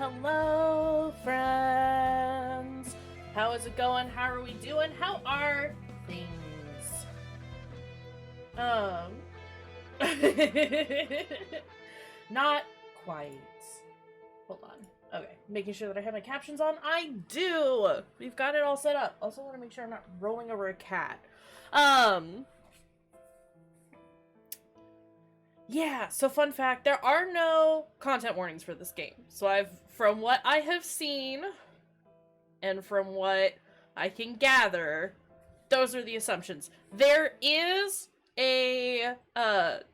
Hello, friends. How is it going? How are we doing? How are things? Not quite. Hold on. Okay, making sure that I have my captions on. I do! We've got it all set up. Also want to make sure I'm not rolling over a cat. Yeah, so fun fact, there are no content warnings for this game. So from what I have seen, and from what I can gather, those are the assumptions. There is a,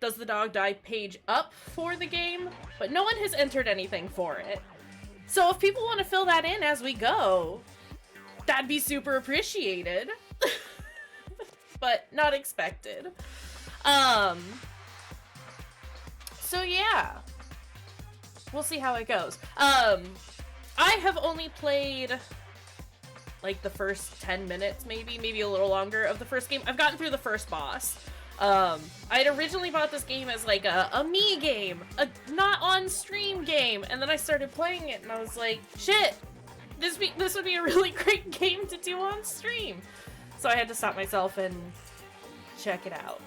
Does the Dog Die page up for the game, but no one has entered anything for it. So if people want to fill that in as we go, that'd be super appreciated. But not expected. So yeah, we'll see how it goes. I have only played like the first 10 minutes, maybe a little longer of the first game. I've gotten through the first boss. I had originally bought this game as like a me game, a not on stream game, and then I started playing it and I was like, shit, this would be a really great game to do on stream. So I had to stop myself and check it out.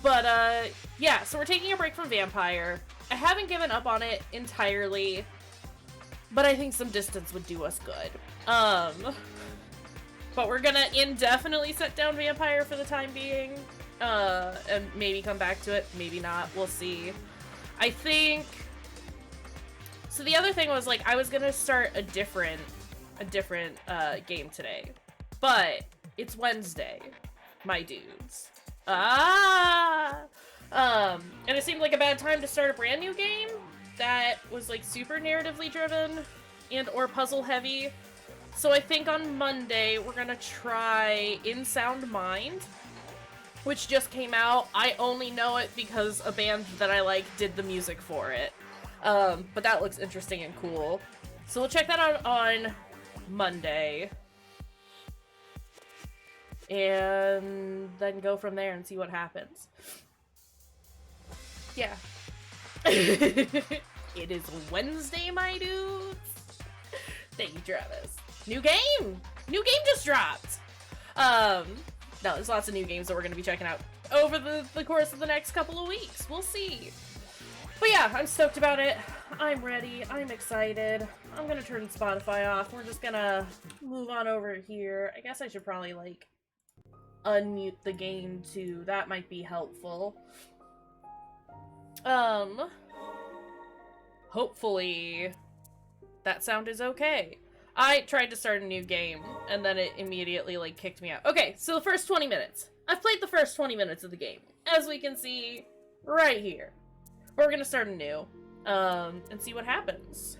But, yeah, so we're taking a break from Vampire. I haven't given up on it entirely, but I think some distance would do us good. But we're gonna indefinitely set down Vampire for the time being, and maybe come back to it, maybe not, we'll see. I think... So the other thing was, like, I was gonna start a different game today, but it's Wednesday, my dudes. And it seemed like a bad time to start a brand new game that was like super narratively driven and or puzzle heavy. So I think on Monday we're gonna try In Sound Mind, which just came out. I only know it because a band that I like did the music for it. But that looks interesting and cool. So we'll check that out on Monday. And then go from there and see what happens. Yeah. It is Wednesday, my dudes. Thank you, Travis. New game! New game just dropped! No, there's lots of new games that we're going to be checking out over the course of the next couple of weeks. We'll see. But yeah, I'm stoked about it. I'm ready. I'm excited. I'm going to turn Spotify off. We're just going to move on over here. I guess I should probably, like, unmute the game too. That might be helpful. Hopefully that sound is okay. I tried to start a new game and then it immediately like kicked me out. Okay, so the first 20 minutes. I've played the first 20 minutes of the game, as we can see right here. We're gonna start anew and see what happens.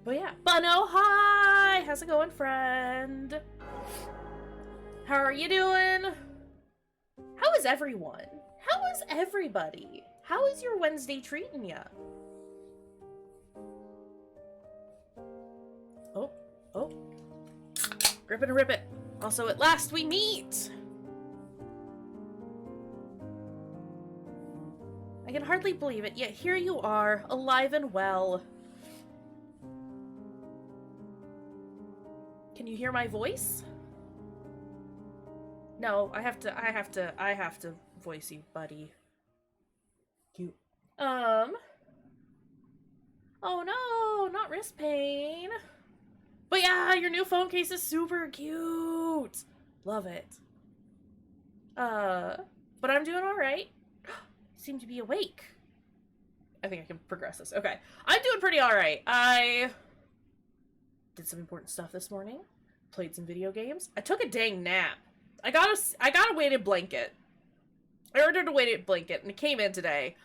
But yeah, Bunno, hi! How's it going, friend? How are you doing? How is everyone? How is everybody? How is your Wednesday treating ya? Oh. Grip it and rip it. Also, at last we meet! I can hardly believe it, yet here you are, alive and well. Can you hear my voice? No, I have to voice you, buddy. Cute. Oh no, not wrist pain. But yeah, your new phone case is super cute. Love it. But I'm doing alright. Seem to be awake. I think I can progress this. Okay. I'm doing pretty alright. I did some important stuff this morning. Played some video games. I took a dang nap. I got a weighted blanket. I ordered a weighted blanket, and it came in today.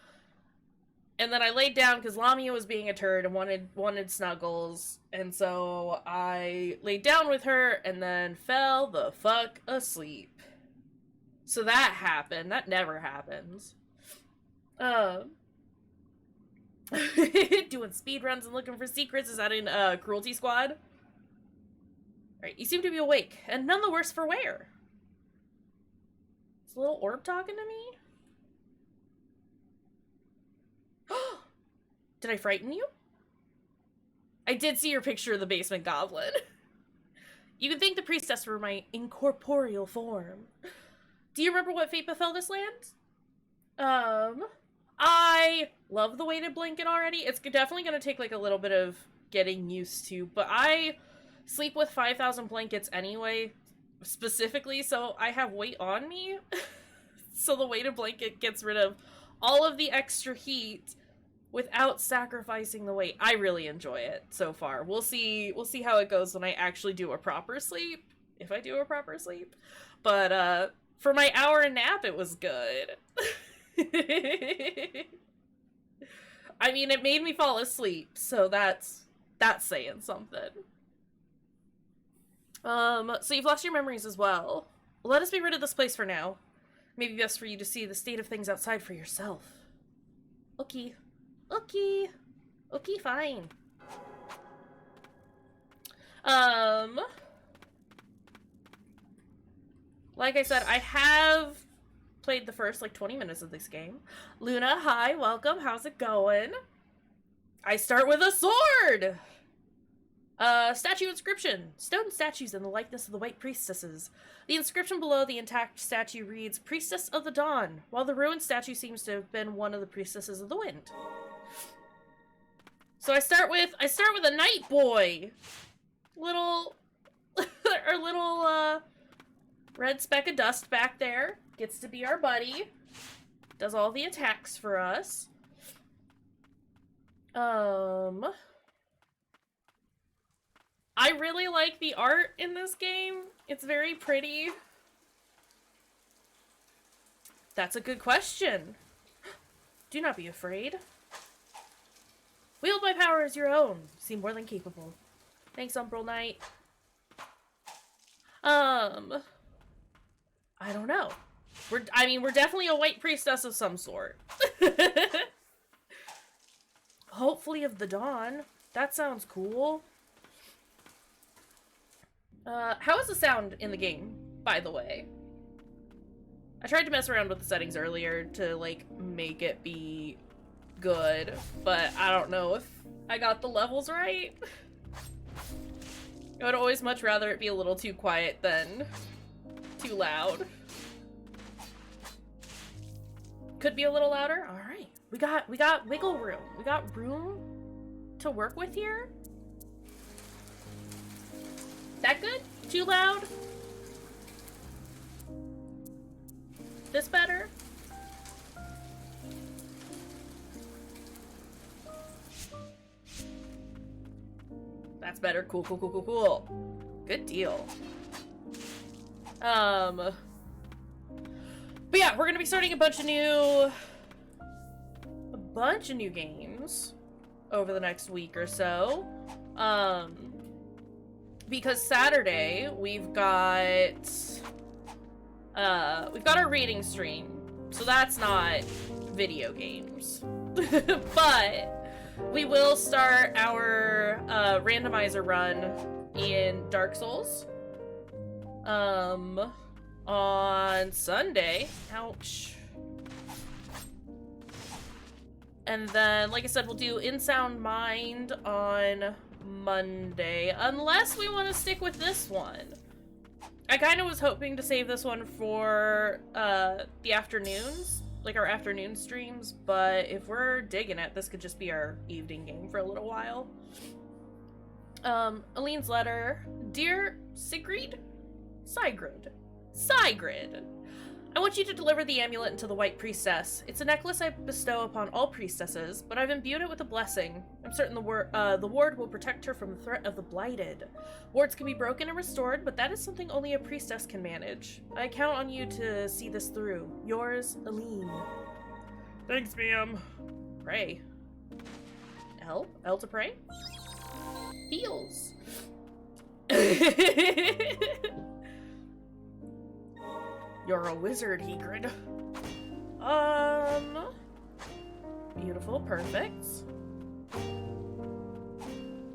And then I laid down because Lamia was being a turd and wanted snuggles. And so I laid down with her and then fell the fuck asleep. So that happened. That never happens. Doing speedruns and looking for secrets. Is that in Cruelty Squad? Right, you seem to be awake, and none the worse for wear. Is a little orb talking to me? Did I frighten you? I did see your picture of the basement goblin. You can thank the priestess for my incorporeal form. Do you remember what fate befell this land? I love the weighted blanket already. It's definitely going to take, like, a little bit of getting used to, but I sleep with 5,000 blankets anyway, specifically, so I have weight on me. So the weighted blanket gets rid of all of the extra heat without sacrificing the weight. I really enjoy it so far. We'll see how it goes when I actually do a proper sleep, if I do a proper sleep. But for my hour nap, it was good. I mean, it made me fall asleep, so that's saying something. So you've lost your memories as well. Let us be rid of this place for now. Maybe best for you to see the state of things outside for yourself. Okay. Okay. Okay, fine. Like I said, I have played the first, like, 20 minutes of this game. Luna, hi, welcome. How's it going? I start with a sword! Statue inscription. Stone statues in the likeness of the white priestesses. The inscription below the intact statue reads, Priestess of the Dawn, while the ruined statue seems to have been one of the priestesses of the wind. So I start with a night boy. Little red speck of dust back there. Gets to be our buddy. Does all the attacks for us. I really like the art in this game. It's very pretty. That's a good question. Do not be afraid. Wield my power as your own. You seem more than capable. Thanks, Umbral Knight. I don't know. We're definitely a white priestess of some sort. Hopefully of the dawn. That sounds cool. How is the sound in the game, by the way? I tried to mess around with the settings earlier to, like, make it be good, but I don't know if I got the levels right. I would always much rather it be a little too quiet than too loud. Could be a little louder? Alright. We got wiggle room. We got room to work with here. That good? Too loud? This better? That's better. Cool, cool, cool, cool, cool. Good deal. But yeah, we're gonna be starting a bunch of new games over the next week or so. Because Saturday we've got our reading stream, so that's not video games. But we will start our randomizer run in Dark Souls on Sunday. Ouch. And then, like I said, we'll do In Sound Mind on Monday, unless we want to stick with this one. I kind of was hoping to save this one for the afternoons, like our afternoon streams, but if we're digging it, this could just be our evening game for a little while. Aline's letter. Dear Sigrid? Sigrid. I want you to deliver the amulet into the White Priestess. It's a necklace I bestow upon all priestesses, but I've imbued it with a blessing. I'm certain the ward will protect her from the threat of the Blighted. Wards can be broken and restored, but that is something only a priestess can manage. I count on you to see this through. Yours, Aline. Thanks, ma'am. Pray. L? L to pray? Heals. You're a wizard, Hegrid. Beautiful, perfect.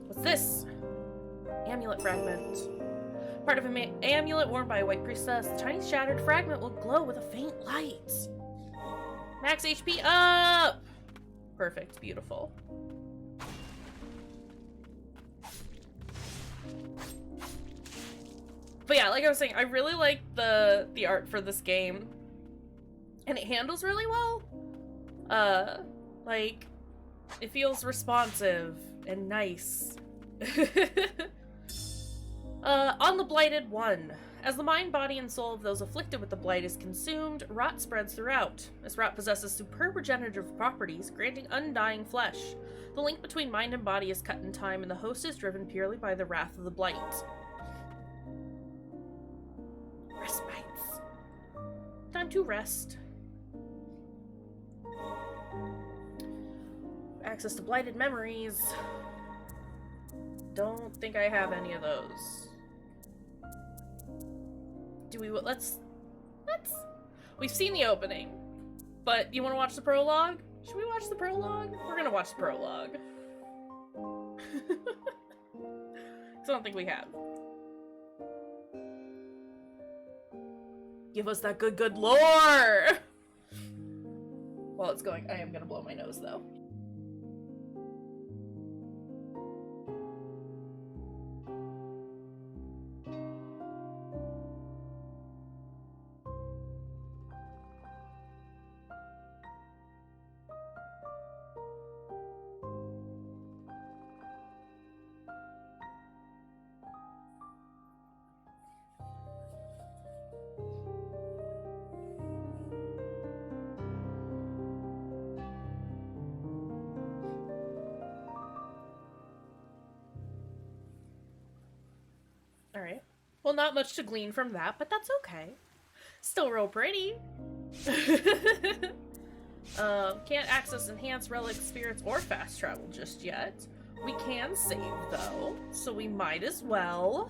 What's this? Amulet fragment. Part of an amulet worn by a white priestess. The tiny shattered fragment will glow with a faint light. Max HP up! Perfect, beautiful. But yeah, like I was saying, I really like the art for this game. And it handles really well. Like, it feels responsive and nice. On the Blighted 1. As the mind, body, and soul of those afflicted with the blight is consumed, rot spreads throughout. This rot possesses superb regenerative properties, granting undying flesh. The link between mind and body is cut in time, and the host is driven purely by the wrath of the blight. Respites. Time to rest. Access to blighted memories. Don't think I have any of those. Do we... Let's... We've seen the opening. But you want to watch the prologue? Should we watch the prologue? We're gonna watch the prologue. Because I don't think we have. Give us that good lore! While it's going, I am gonna blow my nose, though. Alright. Well, not much to glean from that, but that's okay. Still real pretty. Can't access enhanced relic spirits or fast travel just yet. We can save, though, so we might as well.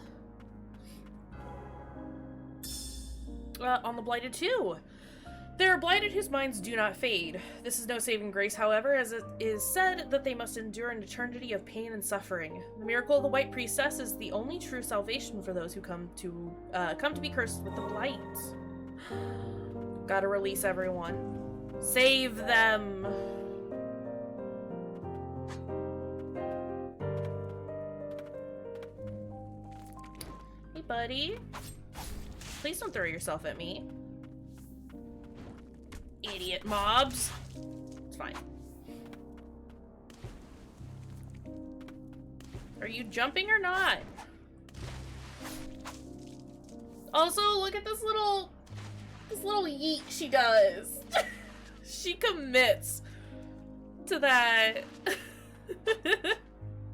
On the Blighted 2. There are blighted whose minds do not fade. This is no saving grace, however, as it is said that they must endure an eternity of pain and suffering. The miracle of the White Priestess is the only true salvation for those who come to be cursed with the blight. Gotta release everyone. Save them! Hey, buddy. Please don't throw yourself at me. Idiot mobs. It's fine. Are you jumping or not? Also, look at this little yeet she does. She commits to that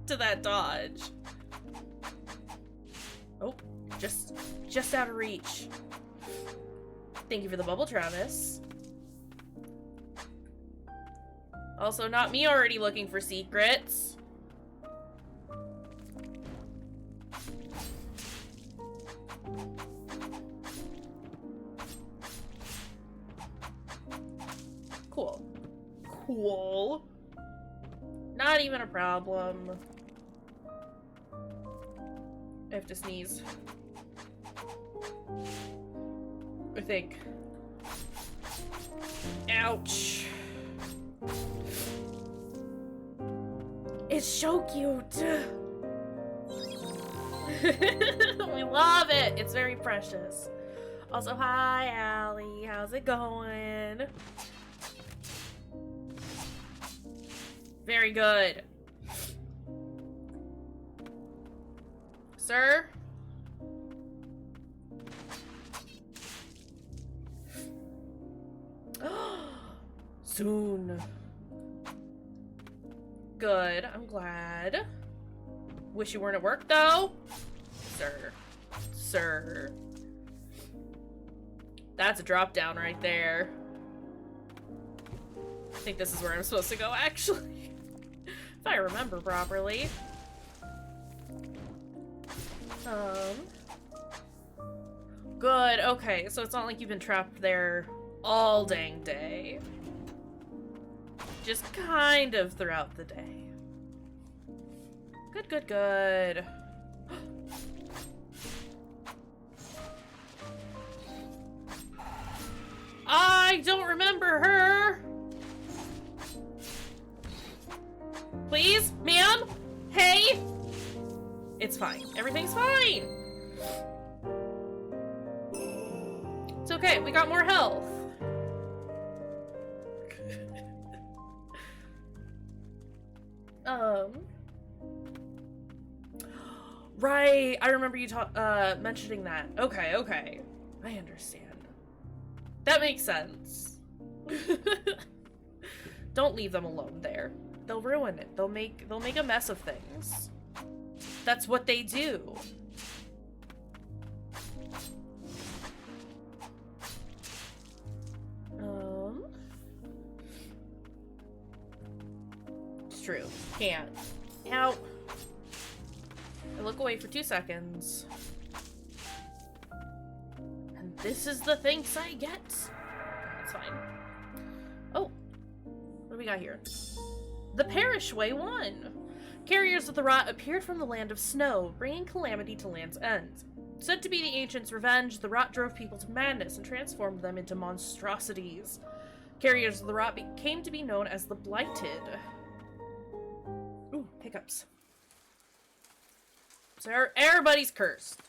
to that dodge. Oh, just out of reach. Thank you for the bubble, Travis. Also, not me already looking for secrets. Cool. Cool. Not even a problem. I have to sneeze. I think. Ouch. It's so cute. We love it. It's very precious. Also, hi, Allie. How's it going? Very good. Sir? Soon. Good. I'm glad. Wish you weren't at work, though. Sir. Sir. That's a drop down right there. I think this is where I'm supposed to go, actually. If I remember properly. Good. Okay, so it's not like you've been trapped there all dang day. Just kind of throughout the day. Good, good, good. I don't remember her. Please, ma'am? Hey? It's fine. Everything's fine. okay. We got more health. Right. I remember you mentioning that. Okay, okay. I understand. That makes sense. Don't leave them alone there. They'll ruin it. They'll make a mess of things. That's what they do. It's true. Can't. Out. I look away for 2 seconds. And this is the thanks I get. It's fine. Oh. What do we got here? The Parish Way won. Carriers of the Rot appeared from the land of snow, bringing calamity to Land's End. Said to be the ancients' revenge, the Rot drove people to madness and transformed them into monstrosities. Carriers of the Rot came to be known as the Blighted. Ooh, hiccups. So everybody's cursed.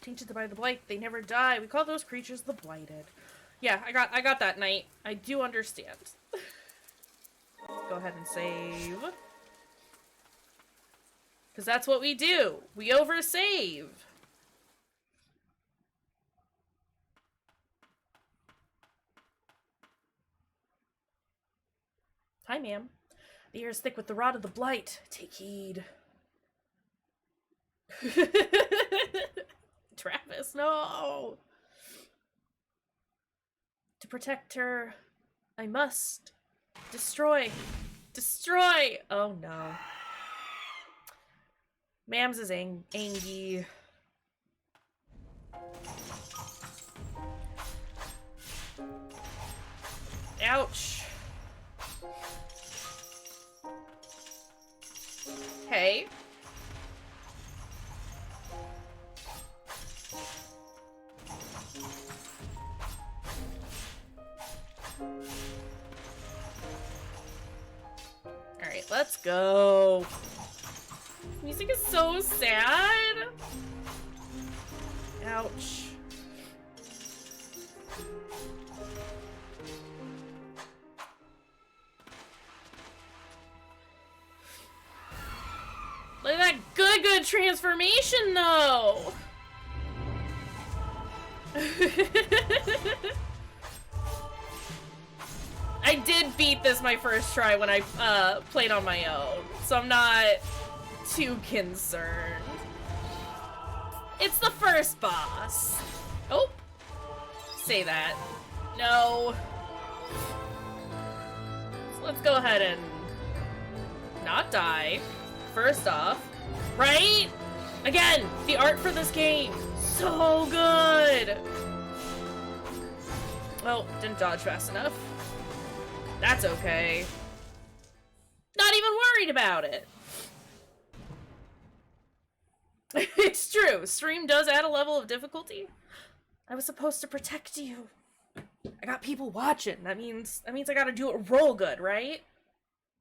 Tainted by the Blight, they never die. We call those creatures the Blighted. Yeah, I got that, Knight. I do understand. Go ahead and save. Because that's what we do. We oversave. Hi, ma'am. The air is thick with the rot of the blight. Take heed. Travis, no! To protect her, I must destroy. Destroy! Oh no. Mams is angy. Ouch. Hey. Alright, let's go. Music is so sad. Ouch. Look at that good transformation, though! I did beat this my first try when I played on my own, so I'm not too concerned. It's the first boss. Oh! Say that. No. So let's go ahead and not die. First off, right? Again, the art for this game, so good. Oh, didn't dodge fast enough. That's okay. Not even worried about it. It's true, stream does add a level of difficulty. I was supposed to protect you. I got people watching. That means I gotta do it real good, right?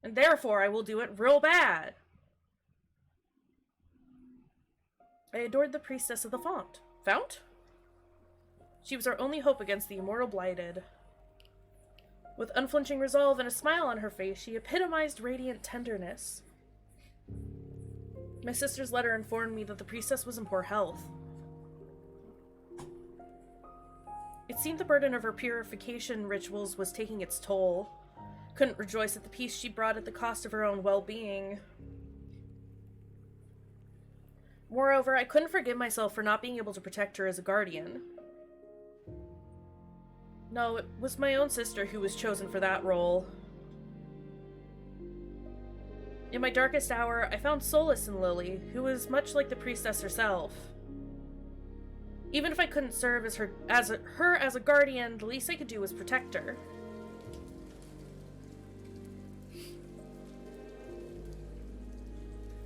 And therefore I will do it real bad. I adored the priestess of the font. Fount? She was our only hope against the immortal blighted. With unflinching resolve and a smile on her face, she epitomized radiant tenderness. My sister's letter informed me that the priestess was in poor health. It seemed the burden of her purification rituals was taking its toll. Couldn't rejoice at the peace she brought at the cost of her own well-being. Moreover, I couldn't forgive myself for not being able to protect her as a guardian. No, it was my own sister who was chosen for that role. In my darkest hour, I found solace in Lily, who was much like the priestess herself. Even if I couldn't serve as her as a guardian, the least I could do was protect her.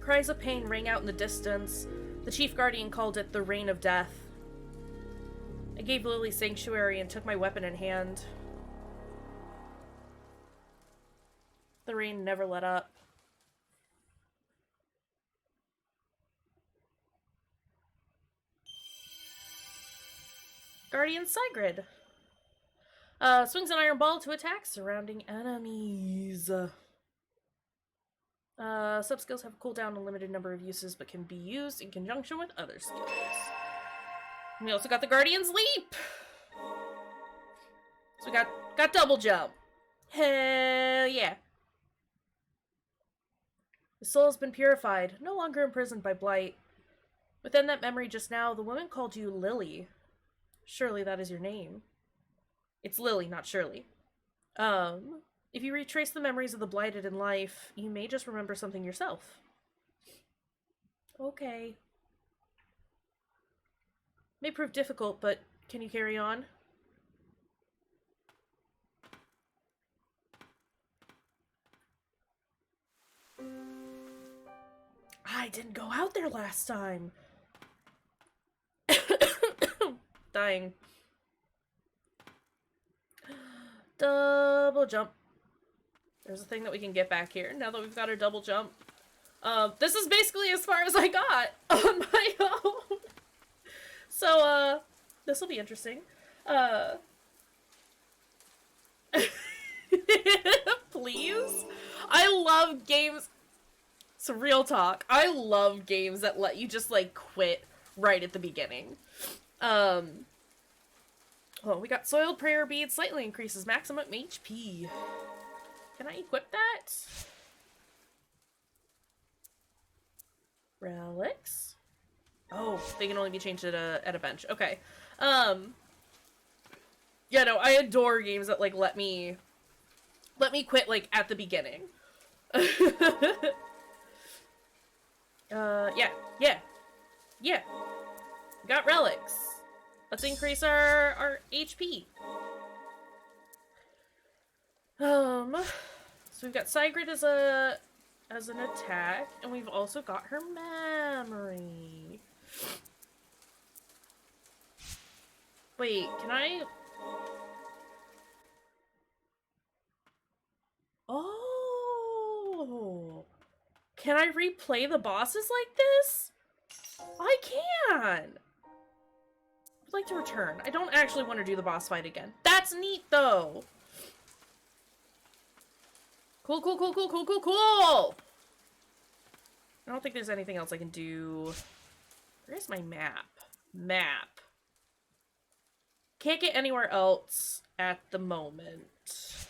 Cries of pain rang out in the distance. The chief guardian called it the Rain of Death. I gave Lily sanctuary and took my weapon in hand. The rain never let up. Guardian Sigrid. Swings an iron ball to attack surrounding enemies. Sub-skills have a cooldown, a limited number of uses, but can be used in conjunction with other skills. And we also got the Guardian's Leap! So we got double jump. Hell yeah. The soul has been purified, no longer imprisoned by blight. Within that memory just now, the woman called you Lily. Surely that is your name. It's Lily, not Shirley. If you retrace the memories of the blighted in life, you may just remember something yourself. Okay. May prove difficult, but can you carry on? I didn't go out there last time. Dying. Double jump. There's a thing that we can get back here now that we've got our double jump. This is basically as far as I got on my own. So, this will be interesting. Please? I love games. It's real talk. I love games that let you just, like, quit right at the beginning. Well, we got Soiled Prayer Bead, slightly increases maximum HP. Can I equip that? Relics? Oh, they can only be changed at a bench. Okay. Yeah, no, I adore games that, like, let me quit, like, at the beginning. Yeah. We got relics. Let's increase our HP. So we've got Sigrid as an attack, and we've also got her memory. Wait, can I? Oh, can I replay the bosses like this? I can. I'd like to return. I don't actually want to do the boss fight again. That's neat, though. Cool. I don't think there's anything else I can do. Where's my map? Can't get anywhere else at the moment.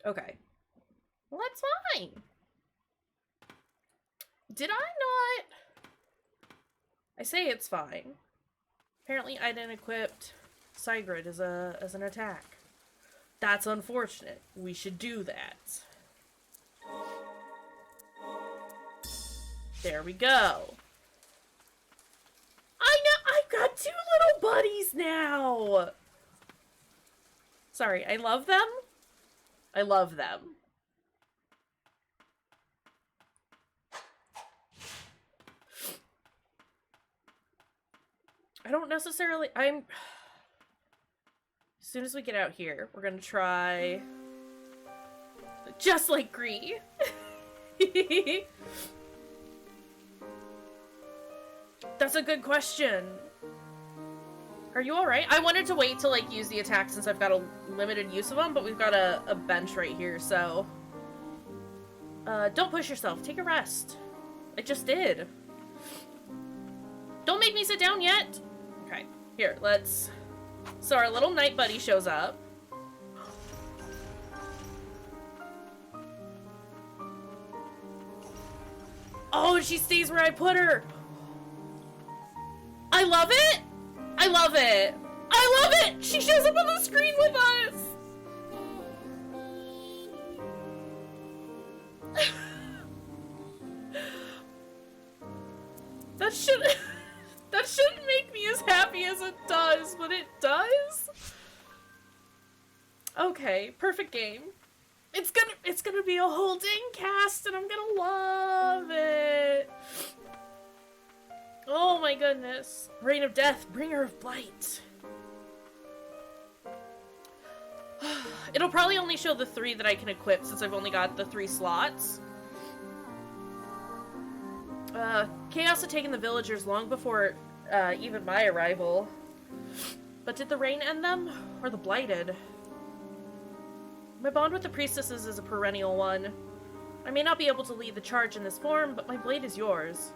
Okay. Well, that's fine. Did I not? I say it's fine. Apparently I didn't equip Sigrid as an attack. That's unfortunate. We should do that. There we go. I know, I've got two little buddies now. Sorry, I love them. I love them. I don't necessarily, as soon as we get out here, we're gonna try just like Gree. That's a good question. Are you alright? I wanted to wait to, like, use the attack since I've got a limited use of them, but we've got a bench right here, so... don't push yourself. Take a rest. I just did. Don't make me sit down yet! Okay, here, let's... So our little night buddy shows up. Oh, she stays where I put her! I love it! I love it! I love it! She shows up on the screen with us! That shouldn't make me as happy as it does, but it does? Okay, perfect game. It's gonna be a whole dang cast, and I'm gonna love it! Oh my goodness. Reign of Death, Bringer of Blight. It'll probably only show the 3 that I can equip since I've only got the 3 slots. Chaos had taken the villagers long before even my arrival. But did the rain end them? Or the blighted? My bond with the priestesses is a perennial one. I may not be able to lead the charge in this form, but my blade is yours.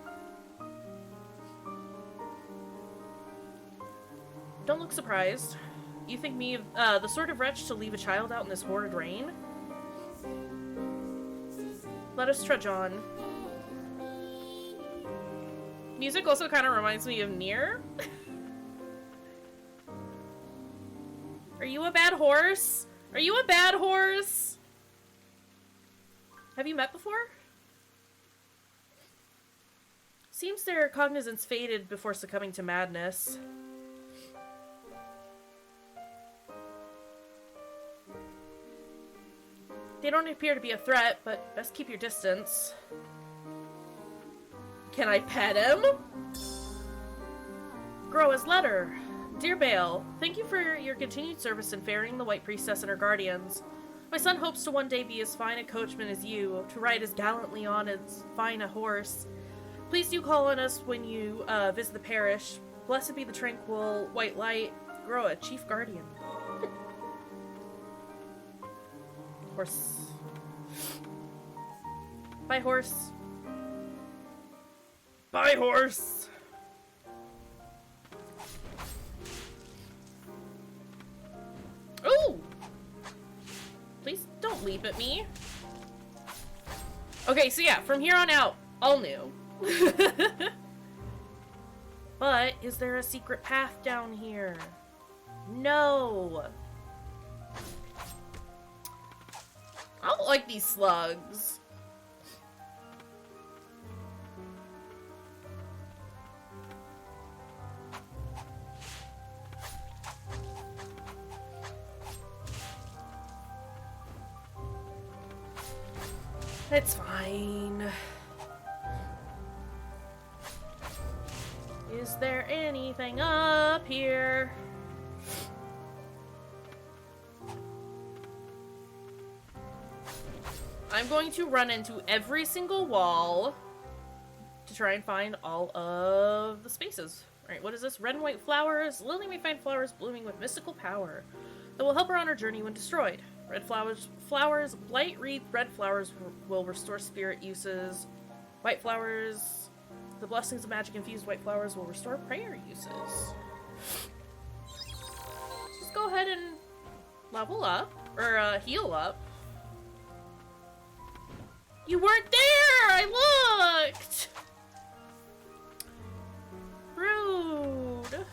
Don't look surprised. You think me the sort of wretch to leave a child out in this horrid rain? Let us trudge on. Music also kind of reminds me of Nier. Are you a bad horse? Are you a bad horse? Have you met before? Seems their cognizance faded before succumbing to madness. They don't appear to be a threat, but best keep your distance. Can I pet him? Groa's letter. Dear Bale, thank you for your continued service in ferrying the White Priestess and her guardians. My son hopes to one day be as fine a coachman as you, to ride as gallantly on as fine a horse. Please do call on us when you visit the parish. Blessed be the tranquil white light. Groa, Chief Guardian. Horse. Bye, horse. Bye, horse! Ooh! Please don't leap at me. Okay, so yeah, from here on out, all new. But, is there a secret path down here? No! I don't like these slugs. It's fine. Is there anything up here? I'm going to run into every single wall to try and find all of the spaces. Alright, what is this? Red and white flowers. Lily may find flowers blooming with mystical power that will help her on her journey when destroyed. Red flowers, blight wreath red flowers will restore spirit uses. White flowers, the blessings of magic infused white flowers will restore prayer uses. Just go ahead and level up, or heal up. You weren't there! I looked! Rude.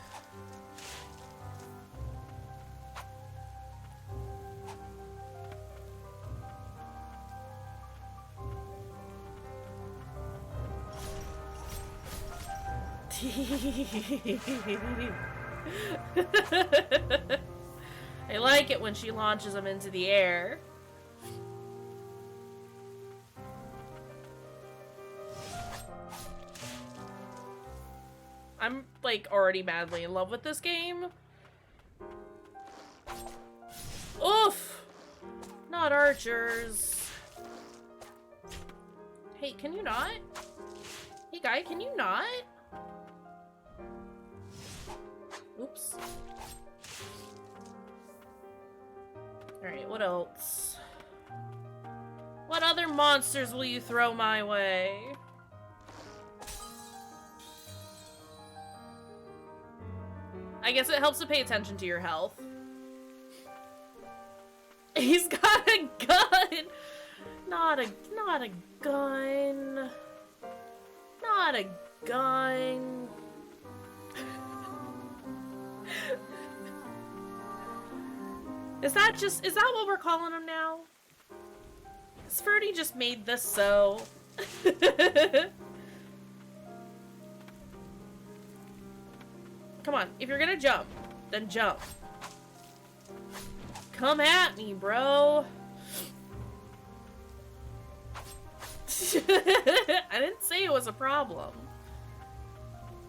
I like it when she launches them into the air. I'm, like, already madly in love with this game. Oof! Not archers. Hey, can you not? Hey, guy, can you not? Oops. Alright, what else? What other monsters will you throw my way? I guess it helps to pay attention to your health. He's got a gun! Not a gun. Not a gun. Is that what we're calling him now? Ferdy just made this so. Come on, if you're gonna jump, then jump. Come at me, bro. I didn't say it was a problem.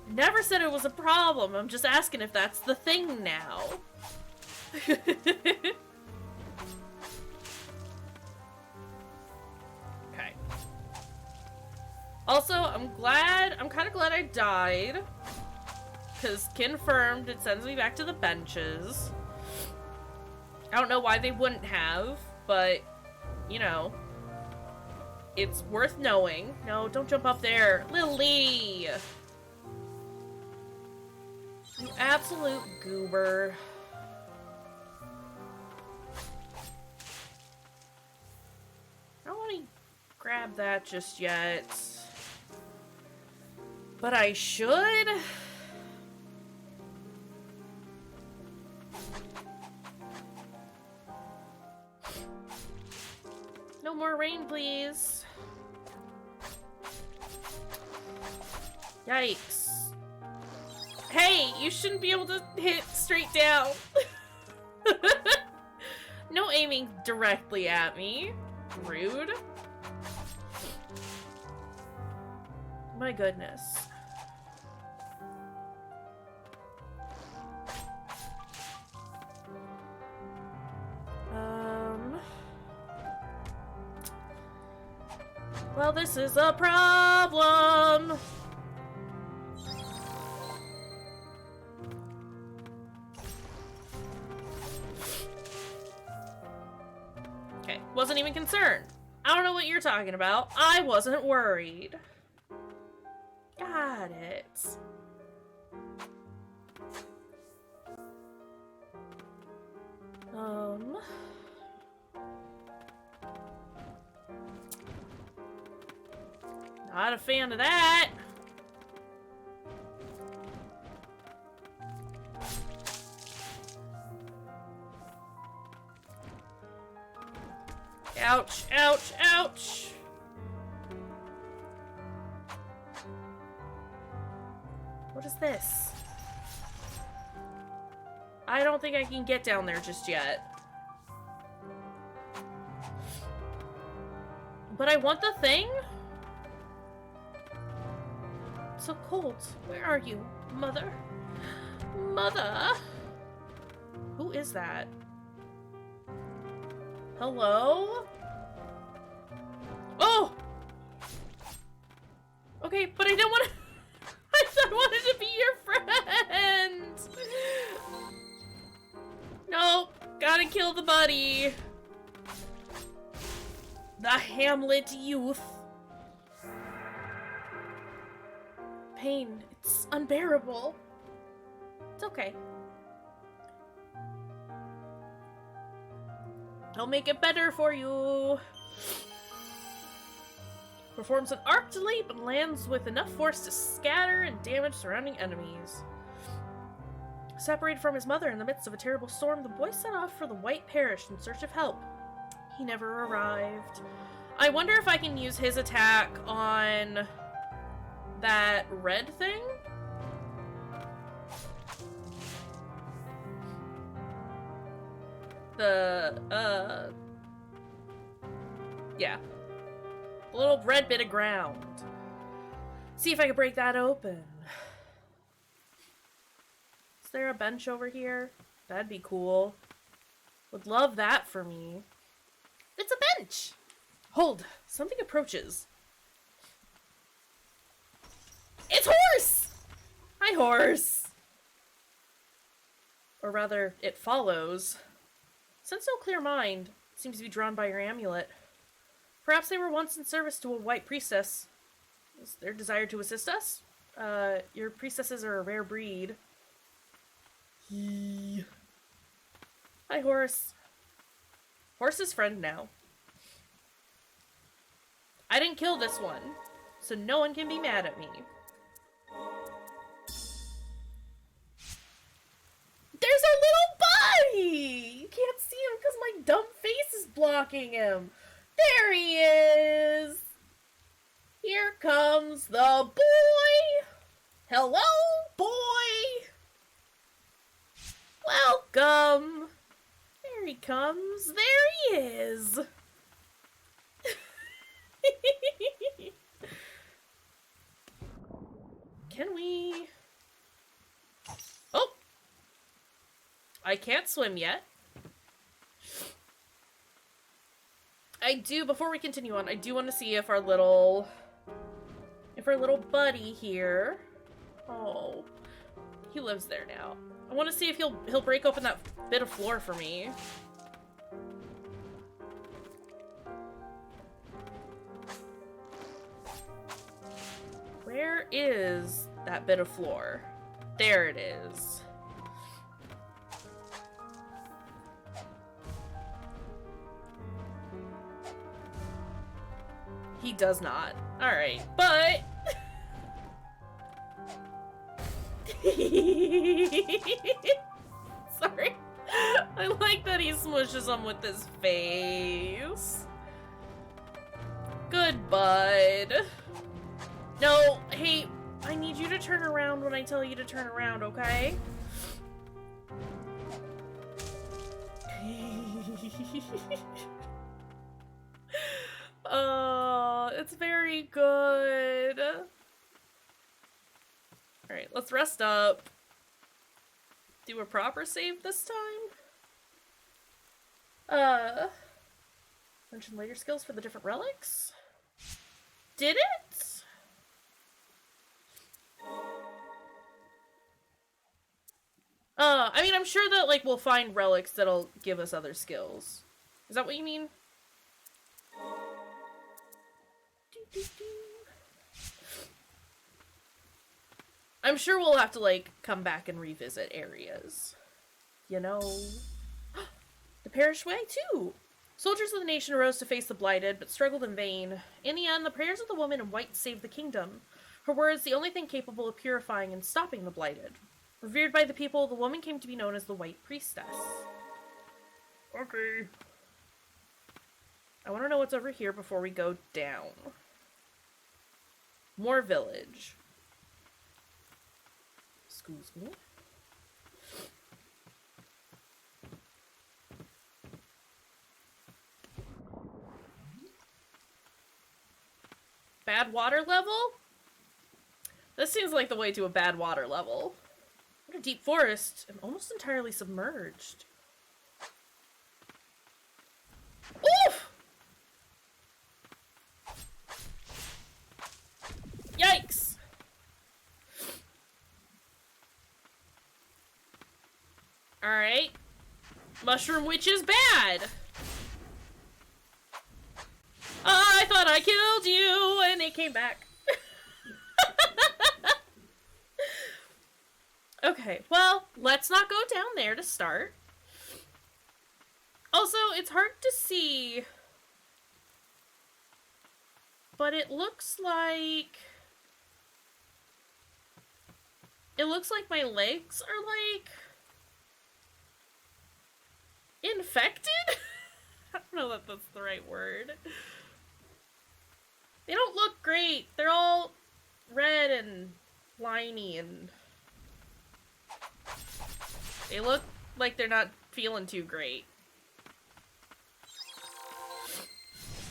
Never said it was a problem. I'm just asking if that's the thing now. Okay. Also, I'm kind of glad I died. Because confirmed, it sends me back to the benches. I don't know why they wouldn't have, but, you know, it's worth knowing. No, don't jump up there. Lily! You absolute goober. I don't want to grab that just yet. But I should. No more rain, please. Yikes. Hey, you shouldn't be able to hit straight down. No aiming directly at me. Rude. My goodness. Well, this is a problem. Okay, wasn't even concerned. I don't know what you're talking about. I wasn't worried. Got it. Not a fan of that. Ouch, ouch, ouch. What is this? I don't think I can get down there just yet. But I want the thing? It's so cold. Where are you, mother? Mother? Who is that? Hello? Oh! Okay, but I don't want to... I wanted to be your friend! Nope, gotta kill the buddy. The Hamlet youth. Pain, it's unbearable. It's okay. I'll make it better for you. Performs an arced leap and lands with enough force to scatter and damage surrounding enemies. Separated from his mother in the midst of a terrible storm, the boy set off for the White Parish in search of help. He never arrived. I wonder if I can use his attack on that red thing? Yeah. A little red bit of ground. See if I can break that open. Is there a bench over here? That'd be cool. Would love that for me. It's a bench! Hold! Something approaches. It's horse! Hi, horse! Or rather, it follows. Sense no clear mind. Seems to be drawn by your amulet. Perhaps they were once in service to a white priestess. Is their desire to assist us? Your priestesses are a rare breed. Hi, horse. Horse's friend now. I didn't kill this one, so no one can be mad at me. There's our little buddy! You can't see him because my dumb face is blocking him. There he is! Here comes the boy! Hello, boy! Welcome! There he comes. There he is! Can we... Oh! I can't swim yet. I do, before we continue on, I do want to see if our little buddy here... Oh. He lives there now. I want to see if he'll break open that bit of floor for me. Where is that bit of floor? There it is. He does not. Alright, but... Sorry. I like that he smushes him with his face. Good bud. No, hey, I need you to turn around when I tell you to turn around, okay? Oh, it's very good. Alright, let's rest up. Do a proper save this time? Mention later skills for the different relics? Did it? I mean, I'm sure that, like, we'll find relics that'll give us other skills. Is that what you mean? I'm sure we'll have to, like, come back and revisit areas. You know? The parish way, too! Soldiers of the nation arose to face the blighted, but struggled in vain. In the end, the prayers of the woman in white saved the kingdom. Her words, the only thing capable of purifying and stopping the blighted. Revered by the people, the woman came to be known as the White Priestess. Okay. I want to know what's over here before we go down. More village. Excuse me. Bad water level? This seems like the way to a bad water level. What a deep forest. I'm almost entirely submerged. Oof! Yikes! Alright. Mushroom Witch is bad! I thought I killed you, and it came back. Okay, well, let's not go down there to start. Also, it's hard to see, but it looks like my legs are, like, infected? I don't know that that's the right word. They don't look great. They're all red and liney, and they look like they're not feeling too great.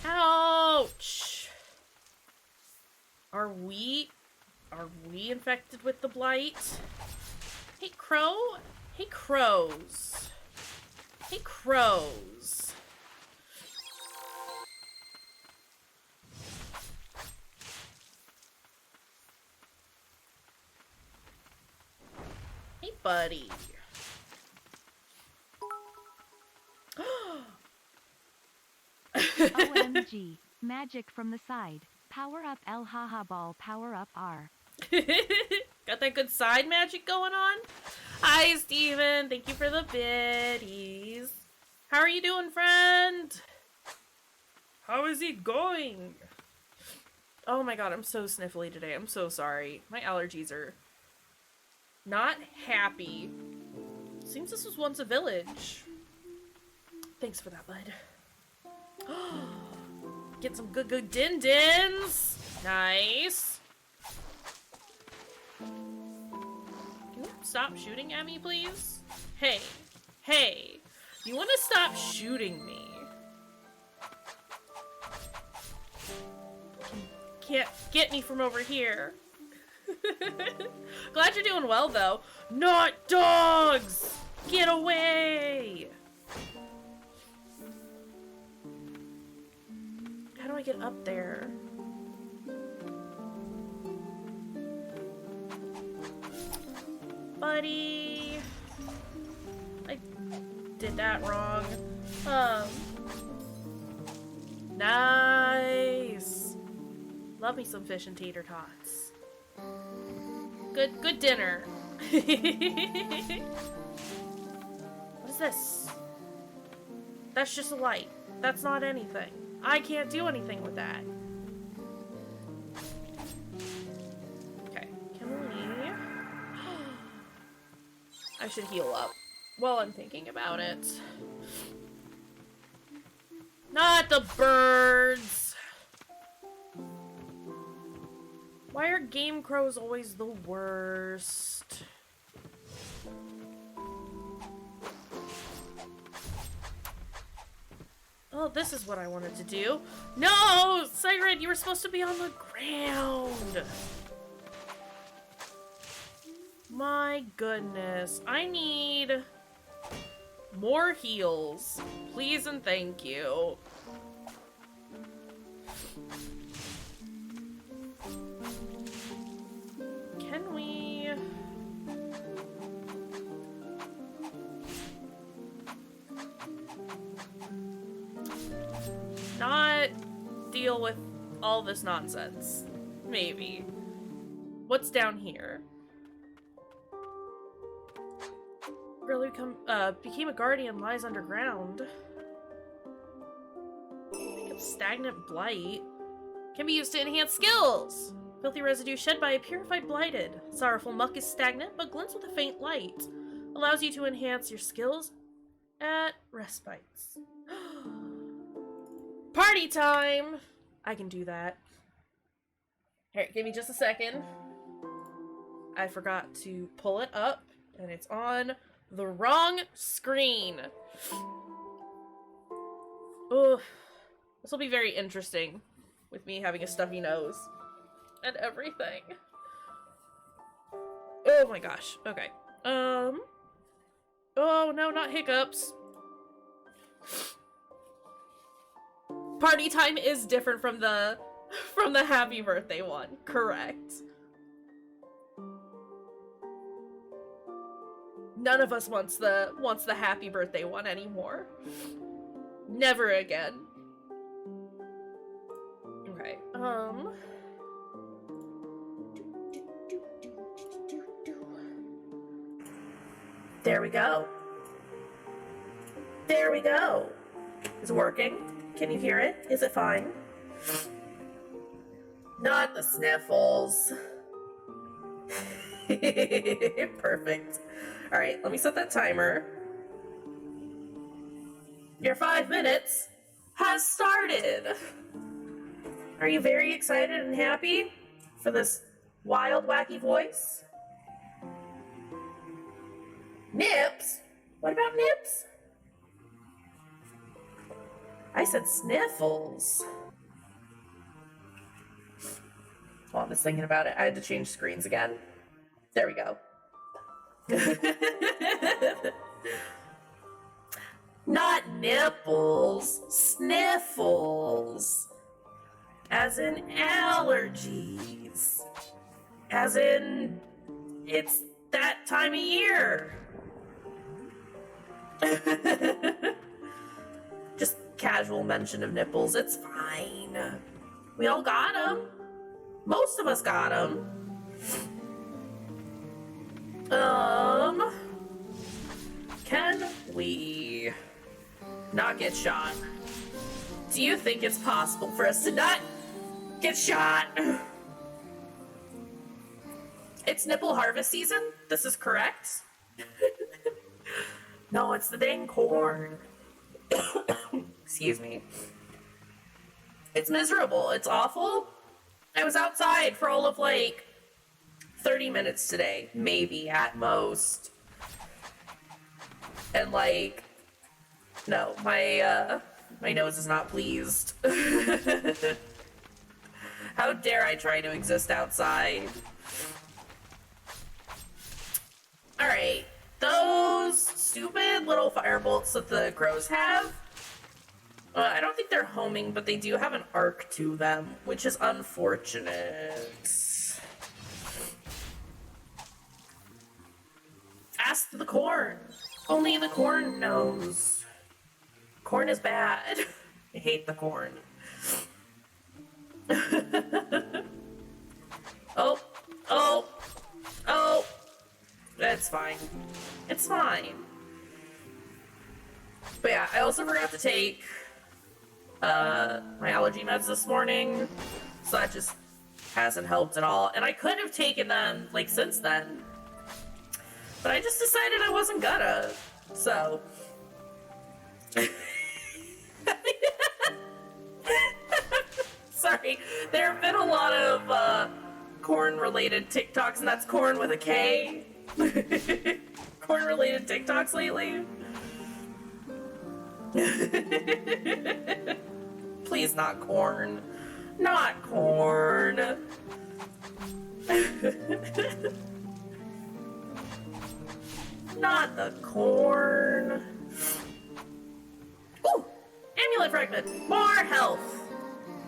Ouch! Are we infected with the blight? Hey, crow? Hey, crows. Hey, crows. Hey, buddy. OMG. Magic from the side. Power up L haha ball. Power up R. Got that good side magic going on? Hi, Steven. Thank you for the biddies. How are you doing, friend? How is it going? Oh my god, I'm so sniffly today. I'm so sorry. My allergies are not happy. Seems this was once a village. Thanks for that, bud. Get some good din-dins. Nice. Can you stop shooting at me, please? Hey. Hey. You want to stop shooting me? Can't get me from over here. Glad you're doing well, though. Not dogs! Get away! How do I get up there? buddy. I did that wrong. Nice. Love me some fish and tater tots. Good dinner. What is this? That's just a light. That's not anything. I can't do anything with that. Okay, can we... I should heal up while I'm thinking about it. Not the birds! Why are game crows always the worst? Oh, this is what I wanted to do. No! Siren, you were supposed to be on the ground! My goodness. I need more heals. Please and thank you. Can we... not deal with all this nonsense? Maybe. What's down here? Girl who became a guardian lies underground. Pick up stagnant blight. Can be used to enhance skills! Filthy residue shed by a purified blighted. Sorrowful muck is stagnant, but glints with a faint light. Allows you to enhance your skills at respites. Party time! I can do that. Here, give me just a second. I forgot to pull it up, and it's on the wrong screen. Ugh. This will be very interesting with me having a stuffy nose and everything. Oh my gosh. Okay. Oh no, not hiccups. Party time is different from the happy birthday one. Correct. None of us wants the happy birthday one anymore. Never again. Okay. There we go. There we go. Is it working? Can you hear it? Is it fine? Not the sniffles. Perfect. Alright, let me set that timer. Your 5 minutes has started. Are you very excited and happy for this wild, wacky voice? Nips? What about Nips? I said sniffles. Oh, I'm just thinking about it. I had to change screens again. There we go. Not nipples, sniffles. As in allergies. As in, it's that time of year. Just casual mention of nipples, it's fine. We all got them. Most of us got them. Can we not get shot? Do you think it's possible for us to not get shot? It's nipple harvest season? This is correct? No, it's the dang corn. Excuse me. It's miserable. It's awful. I was outside for all of, 30 minutes today. Maybe, at most. And, no, my nose is not pleased. How dare I try to exist outside? Alright. Those stupid little firebolts that the crows have, I don't think they're homing, but they do have an arc to them, which is unfortunate. Only the corn knows. Corn is bad. I hate the corn. Oh, oh, oh. That's fine. It's fine. But yeah, I also forgot to take my allergy meds this morning, so that just hasn't helped at all. And I could have taken them, like, since then, but I just decided I wasn't gonna, so. Sorry, there have been a lot of corn-related TikToks, and that's corn with a K. Corn-related TikToks lately. Please, not corn. Not corn. Not the corn. Ooh! Amulet fragment. More health.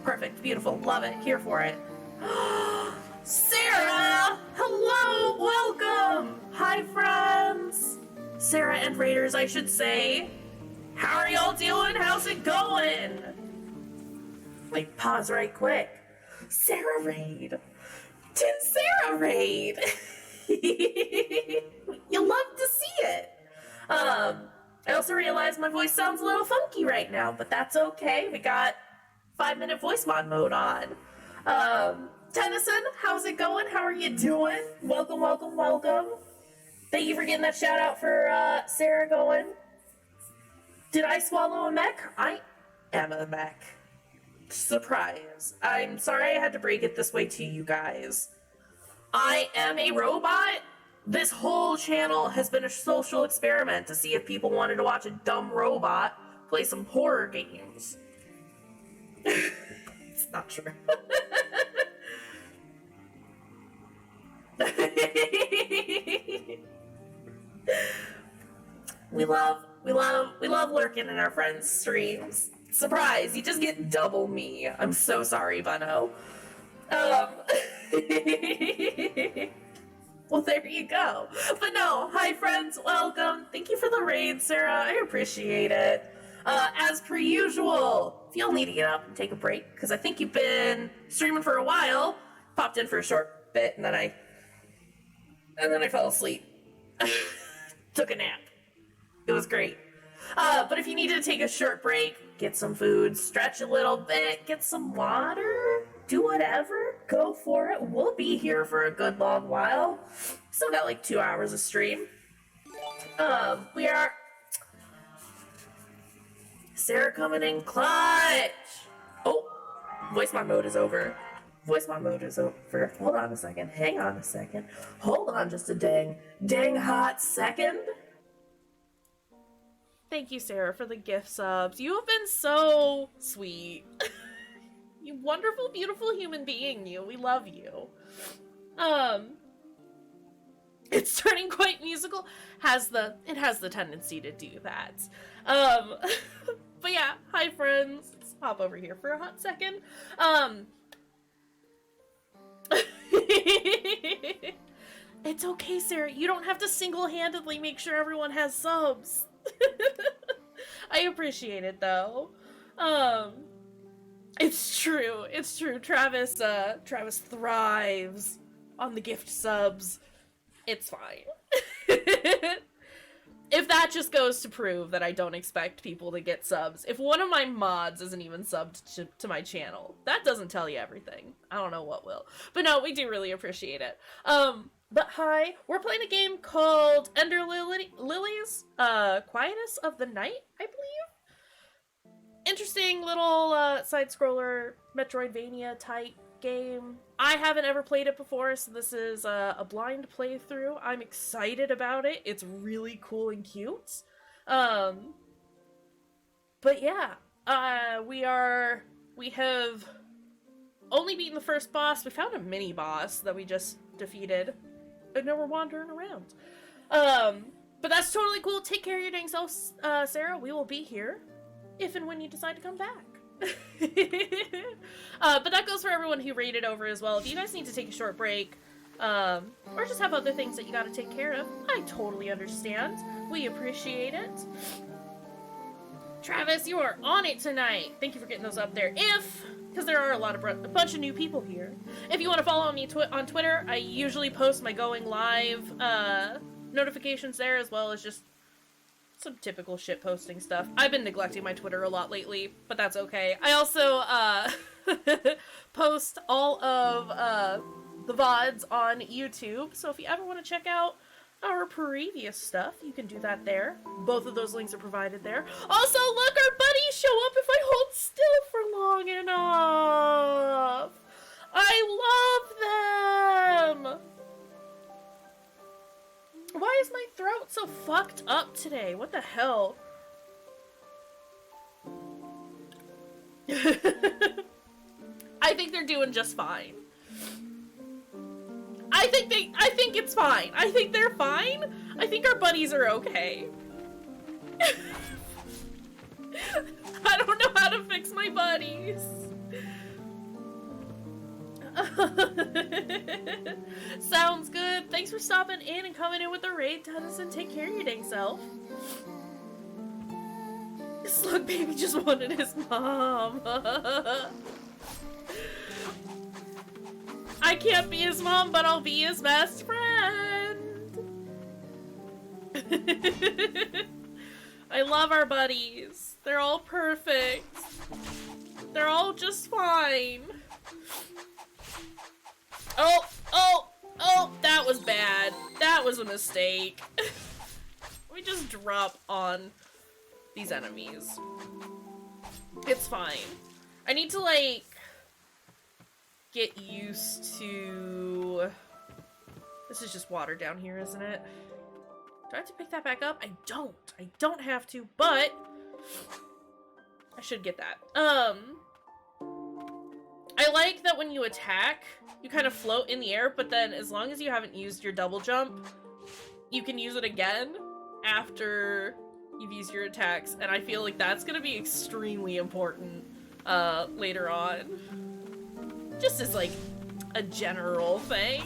Perfect. Beautiful. Love it. Here for it. Sarah! Hello! Welcome! Hi, friends! Sarah and Raiders, I should say. How are y'all doing? How's it going? Like, pause right quick. Sarah Raid. Tin Sarah Raid. You'll love to see it. I also realized my voice sounds a little funky right now, but that's okay. We got 5-minute voice mod mode on. Tennyson, how's it going? How are you doing? Welcome, welcome, welcome. Thank you for getting that shout out for Sarah going. Did I swallow a mech? I am a mech. Surprise. I'm sorry I had to break it this way to you guys. I am a robot. This whole channel has been a social experiment to see if people wanted to watch a dumb robot play some horror games. It's not true. We love lurking in our friends' streams. Surprise, you just get double me. I'm so sorry, Bunno. Well, there you go. But no, hi friends, welcome. Thank you for the raid, Sarah. I appreciate it. As per usual, if y'all need to get up and take a break, because I think you've been streaming for a while, popped in for a short bit, and then I fell asleep. Took a nap. It was great. But if you needed to take a short break, get some food, stretch a little bit, get some water, do whatever, go for it. We'll be here for a good long while. Still got like 2 hours of stream. We are... Sarah coming in clutch! Oh, voice mod mode is over. Voice mod mode is over. Hold on a second. Hang on a second. Hold on just a dang hot second. Thank you, Sarah, for the gift subs. You have been so sweet. You wonderful, beautiful human being, you. We love you. It's turning quite musical. It has the tendency to do that. But yeah, hi friends. Let's hop over here for a hot second. It's okay, Sarah. You don't have to single-handedly make sure everyone has subs. I appreciate it though. It's true. It's true. Travis thrives on the gift subs. It's fine. If that just goes to prove that I don't expect people to get subs. If one of my mods isn't even subbed to my channel, that doesn't tell you everything. I don't know what will. But no, we do really appreciate it. But hi, we're playing a game called Lilies, Quietus of the Night, I believe. Interesting little side-scroller Metroidvania type game. I haven't ever played it before, so this is a blind playthrough. I'm excited about it. It's really cool and cute. But yeah, we have only beaten the first boss. We found a mini boss that we just defeated, and now we're wandering around. But that's totally cool. Take care of your dang self, Sarah. We will be here if and when you decide to come back. But that goes for everyone who raided over as well. If you guys need to take a short break, Or just have other things that you gotta take care of. I totally understand. We appreciate it. Travis, you are on it tonight. Thank you for getting those up there. Because there are a bunch of new people here. If you want to follow me on Twitter, I usually post my going live notifications there, as well as just some typical shit posting stuff. I've been neglecting my Twitter a lot lately, but that's okay. I also post all of the VODs on YouTube, so if you ever want to check out our previous stuff, you can do that there. Both of those links are provided there. Also, look, our buddies show up if I hold still for long enough. I love them. Why is my throat so fucked up today? What the hell? I think they're doing just fine. I think it's fine. I think they're fine. I think our buddies are okay. I don't know how to fix my buddies. Sounds good. Thanks for stopping in and coming in with the raid, Tennyson. Take care of your dang self. Slug baby just wanted his mom. I can't be his mom, but I'll be his best friend. I love our buddies. They're all perfect. They're all just fine. Oh, that was bad. That was a mistake. We just drop on these enemies. It's fine. I need to, like, get used to... This is just water down here, isn't it? Do I have to pick that back up? I don't. I don't have to, but I should get that. I like that when you attack, you kind of float in the air, but then as long as you haven't used your double jump, you can use it again after you've used your attacks, and I feel like that's gonna be extremely important later on. Just as, like, a general thing.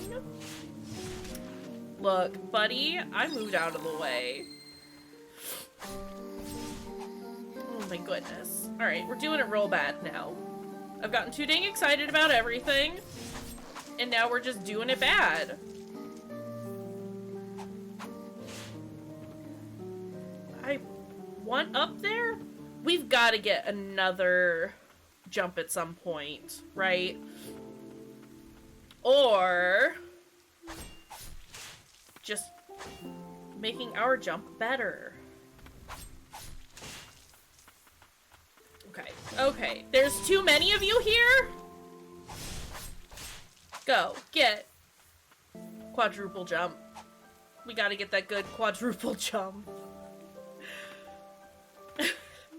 Look, buddy, I moved out of the way. Oh my goodness. Alright, we're doing it real bad now. I've gotten too dang excited about everything, and now we're just doing it bad. I want up there? We've got to get another jump at some point, right? Or just making our jump better. Okay, there's too many of you here? Go, get quadruple jump. We gotta get that good quadruple jump.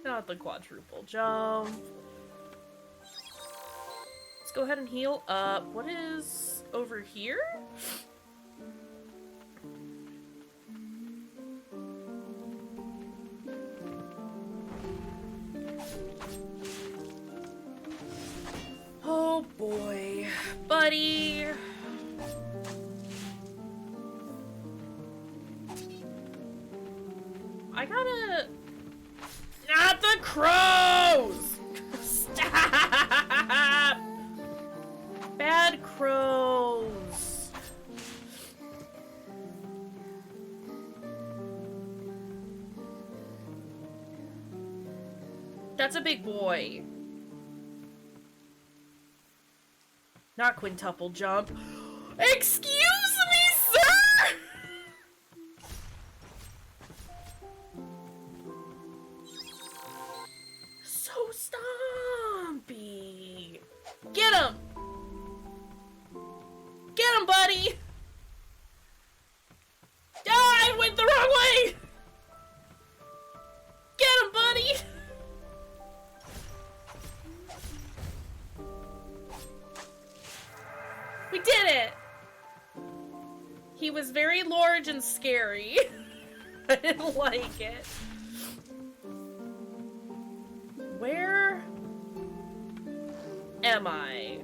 Not the quadruple jump. Let's go ahead and heal up. What is over here? Oh boy, buddy. I gotta... Not the crows! Stop! Bad crows. That's a big boy. Not quintuple jump. Excuse me, sir! So stompy. Get him! Get him, buddy! Ah, I went the wrong way! Get him, buddy! We did it! He was very large and scary. I didn't like it. Where am I?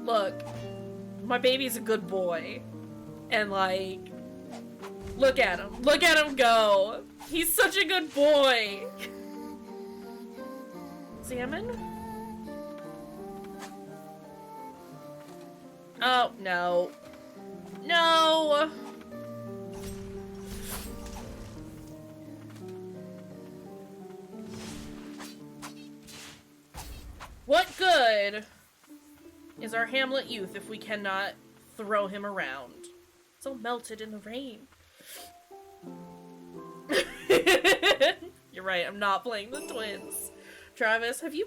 Look, my baby's a good boy. And, like, look at him. Look at him go. He's such a good boy. Salmon? Oh, no. No! What good is our Hamlet youth if we cannot throw him around? So melted in the rain. You're right, I'm not playing the twins. Travis, have you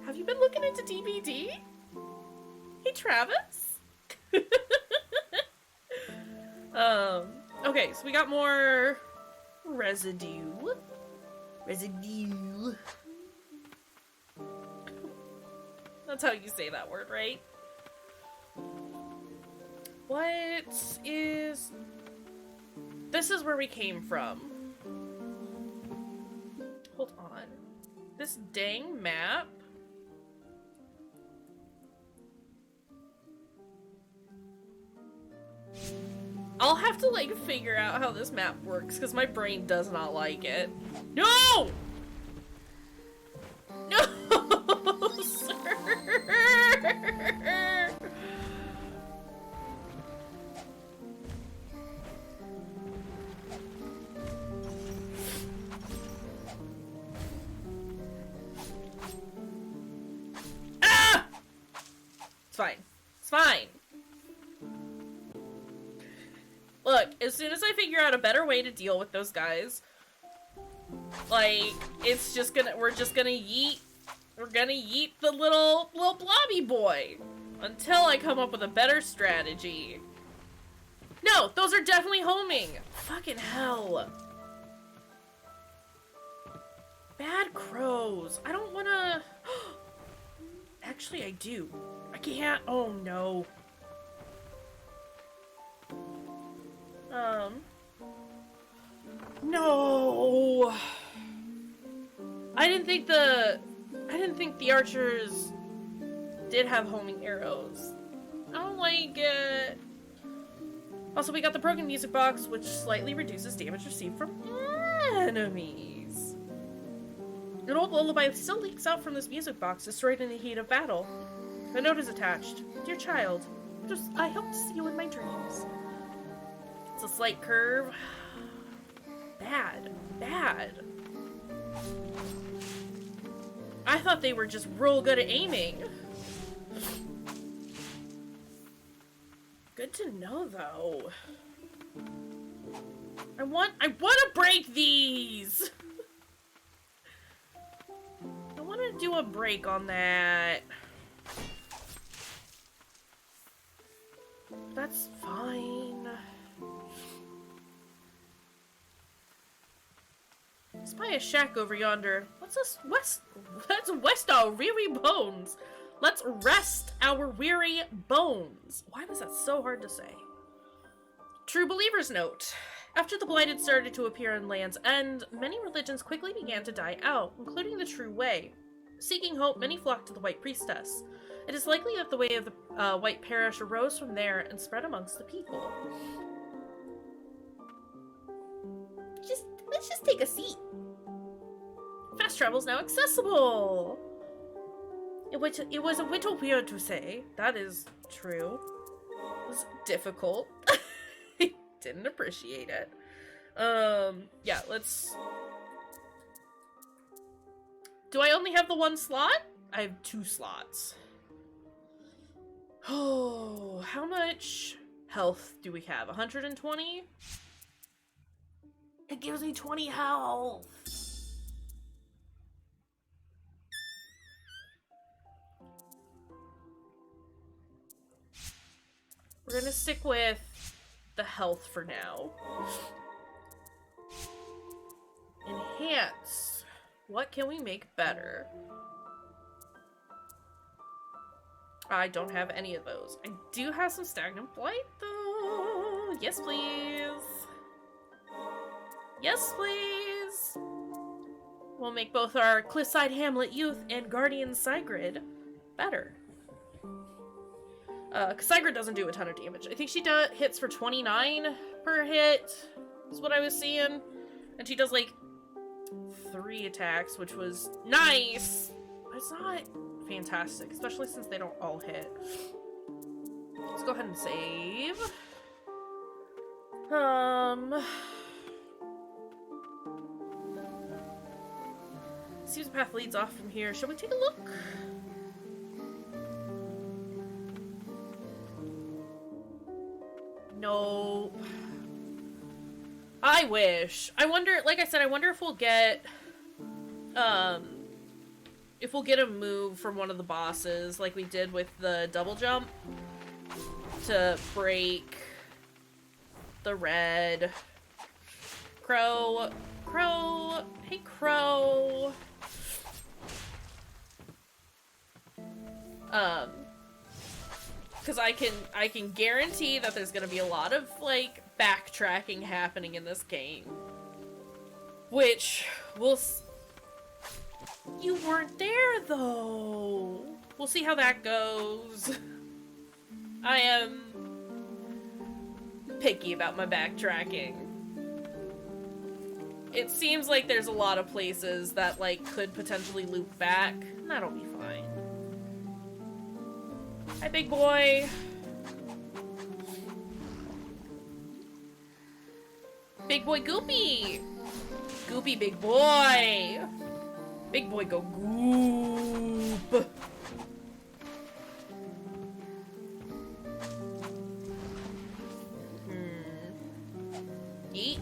been looking into DBD? Hey, Travis? Okay, so we got more residue. Residue. That's how you say that word, right? What is... This is where we came from. Hold on. This dang map? I'll have to, like, figure out how this map works, because my brain does not like it. No! No, sir! Ah! It's fine. It's fine. Look, as soon as I figure out a better way to deal with those guys, like, it's just gonna, we're gonna yeet the little blobby boy until I come up with a better strategy. No, those are definitely homing. Fucking hell. Bad crows. I don't wanna... Actually, I do. I can't... Oh, no. No. I didn't think the archers did have homing arrows. I don't like it. Also, we got the broken music box, which slightly reduces damage received from enemies. An old lullaby still leaks out from this music box, destroyed in the heat of battle. A note is attached. Dear child, I hope to see you in my dreams. It's a slight curve. Bad. Bad. I thought they were just real good at aiming. Good to know, though. I want to break these! I want to do a break on that. That's fine. Spy a shack over yonder. What's this? Let's rest our weary bones. Let's rest our weary bones. Why was that so hard to say? True Believer's Note. After the Blighted started to appear in Land's End, many religions quickly began to die out, including the True Way. Seeking hope, many flocked to the White Priestess. It is likely that the way of the White Parish arose from there and spread amongst the people. Let's just take a seat. Fast travel is now accessible. It was a little weird to say. That is true. It was difficult. I didn't appreciate it. Yeah, let's... Do I only have the one slot? I have 2 slots. Oh, how much health do we have? 120? It gives me 20 health. We're gonna stick with the health for now. Enhance. What can we make better? I don't have any of those. I do have some Stagnant Blight, though. Yes, please. Yes, please. We'll make both our Cliffside Hamlet Youth and Guardian Sigrid better. Kayshurrr doesn't do a ton of damage. I think she hits for 29 per hit, is what I was seeing. And she does, like, 3 attacks, which was nice. But it's not fantastic, especially since they don't all hit. Let's go ahead and save. See if the path leads off from here. Shall we take a look? No. I wish. I wonder, like I said, I wonder if we'll get, a move from one of the bosses, like we did with the double jump, to break the red. Crow. Crow. Hey, Crow. Because I can guarantee that there's gonna be a lot of, like, backtracking happening in this game. Which, you weren't there, though! We'll see how that goes. I am picky about my backtracking. It seems like there's a lot of places that, like, could potentially loop back, and that'll be fine. Hi, big boy. Big boy Goopy. Goopy, big boy. Big boy go goop. Eat.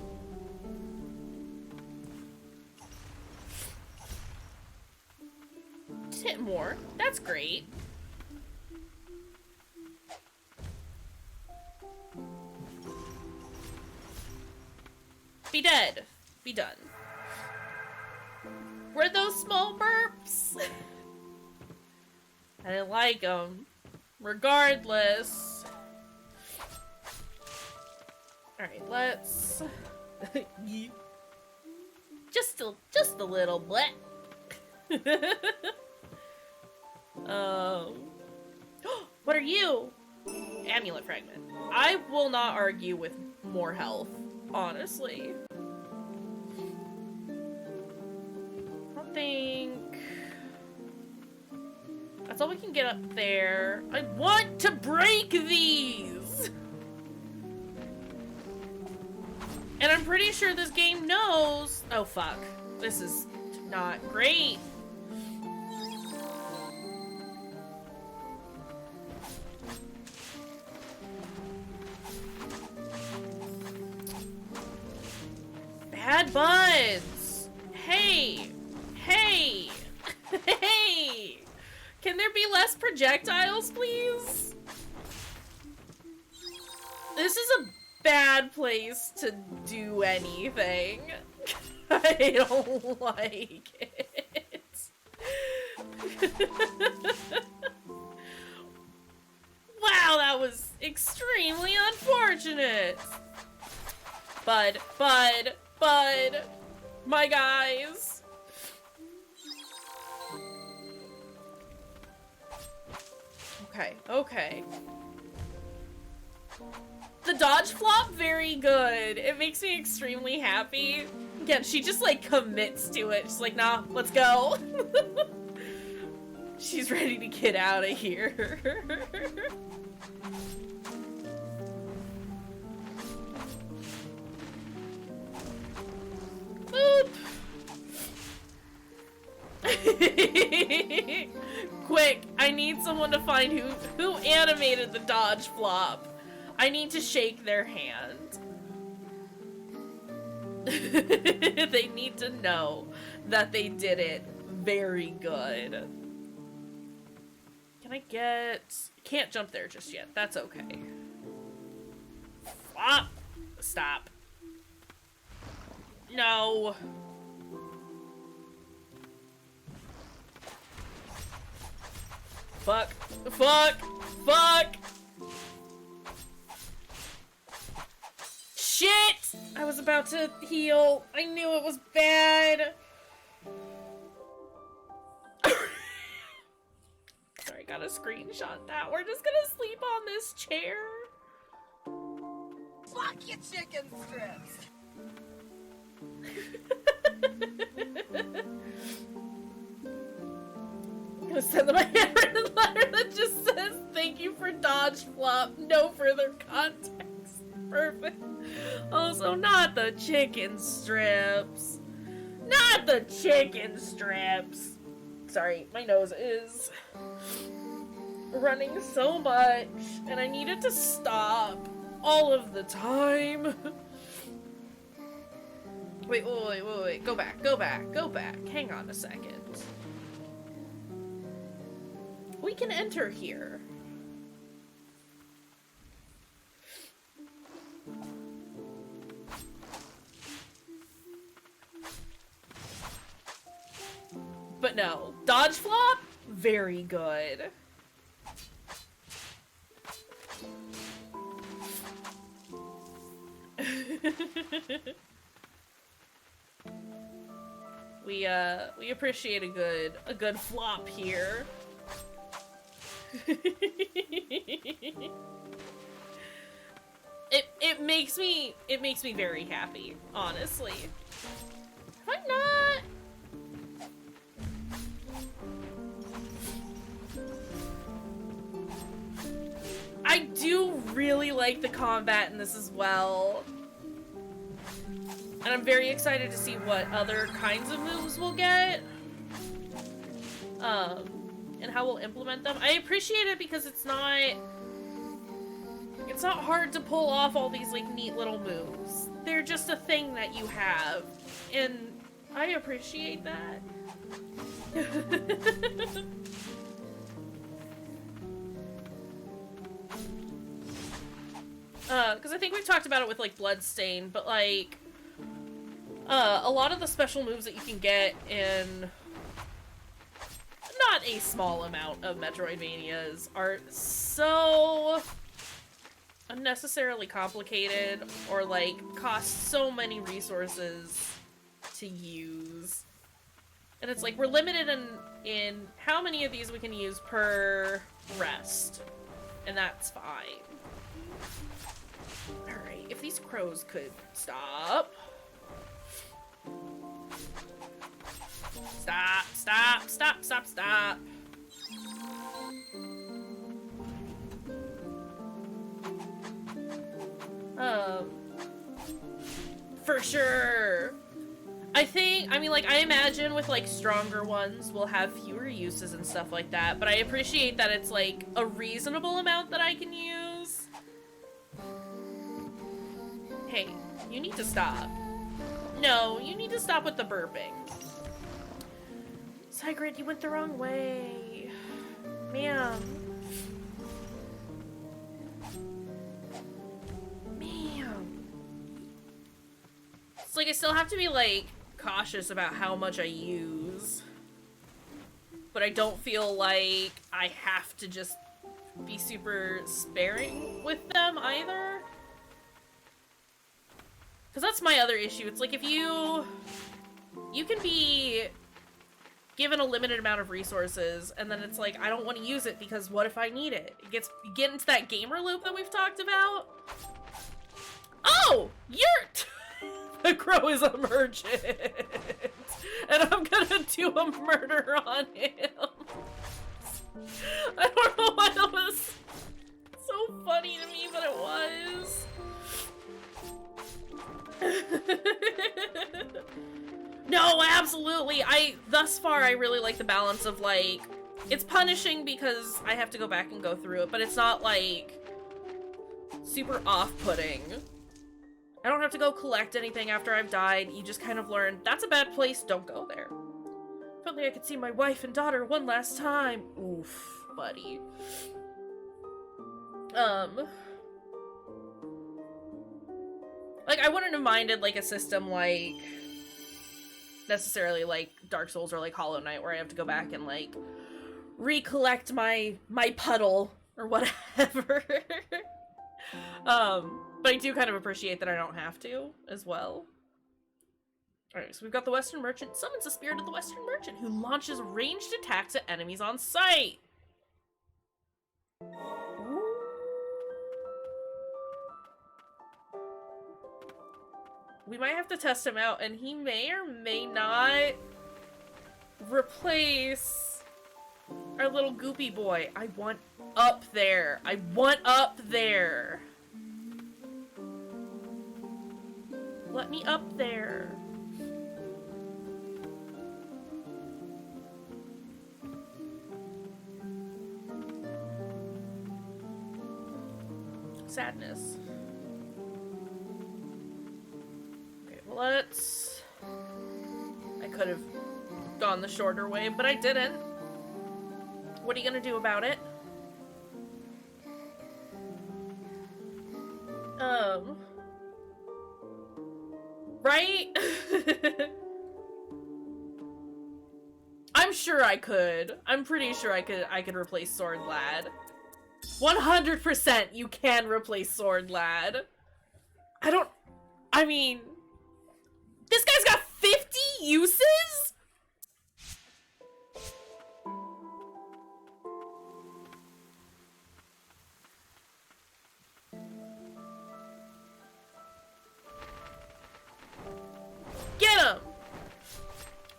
Just hit more. That's great. Be dead. Be done. Were those small burps? I didn't like them. Regardless. Alright, let's... just a little bit. What are you? Amulet fragment. I will not argue with more health, honestly. I don't think... That's all we can get up there. I want to break these! And I'm pretty sure this game knows... Oh, fuck. This is not great. Bad buds! Hey! Hey! Hey! Can there be less projectiles, please? This is a bad place to do anything. I don't like it. Wow, that was extremely unfortunate. Bud, my guys. Okay. The dodge flop, very good. It makes me extremely happy. Again, she just, like, commits to it. She's like, nah, let's go. She's ready to get out of here. Boop. Quick, I need someone to find who animated the dodge flop. I need to shake their hand. They need to know that they did it very good. Can I get... Can't jump there just yet. That's okay. Flop. Stop. No. Fuck. Shit! I was about to heal. I knew it was bad. Sorry, gotta screenshot that. We're just gonna sleep on this chair. Fuck your chicken strips! I'm gonna send them a handwritten letter that just says, "Thank you for dodge flop, no further context." Perfect. Also, not the chicken strips. Not the chicken strips. Sorry, my nose is running so much, and I need it to stop all of the time. Wait. Go back. Hang on a second. We can enter here. But no, dodge flop, very good. We appreciate a good flop here. It makes me very happy, honestly. Have I not? I do really like the combat in this as well. And I'm very excited to see what other kinds of moves we'll get. And how we'll implement them. I appreciate it because it's not hard to pull off all these like neat little moves. They're just a thing that you have. And I appreciate that. Because I think we've talked about it with, like, Bloodstain, but, like, a lot of the special moves that you can get in not a small amount of Metroidvanias are so unnecessarily complicated or, like, cost so many resources to use. And it's like, we're limited in how many of these we can use per rest. And that's fine. Alright, if these crows could stop. Stop. For sure. I imagine with, like, stronger ones, we'll have fewer uses and stuff like that, but I appreciate that it's, like, a reasonable amount that I can use. Hey, you need to stop. No, you need to stop with the burping. Sigrid, you went the wrong way. Ma'am. It's like I still have to be, like, cautious about how much I use. But I don't feel like I have to just be super sparing with them either. Because that's my other issue. It's like if you can be given a limited amount of resources, and then it's like, I don't want to use it because what if I need it? You get into that gamer loop that we've talked about. Oh! The crow is a merchant! And I'm gonna do a murder on him. I don't know why that was so funny to me, but it was. No, absolutely. Thus far, I really like the balance of, like, it's punishing because I have to go back and go through it, but it's not, like, super off-putting. I don't have to go collect anything after I've died. You just kind of learn, that's a bad place, don't go there. If only I could see my wife and daughter one last time. Oof, buddy. Like, I wouldn't have minded, like, a system like, necessarily, like, Dark Souls or, like, Hollow Knight, where I have to go back and, like, recollect my puddle, or whatever. But I do kind of appreciate that I don't have to, as well. Alright, so we've got the Western Merchant summons the spirit of the Western Merchant, who launches ranged attacks at enemies on sight. We might have to test him out, and he may or may not replace our little goopy boy. I want up there. I want up there. Let me up there. Sadness. Okay, well, let's... I could have gone the shorter way, but I didn't. What are you gonna do about it? Right? I'm sure I could. I'm pretty sure I could replace Sword Lad. 100% you can replace Sword Lad. I mean, this guy's got 50 uses? Get him!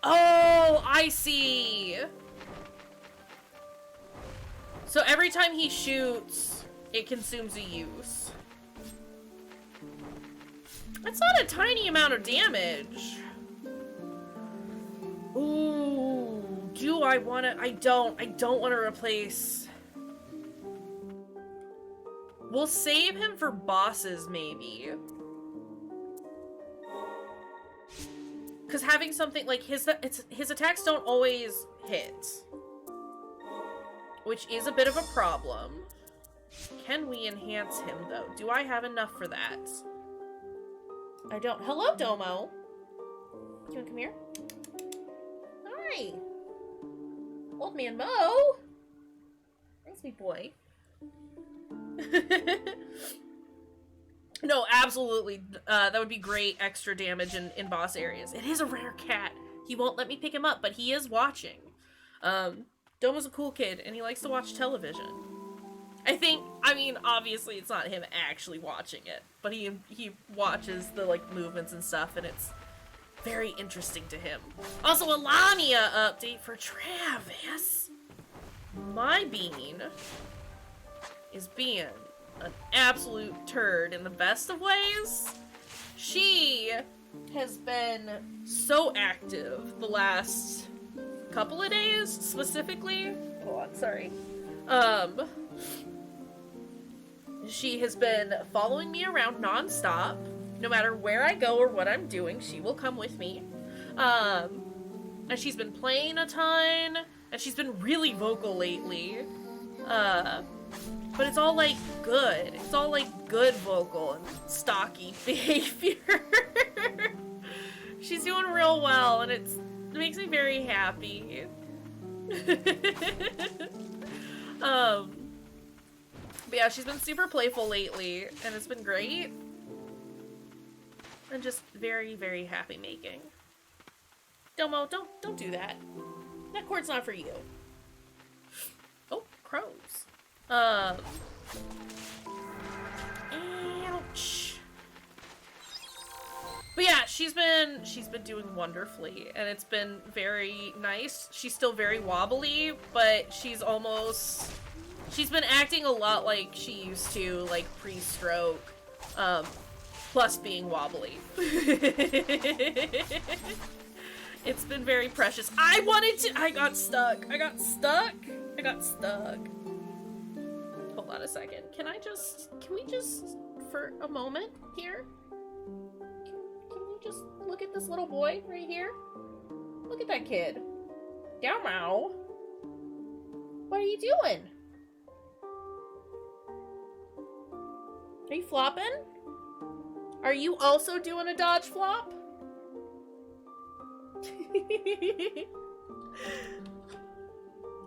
Oh, I see. So every time he shoots, it consumes a use. That's not a tiny amount of damage. Ooh, do I want to? I don't want to replace. We'll save him for bosses, maybe. Because having something like his attacks don't always hit. Which is a bit of a problem. Can we enhance him, though? Do I have enough for that? I don't. Hello, Domo. Do you want to come here? Hi. Old man Mo. Thanks, sweet boy. No, absolutely. That would be great extra damage in boss areas. It is a rare cat. He won't let me pick him up, but he is watching. Domo's a cool kid, and he likes to watch television. I mean, obviously it's not him actually watching it, but he watches the, like, movements and stuff, and it's very interesting to him. Also, a Lamia update for Travis. My bean is being an absolute turd in the best of ways. She has been so active the last couple of days, specifically. Hold on, sorry. She has been following me around non-stop. No matter where I go or what I'm doing, she will come with me. And she's been playing a ton, and she's been really vocal lately. But it's all, like, good. It's all, like, good vocal and stocky behavior. She's doing real well, and it makes me very happy. But yeah, she's been super playful lately, and it's been great. And just very, very happy making. Domo, don't do that. That cord's not for you. Oh, crows. Ouch. But yeah, she's been doing wonderfully, and it's been very nice. She's still very wobbly, but she's been acting a lot like she used to, like, pre-stroke, plus being wobbly. It's been very precious. I got stuck. Hold on a second. Can we just, for a moment here? Can we just look at this little boy right here? Look at that kid. Domo. What are you doing? Are you flopping? Are you also doing a dodge flop?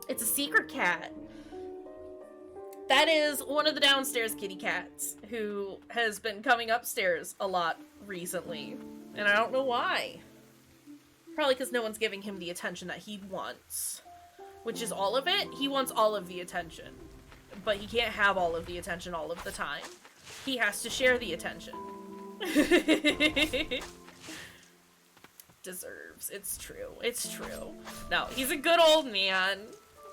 It's a secret cat. That is one of the downstairs kitty cats who has been coming upstairs a lot recently. And I don't know why. Probably because no one's giving him the attention that he wants. Which is all of it. He wants all of the attention. but he can't have all of the attention all of the time. He has to share the attention. Deserves. It's true. It's true. No, he's a good old man.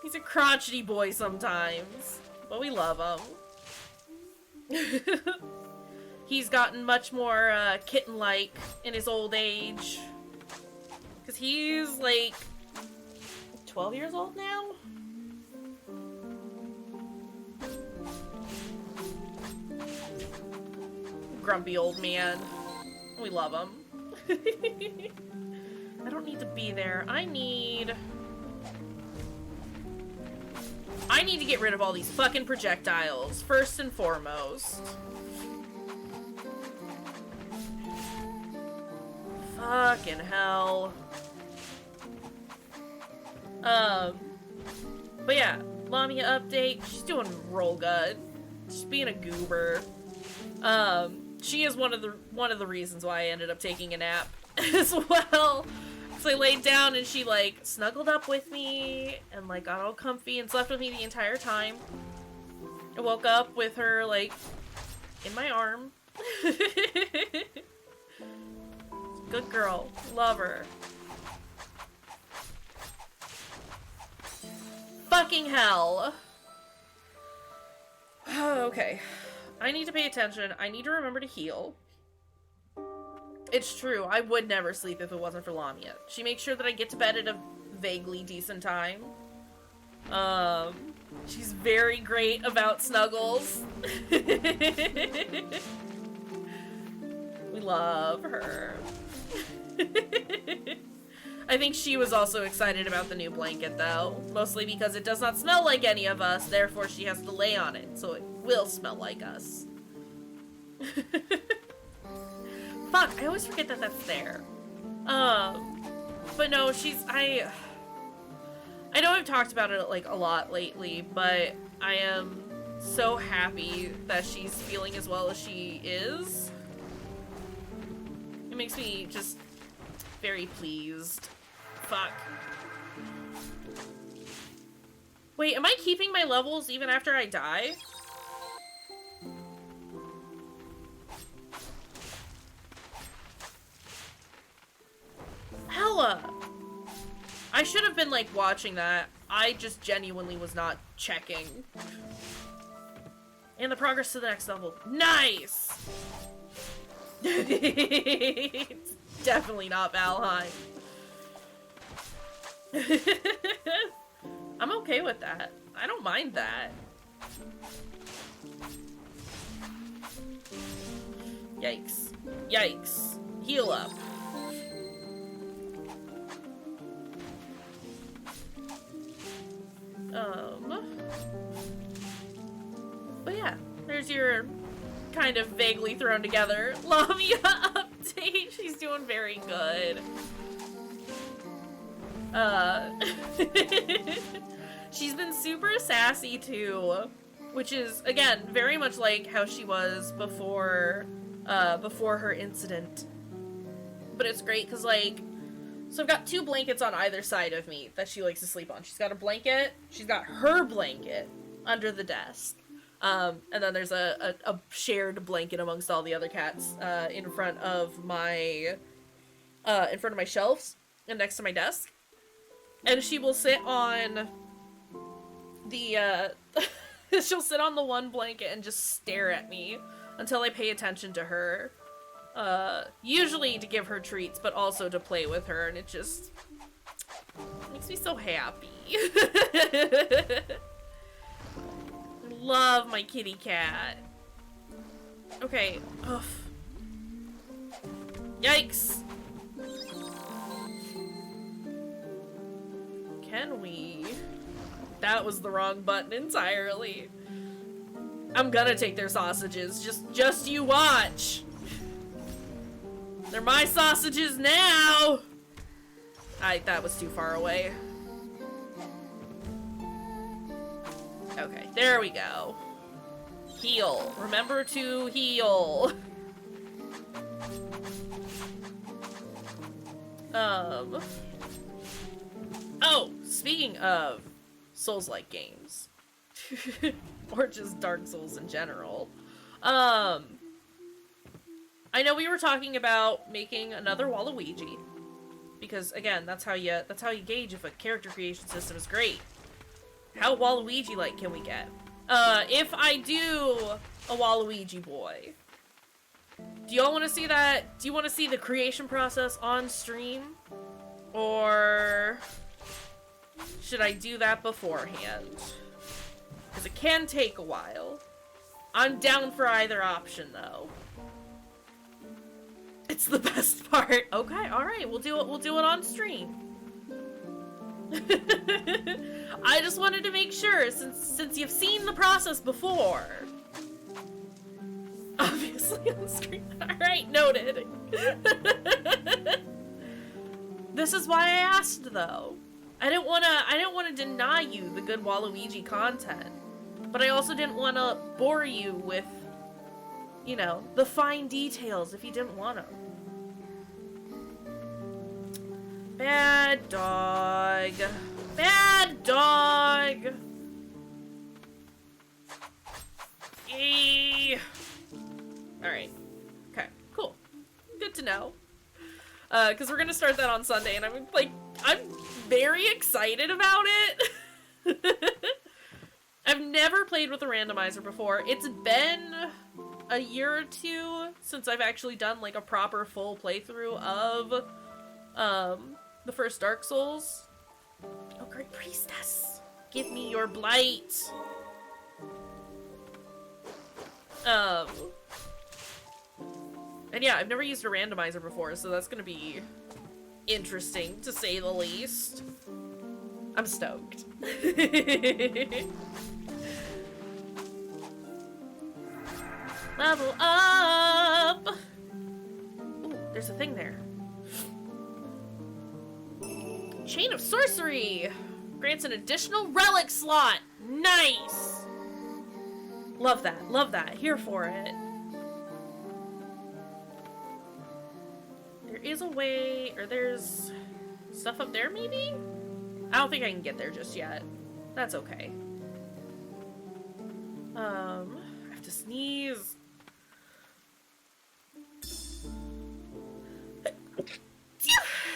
He's a crotchety boy sometimes, but we love him. He's gotten much more kitten-like in his old age. Because he's like 12 years old now? Grumpy old man. We love him. I don't need to be there. I need to get rid of all these fucking projectiles, first and foremost. Fucking hell. But yeah, Lamia update. She's doing real good. She's being a goober. She is one of the reasons why I ended up taking a nap as well. So I laid down and she like snuggled up with me and like got all comfy and slept with me the entire time. I woke up with her like in my arm. Good girl. Love her. Fucking hell. Okay. I need to pay attention. I need to remember to heal. It's true. I would never sleep if it wasn't for Lamia. She makes sure that I get to bed at a vaguely decent time. She's very great about snuggles. We love her. I think she was also excited about the new blanket, though. Mostly because it does not smell like any of us, therefore she has to lay on it, so it will smell like us. Fuck, I always forget that that's there. But no, I know I've talked about it, like, a lot lately, but I am so happy that she's feeling as well as she is. It makes me just very pleased. Fuck. Wait, am I keeping my levels even after I die? Hella! I should have been, like, watching that. I just genuinely was not checking. And the progress to the next level. Nice! It's definitely not Valheim. I'm okay with that. I don't mind that. Yikes. Yikes. Heal up. But yeah, there's your kind of vaguely thrown together Lamia update. She's doing very good. She's been super sassy too, which is, again, very much like how she was before her incident. But it's great because, like, so I've got two blankets on either side of me that she likes to sleep on. She's got a blanket, she's got her blanket under the desk. And then there's a shared blanket amongst all the other cats, in front of my shelves and next to my desk. And she will sit on the, she'll sit on the one blanket and just stare at me until I pay attention to her. Usually to give her treats, but also to play with her, and it just makes me so happy. I love my kitty cat. Okay. Ugh. Yikes. Can we? That was the wrong button entirely. I'm gonna take their sausages. Just you watch. They're my sausages now! That was too far away. Okay, there we go. Heal. Remember to heal. Oh, speaking of Souls-like games. Or just Dark Souls in general. I know we were talking about making another Waluigi. Because again, that's how you gauge if a character creation system is great. How Waluigi-like can we get? If I do a Waluigi boy, do y'all want to see that? Do you want to see the creation process on stream? Or should I do that beforehand? Because it can take a while. I'm down for either option, though. It's the best part. Okay, alright, we'll do it on stream. I just wanted to make sure, since you've seen the process before. Obviously on screen. Alright, noted. This is why I asked, though. I didn't wanna deny you the good Waluigi content. But I also didn't wanna bore you with, you know, the fine details if you didn't wanna. Bad dog. Bad dog. Eee. Alright. Okay, cool. Good to know. Because we're gonna start that on Sunday, and I'm very excited about it. I've never played with a randomizer before. It's been a year or two since I've actually done, like, a proper full playthrough of, the first Dark Souls. Oh, great priestess! Give me your blight! And yeah, I've never used a randomizer before, so that's gonna be interesting, to say the least. I'm stoked. Level up! Ooh, there's a thing there. Chain of Sorcery! Grants an additional relic slot! Nice! Love that, love that. Here for it. There is a way, or there's stuff up there, maybe? I don't think I can get there just yet. That's okay. I have to sneeze.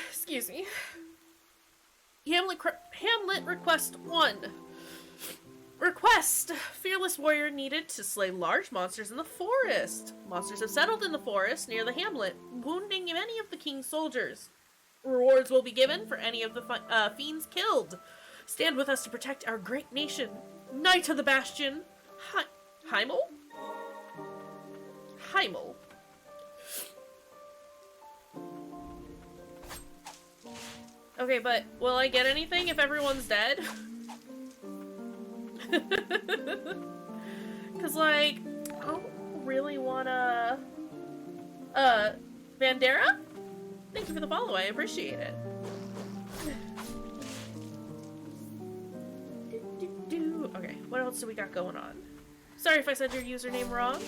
Excuse me. Hamlet request 1. Request! Fearless warrior needed to slay large monsters in the forest. Monsters have settled in the forest near the hamlet, wounding many of the king's soldiers. Rewards will be given for any of the fiends killed. Stand with us to protect our great nation. Knight of the Bastion. Heimel? Heimel. Okay, but will I get anything if everyone's dead? Cause, like, I don't really wanna... Vandera? Thank you for the follow, I appreciate it. Okay, what else do we got going on? Sorry if I said your username wrong,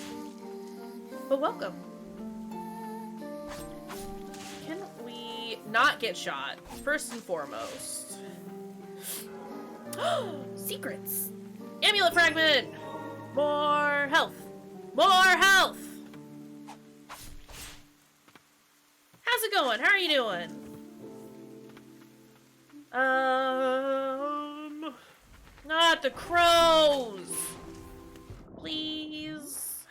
but welcome. Can we not get shot, first and foremost? Secrets! Amulet fragment! More health! More health! How's it going? How are you doing? Not the crows! Please?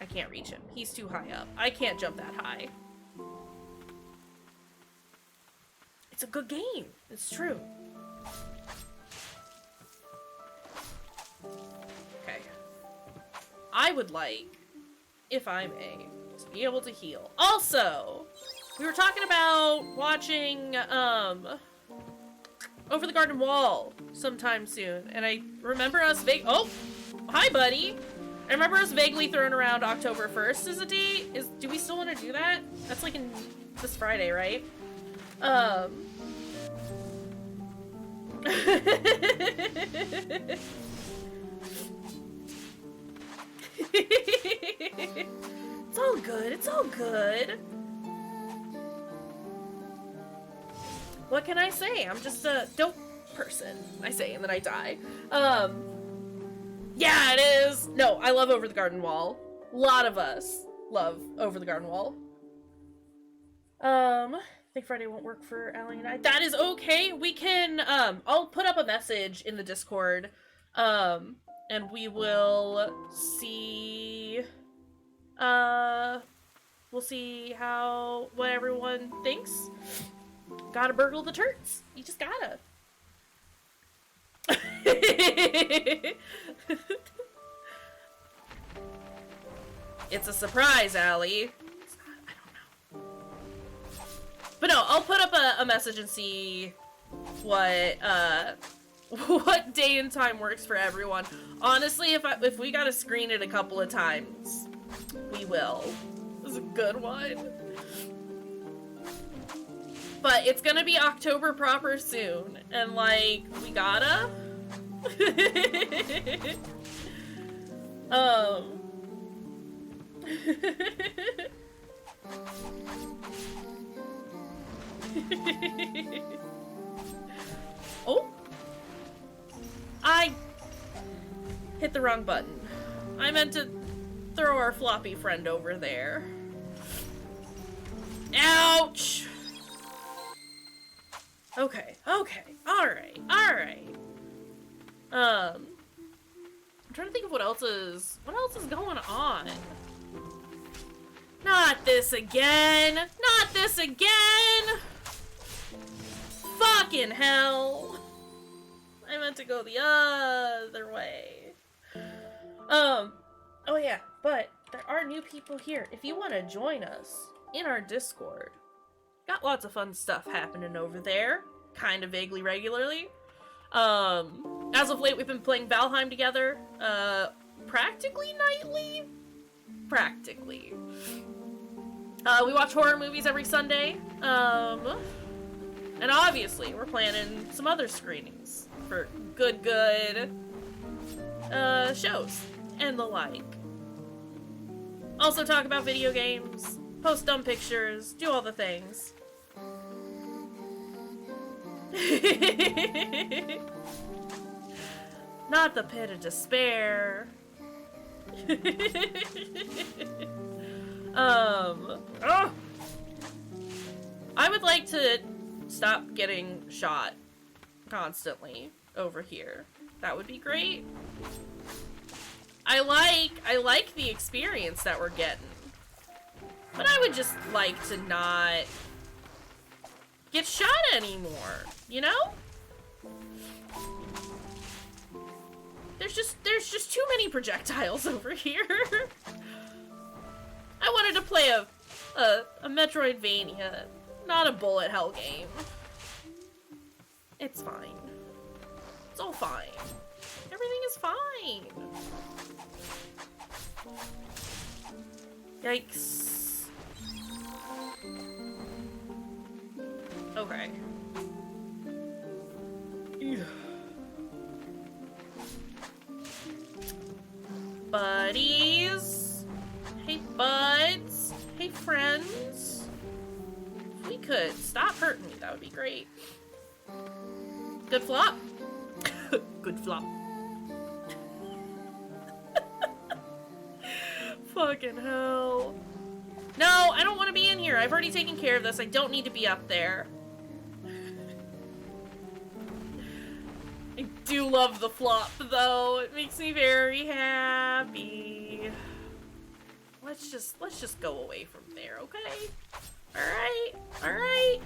I can't reach him. He's too high up. I can't jump that high. It's a good game. It's true. Okay. I would like, if I may, to be able to heal. Also, we were talking about watching, Over the Garden Wall sometime soon, and I remember us oh! Hi, buddy! I remember us vaguely throwing around October 1st as a date. Do we still want to do that? That's like in this Friday, right? It's all good, it's all good. What can I say? I'm just, don't person, I say, and then I die. Yeah, it is. No, I love Over the Garden Wall. A lot of us love Over the Garden Wall. I think Friday won't work for Allie and I. That is okay. We can, I'll put up a message in the Discord, and we will see, we'll see what everyone thinks. Gotta burgle the turds. You just gotta. It's a surprise, Allie. But no, I'll put up a message and see what day and time works for everyone. Honestly, if we gotta screen it a couple of times, we will. This is a good one. But it's gonna be October proper soon, and like, we gotta. Oh! I hit the wrong button. I meant to throw our floppy friend over there. Ouch! Okay, alright. I'm trying to think of what else is going on. Not this again! Not this again! Fucking hell! I meant to go the other way. Oh yeah, but there are new people here. If you want to join us in our Discord, got lots of fun stuff happening over there, kind of vaguely regularly. As of late, we've been playing Valheim together, practically nightly? Practically. We watch horror movies every Sunday, and obviously we're planning some other screenings for good shows and the like. Also talk about video games, post dumb pictures, do all the things. Not the pit of despair. I would like to stop getting shot constantly over here. That would be great. I like the experience that we're getting. But I would just like to not get shot anymore, you know? There's just too many projectiles over here. I wanted to play a Metroidvania, not a bullet hell game. It's fine. It's all fine. Everything is fine. Yikes. Okay. Buddies. Hey, buds. Hey, friends. If we could stop hurting me, that would be great. Good flop. Good flop. Fucking hell. No, I don't want to be in here. I've already taken care of this. I don't need to be up there. I do love the flop, though. It makes me very happy. Let's just go away from there, okay? Alright? Alright?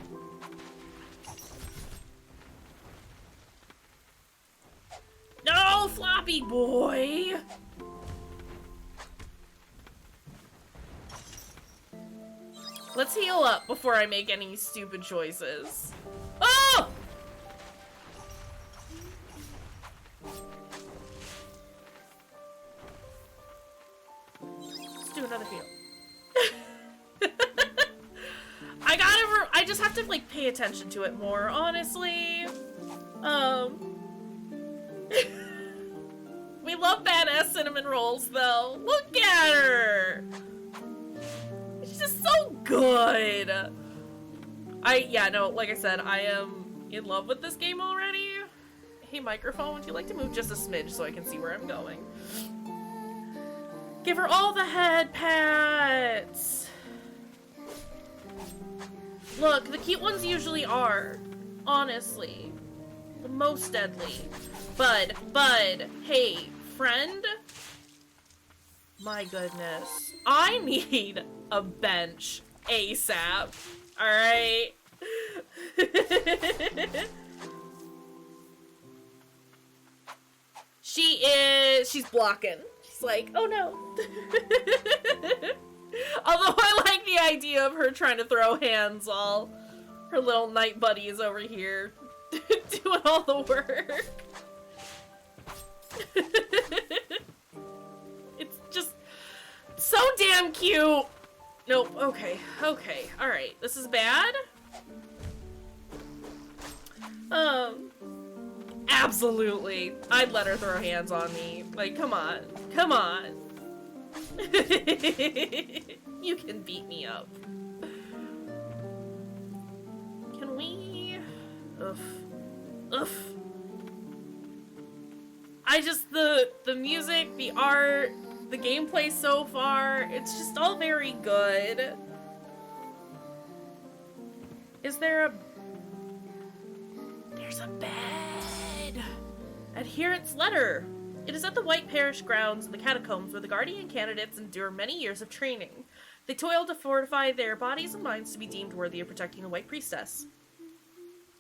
No, floppy boy! Let's heal up before I make any stupid choices. Oh! Let's do another heal. I just have to, like, pay attention to it more, honestly. We love badass cinnamon rolls, though. Look at her! She's just so good! Yeah, no, like I said, I am in love with this game already. crappy microphone. Would you like to move just a smidge so I can see where I'm going? Give her all the head pats! Look, the cute ones usually are. Honestly. The most deadly. Bud, hey, friend? My goodness. I need a bench ASAP. Alright? She's blocking. She's like, oh no. Although I like the idea of her trying to throw hands while her little night buddy is over here doing all the work. It's just so damn cute. Nope, okay, alright. This is bad? Absolutely. I'd let her throw hands on me. Like, come on. Come on. You can beat me up. Can we... Oof. Oof. I just, the music, the art, the gameplay so far, it's just all very good. Is there a... There's a bed. Adherent's letter. It is at the White Parish grounds in the catacombs where the Guardian candidates endure many years of training. They toil to fortify their bodies and minds to be deemed worthy of protecting the White Priestess.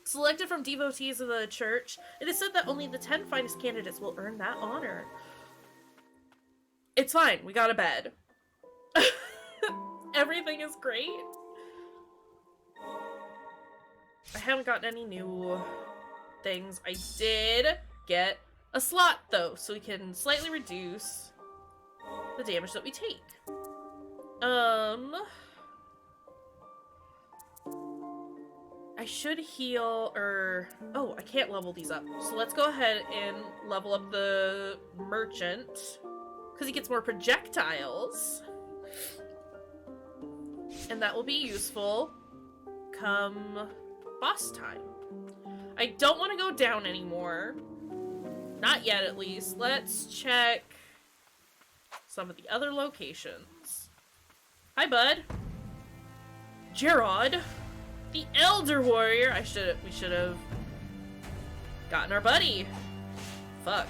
Selected from devotees of the church, it is said that only the 10 finest candidates will earn that honor. It's fine, we got a bed. Everything is great. I haven't gotten any new things. I did get a slot, though, so we can slightly reduce the damage that we take. I should heal, oh, I can't level these up. So let's go ahead and level up the merchant, because he gets more projectiles. And that will be useful come boss time. I don't want to go down anymore. Not yet, at least. Let's check some of the other locations. Hi, bud. Gerard, the Elder Warrior. We should have gotten our buddy. Fuck.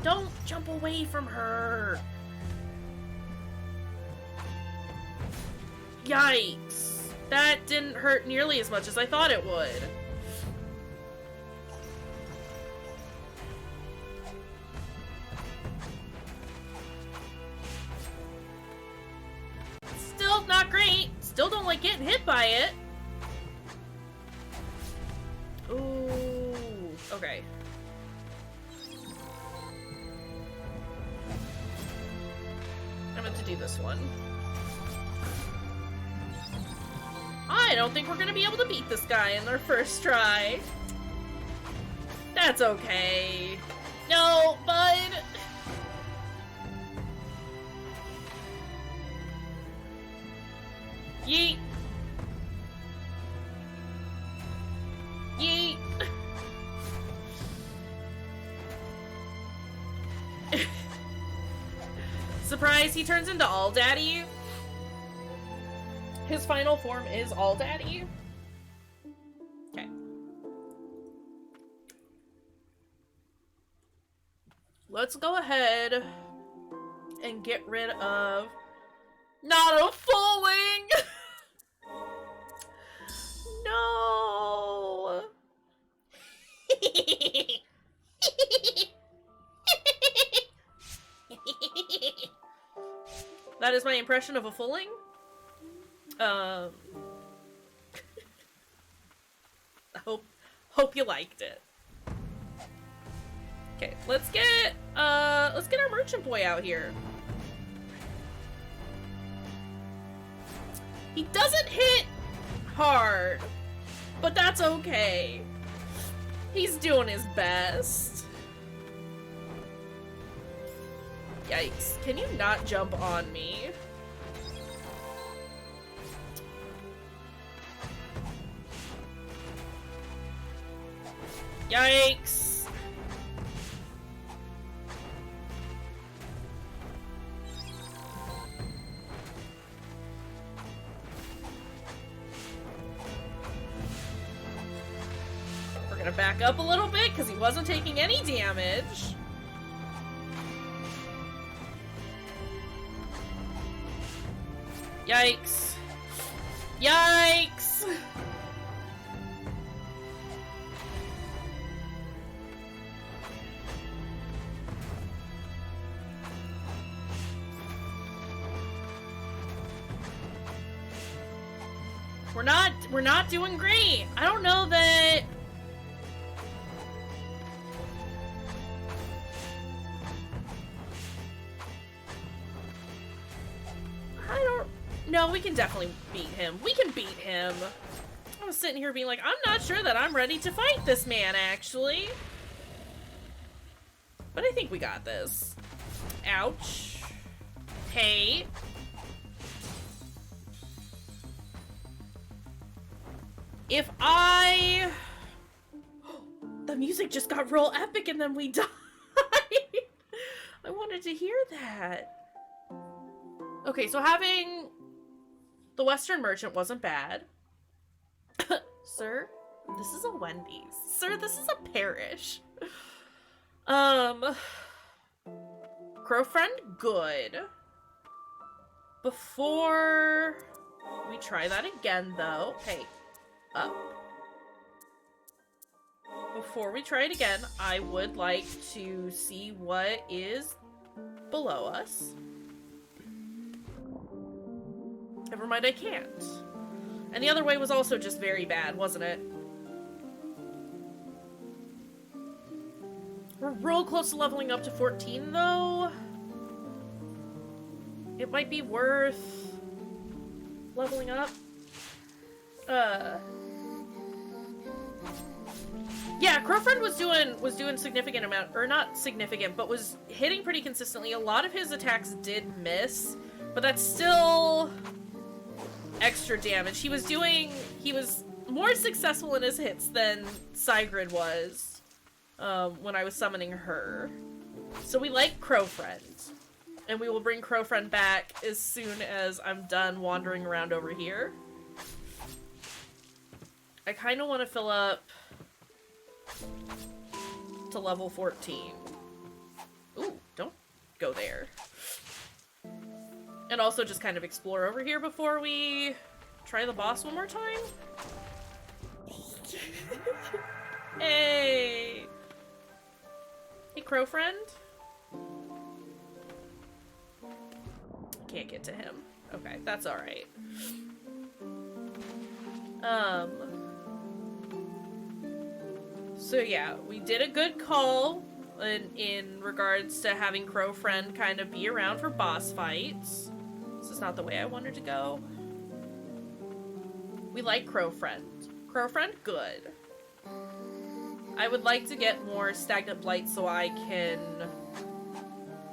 Don't jump away from her. Yikes. That didn't hurt nearly as much as I thought it would. Still not great. Still don't like getting hit by it. Ooh, okay. I'm going to do this one. I don't think we're gonna be able to beat this guy in our first try. That's okay. No, bud! Yeet! Yeet! Surprise, he turns into All Daddy. His final form is All Daddy. Okay. Let's go ahead and get rid of... Not a fulling! No! That is my impression of a fulling. I hope you liked it. Okay, let's get our merchant boy out here. He doesn't hit hard, but that's okay. He's doing his best. Yikes. Can you not jump on me? Yikes! We're gonna back up a little bit because he wasn't taking any damage. Yikes. Yikes! We're not doing great. I don't know that... No, we can definitely beat him. We can beat him. I was sitting here being like, I'm not sure that I'm ready to fight this man, actually. But I think we got this. Ouch. Hey. If I... The music just got real epic and then we died. I wanted to hear that. Okay, so having the Western Merchant wasn't bad. Sir, this is a Wendy's. Sir, this is a parish. Crow friend, good. Before we try that again, though. Hey, up. Before we try it again, I would like to see what is below us. Never mind, I can't. And the other way was also just very bad, wasn't it? We're real close to leveling up to 14, though. It might be worth leveling up. Yeah, Crowfriend was doing significant amount, or not significant, but was hitting pretty consistently. A lot of his attacks did miss, but that's still extra damage. He was more successful in his hits than Sigrid was when I was summoning her. So we like Crowfriend. And we will bring Crowfriend back as soon as I'm done wandering around over here. I kind of want to fill up to level 14. Ooh, don't go there. And also just kind of explore over here before we try the boss one more time. Hey! Hey, Crowfriend. Can't get to him. Okay, that's alright. So yeah, we did a good call in regards to having Crowfriend kind of be around for boss fights. This is not the way I wanted to go. We like Crowfriend. Crowfriend, good. I would like to get more Stagnant Blight so I can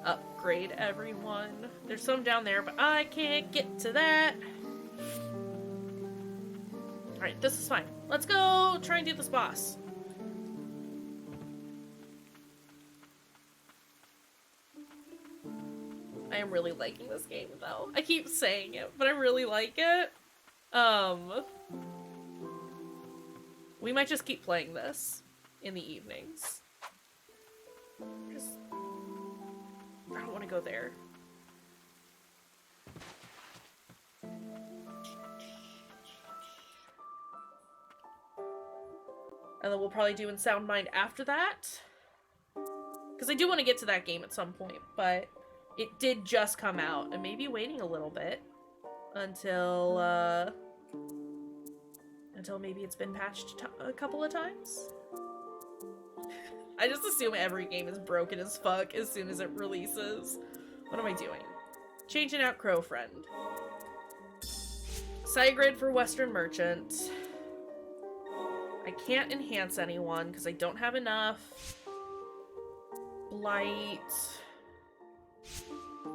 upgrade everyone. There's some down there, but I can't get to that. Alright, this is fine. Let's go try and do this boss. I am really liking this game, though. I keep saying it, but I really like it. We might just keep playing this in the evenings. I don't want to go there. And then we'll probably do In Sound Mind after that. Because I do want to get to that game at some point, but it did just come out, and maybe waiting a little bit until maybe it's been patched a couple of times. I just assume every game is broken as fuck as soon as it releases. What am I doing? Changing out Crowfriend. Sigrid for Western Merchant. I can't enhance anyone because I don't have enough. Blight.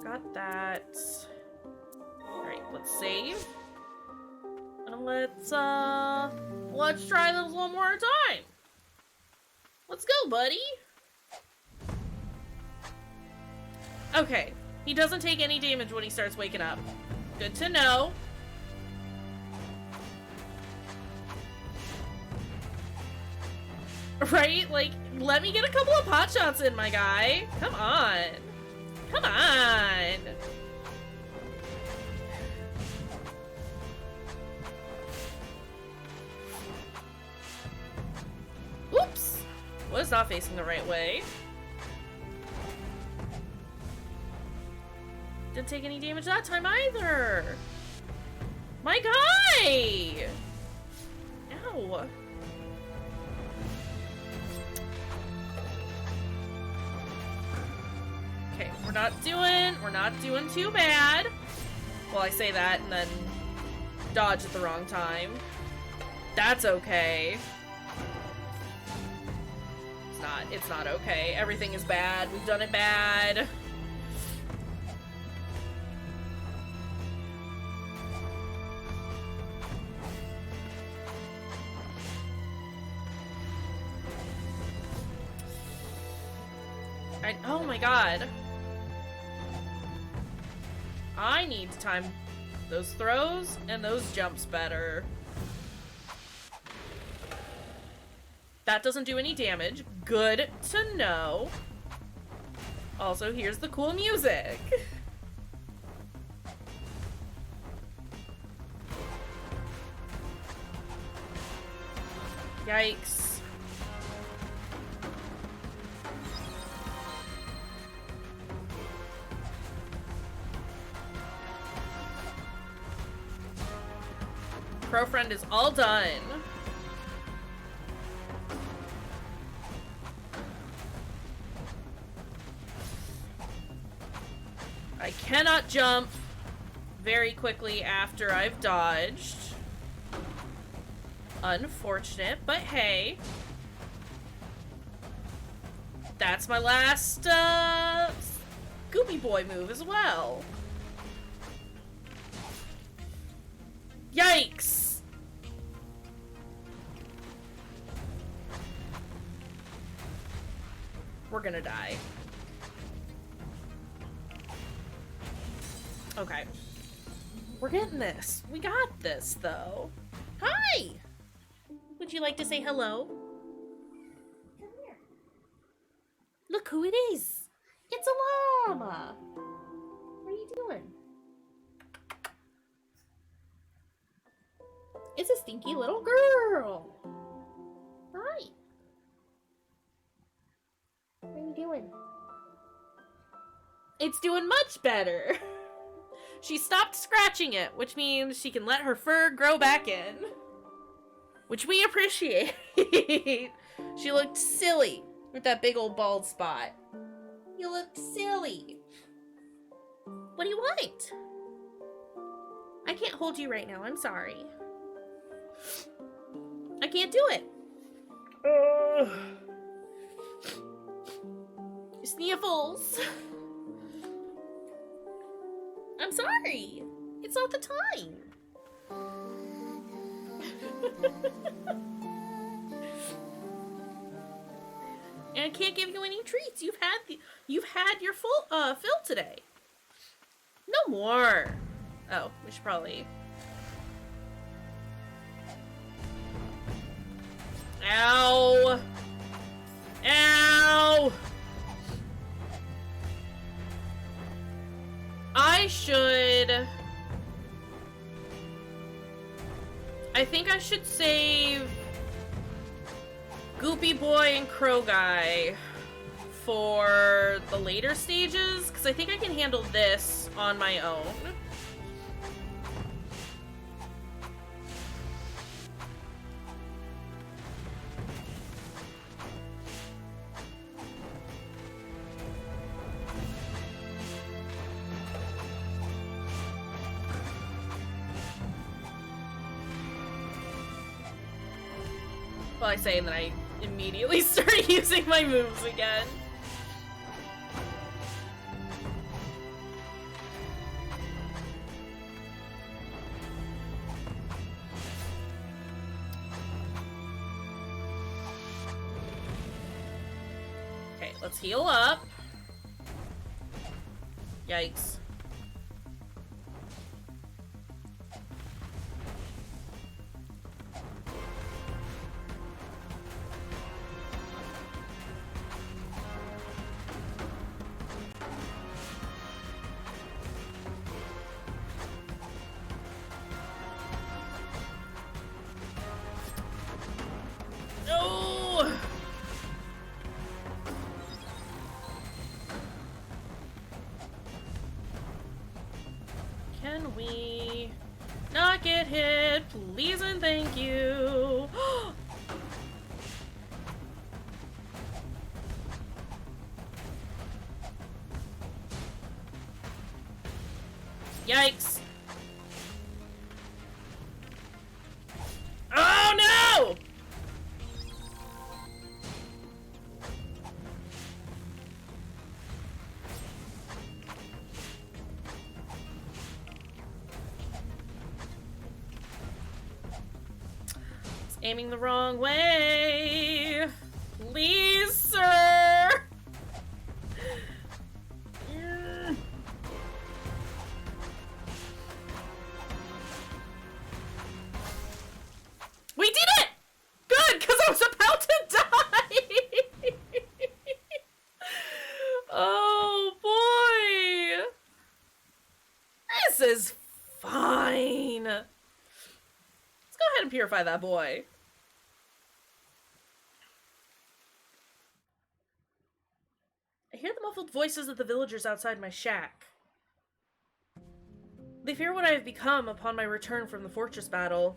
Got that. Alright, let's save. And let's try this one more time. Let's go, buddy. Okay. He doesn't take any damage when he starts waking up. Good to know. Right? Like, let me get a couple of pot shots in, my guy. Come on. Come on. Oops. Was not facing the right way. Didn't take any damage that time either. My guy! Ow. Okay, we're not doing too bad. Well, I say that and then dodge at the wrong time. That's okay. It's not okay. Everything is bad. We've done it bad. Oh my god. I need to time those throws and those jumps better. That doesn't do any damage. Good to know. Also, here's the cool music. Yikes. Pro friend is all done. I cannot jump very quickly after I've dodged. Unfortunate, but hey. That's my last, Goopy Boy move as well. Yikes! We're gonna die. Okay. We're getting this. We got this, though. Hi! Would you like to say hello? Come here. Look who it is! It's a llama! What are you doing? It's a stinky little girl! Hi! What are you doing? It's doing much better! She stopped scratching it, which means she can let her fur grow back in. Which we appreciate. She looked silly with that big old bald spot. You looked silly. What do you want? I can't hold you right now, I'm sorry. I can't do it. Sniffles. I'm sorry. It's not the time. And I can't give you any treats. You've had your full fill today. No more. Oh, we should probably. Ow. Ow. I think I should save Goopy Boy and Crow Guy for the later stages, because I think I can handle this on my own. Well, I say, and then I immediately start using my moves again. Let's heal up. Yikes. No! Can we not get hit, please and thank you? Yikes. Oh no! It's aiming the wrong way. Please, sir. We did it! Good, because I was about to die! Oh, boy! This is fine. Let's go ahead and purify that boy. I hear the muffled voices of the villagers outside my shack. They fear what I have become upon my return from the fortress battle.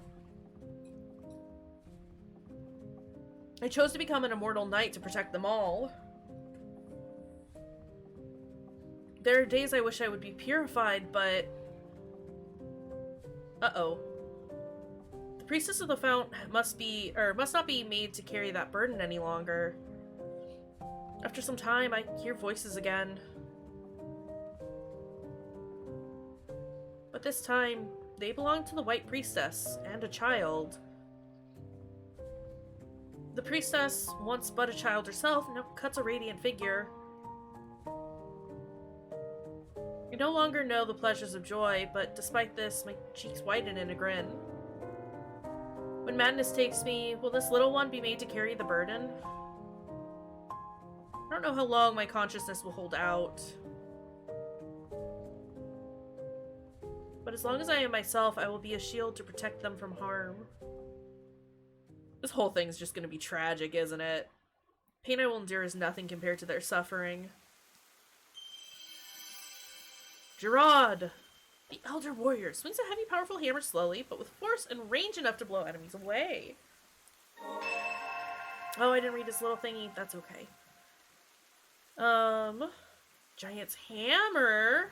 I chose to become an immortal knight to protect them all. There are days I wish I would be purified, but... Uh-oh. The priestess of the fount must not be made to carry that burden any longer. After some time, I hear voices again. But this time, they belong to the White Priestess and a child. The priestess, once but a child herself, now cuts a radiant figure. I no longer know the pleasures of joy, but despite this, my cheeks whiten in a grin. When madness takes me, will this little one be made to carry the burden? I don't know how long my consciousness will hold out. But as long as I am myself, I will be a shield to protect them from harm. This whole thing's just gonna be tragic, isn't it? Pain I will endure is nothing compared to their suffering. Gerard! The Elder Warrior swings a heavy, powerful hammer slowly, but with force and range enough to blow enemies away. Oh, I didn't read his little thingy. That's okay. Giant's hammer?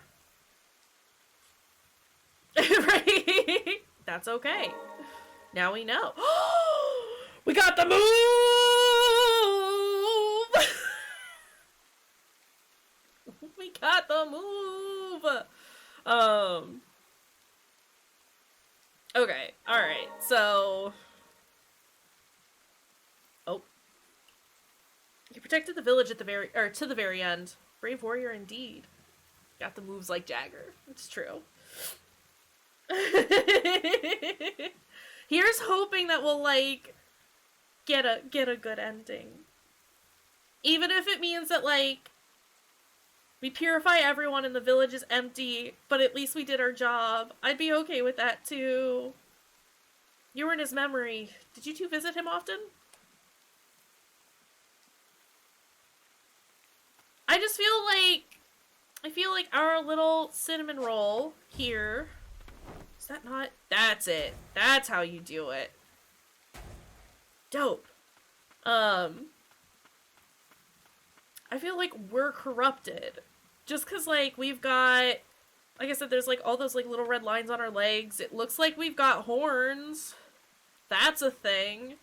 Right? That's okay. Now we know. We got the move! We got the move! Okay, alright, so... Oh. You protected the village at the to the very end. Brave warrior indeed. Got the moves like Jagger. It's true. Here's hoping that we'll, like, get a good ending. Even if it means that, like, we purify everyone and the village is empty, but at least we did our job. I'd be okay with that, too. You were in his memory. Did you two visit him often? I just feel like our little cinnamon roll here... Is that not? That's it. That's how you do it. Dope. I feel like we're corrupted. Just because, like, we've got... Like I said, there's, like, all those, like, little red lines on our legs. It looks like we've got horns. That's a thing.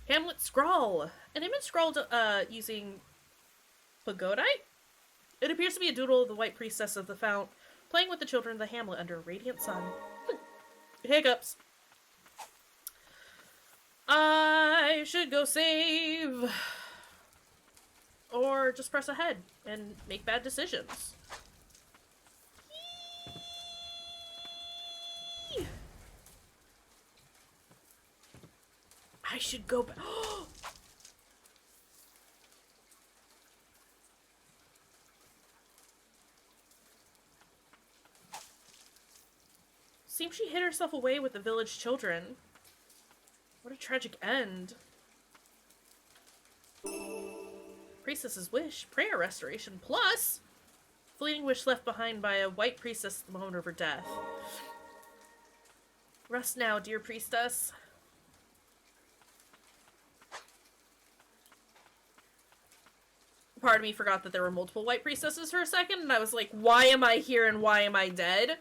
Hamlet Scrawl. An image scrawled, using pagodite? It appears to be a doodle of the White Priestess of the Fount, playing with the children of the hamlet under a radiant sun. Hiccups. I should go save. Or just press ahead and make bad decisions. I should go back. Seems she hid herself away with the village children. What a tragic end. Priestess's wish. Prayer restoration. Plus, fleeting wish left behind by a white priestess at the moment of her death. Rest now, dear priestess. Part of me forgot that there were multiple white priestesses for a second, and I was like, why am I here and why am I dead?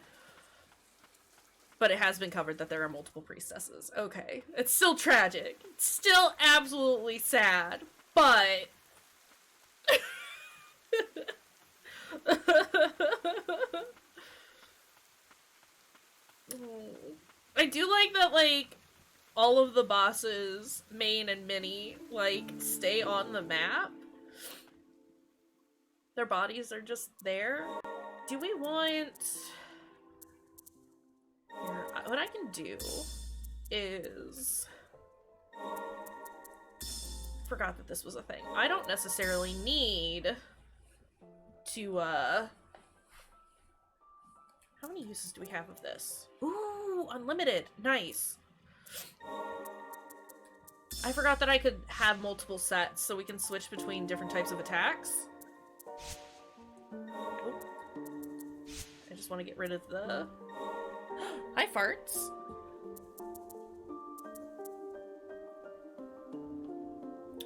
But it has been covered that there are multiple priestesses. Okay. It's still tragic. It's still absolutely sad. But... I do like that, like, all of the bosses, main and mini, like, stay on the map. Their bodies are just there. Do we want... Here, what I can do is... Forgot that this was a thing. I don't necessarily need to, How many uses do we have of this? Ooh, unlimited. Nice. I forgot that I could have multiple sets so we can switch between different types of attacks. Oh. I just want to get rid of the... Hi, farts.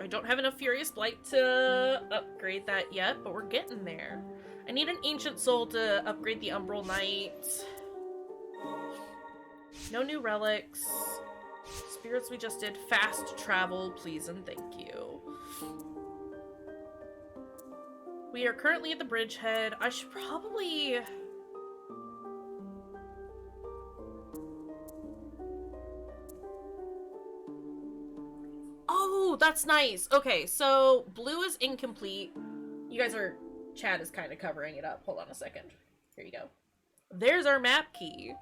I don't have enough Furious Blight to upgrade that yet, but we're getting there. I need an Ancient Soul to upgrade the Umbral Knight. No new relics. Spirits we just did. Fast travel, please and thank you. We are currently at the bridgehead. I should probably... Oh, that's nice. Okay, so blue is incomplete. You guys are... Chat is kind of covering it up. Hold on a second. Here you go. There's our map key.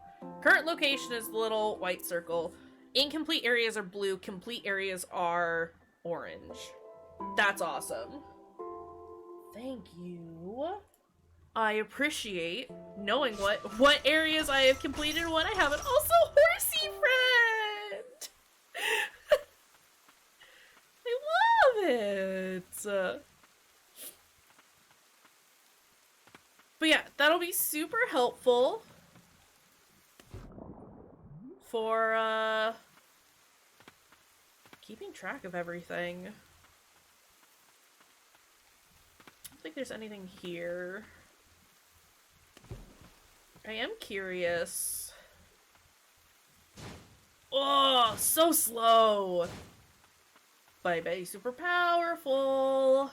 Current location is the little white circle. Incomplete areas are blue. Complete areas are orange. That's awesome. Thank you. I appreciate knowing what areas I have completed and what I haven't. Also, horsey friend! I love it! But yeah, that'll be super helpful for, keeping track of everything. I don't think there's anything here. I am curious. Oh, so slow! But I bet he's super powerful.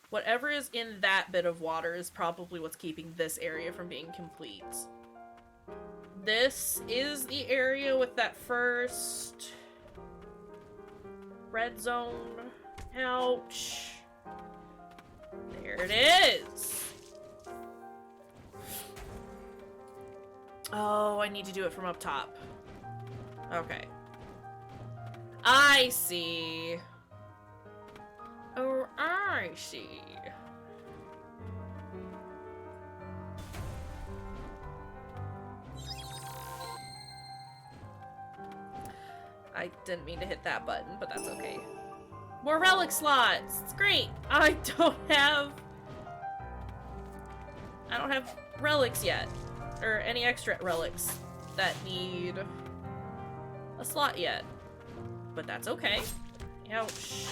Whatever is in that bit of water is probably what's keeping this area from being complete. This is the area with that first red zone. Ouch. There it is. Oh, I need to do it from up top. Okay. I see. Oh, I see. I didn't mean to hit that button, but that's okay. More relic slots! It's great! I don't have relics yet. Or any extra relics that need a slot yet. But that's okay. Ouch.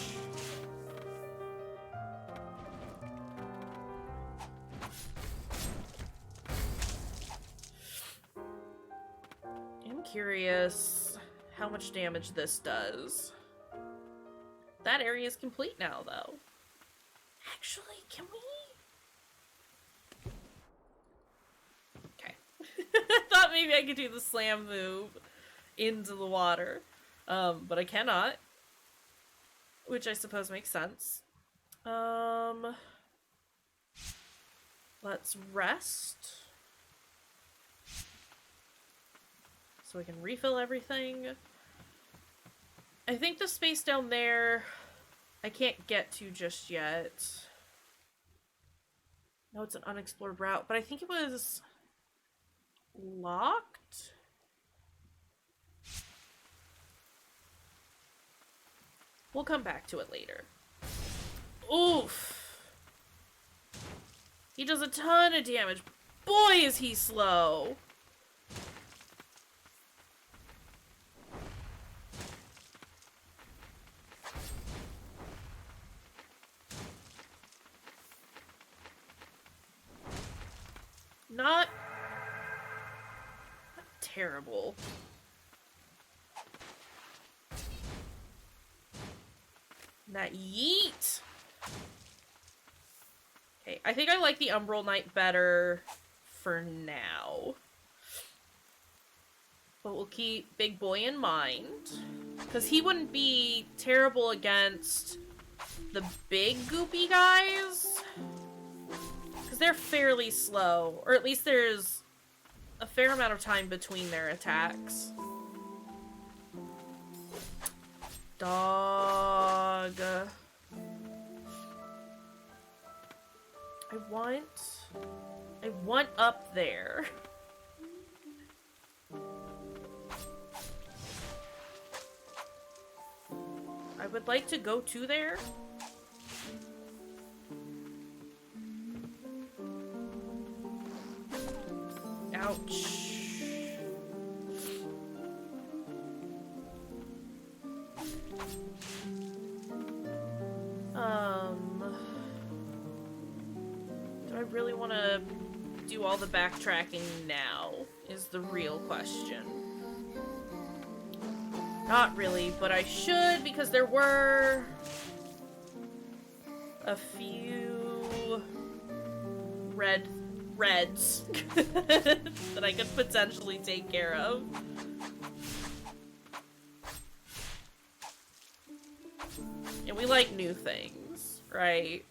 I'm curious how much damage this does. That area is complete now, though. Actually, can we? Okay. I thought thought maybe I could do the slam move into the water. But I cannot. Which I suppose makes sense. Let's rest. So we can refill everything. I think the space down there I can't get to just yet. No, it's an unexplored route, but I think it was locked? We'll come back to it later. Oof! He does a ton of damage. Boy, is he slow! Not terrible. That yeet! Okay, I think I like the Umbral Knight better for now. But we'll keep Big Boy in mind. Because he wouldn't be terrible against the big goopy guys. Because they're fairly slow. Or at least there's a fair amount of time between their attacks. Dog. I want up there. I would like to go to there. Ouch. Do I really want to do all the backtracking now? Is the real question. Not really, but I should because there were a few reds that I could potentially take care of. And we like new things, right?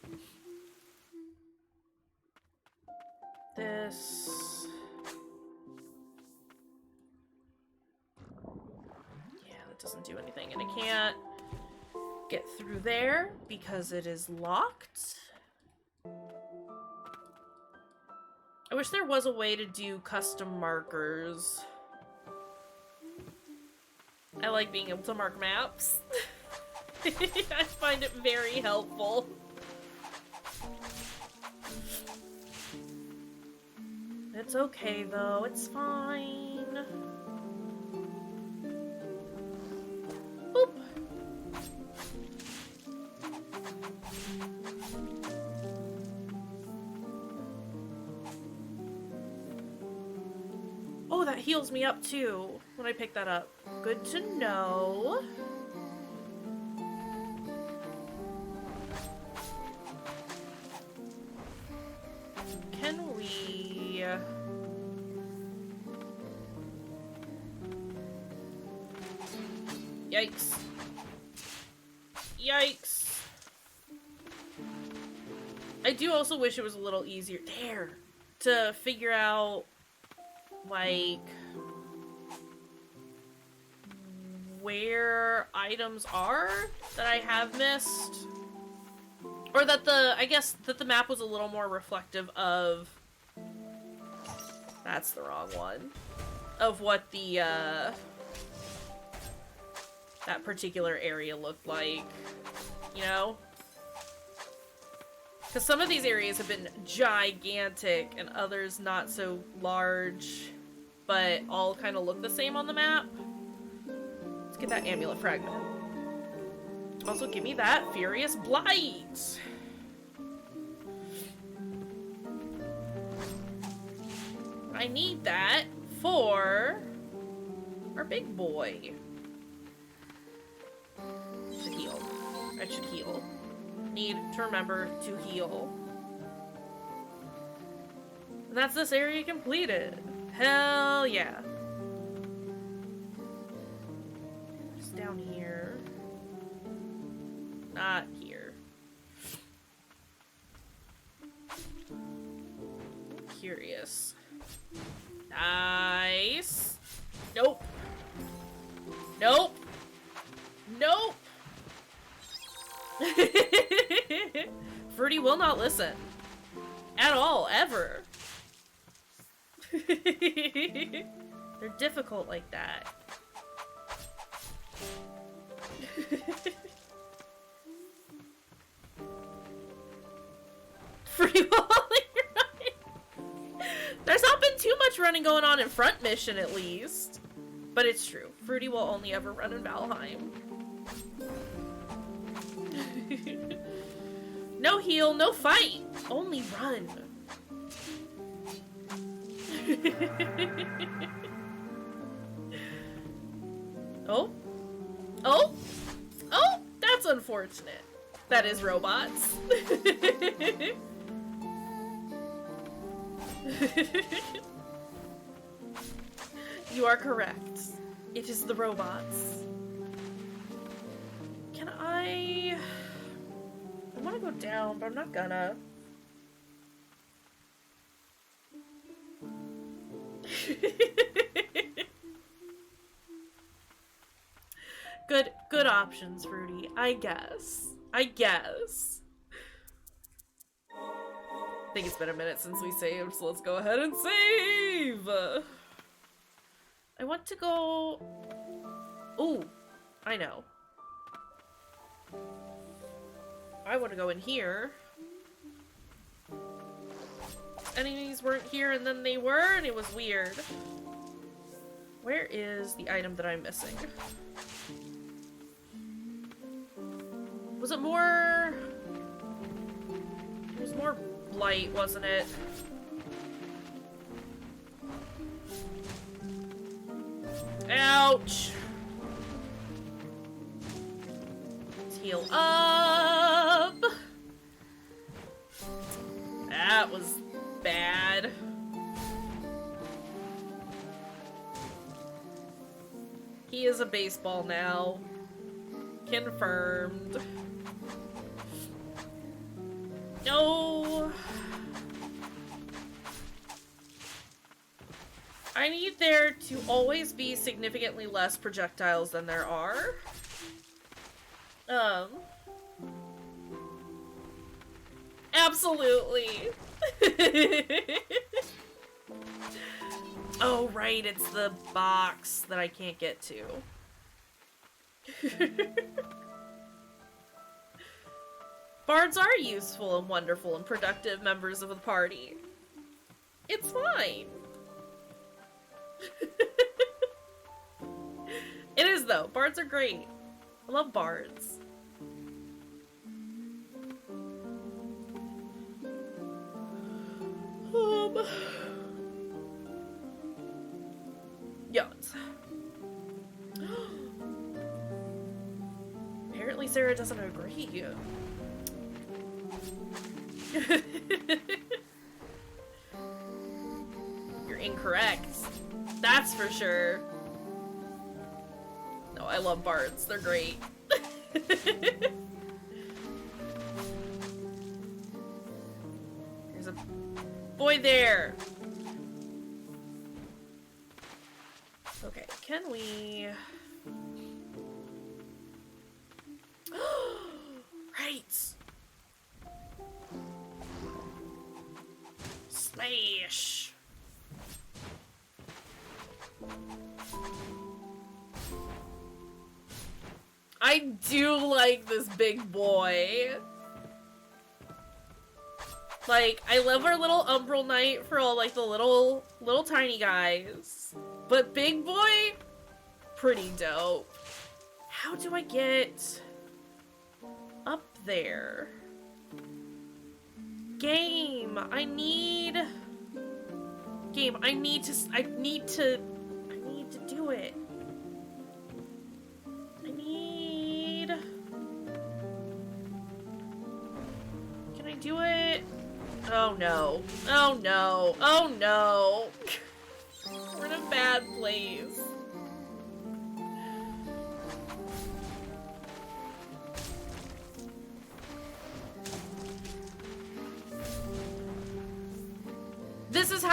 This... yeah, that doesn't do anything, and I can't get through there because it is locked. I wish there was a way to do custom markers. I like being able to mark maps. I find it very helpful. It's okay though, it's fine. Boop. Oh, that heals me up too when I pick that up. Good to know. Can we... yikes. Yikes. I do also wish it was a little easier there to figure out, like, where items are that I have missed. Or that I guess that the map was a little more reflective of, that's the wrong one, of what the, that particular area looked like, you know? Because some of these areas have been gigantic and others not so large, but all kind of look the same on the map. Let's get that amulet fragment. Also, give me that Furious Blight! I need that for our big boy. Should heal. I should heal. Need to remember to heal. And that's this area completed. Hell yeah. Just down here. Not here. Curious. Nice. Nope. Nope. Nope. Fruity will not listen. At all, ever. They're difficult like that. Fruity will only run. There's not been too much running going on in front mission, at least. But it's true. Fruity will only ever run in Valheim. No heal, no fight. Only run. Oh? Oh? Oh? That's unfortunate. That is robots. You are correct. It is the robots. Can I want to go down, but I'm not gonna. Good options, Fruity. I guess. I think it's been a minute since we saved, so let's go ahead and save! I want to go... Ooh, I know. I want to go in here. Enemies weren't here and then they were, and it was weird. Where is the item that I'm missing? Was it more... It was more blight, wasn't it? Ouch! Let's heal up! That was bad. He is a baseball now. Confirmed. No! I need there to always be significantly less projectiles than there are. Absolutely. Oh, right, it's the box that I can't get to. Bards are useful and wonderful and productive members of the party. It's fine. It is, though. Bards are great. I love bards. Yawns. Apparently Sarah doesn't agree. You're incorrect. That's for sure. No, I love bards. They're great. There's a boy there. Okay, can we... Right! Slash! I do like this big boy. Like, I love our little Umbral Knight for all, like, the little tiny guys. But big boy, pretty dope. How do I get up there? Game, I need to do it. Can I do it? Oh no. Oh no. Oh no.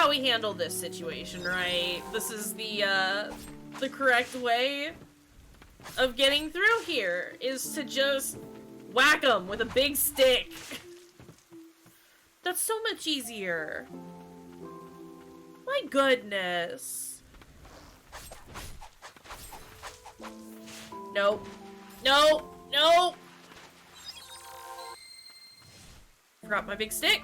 how we handle this situation, right? This is the correct way of getting through here, is to just whack them with a big stick. That's so much easier. My goodness. Nope. No. No. Forgot my big stick.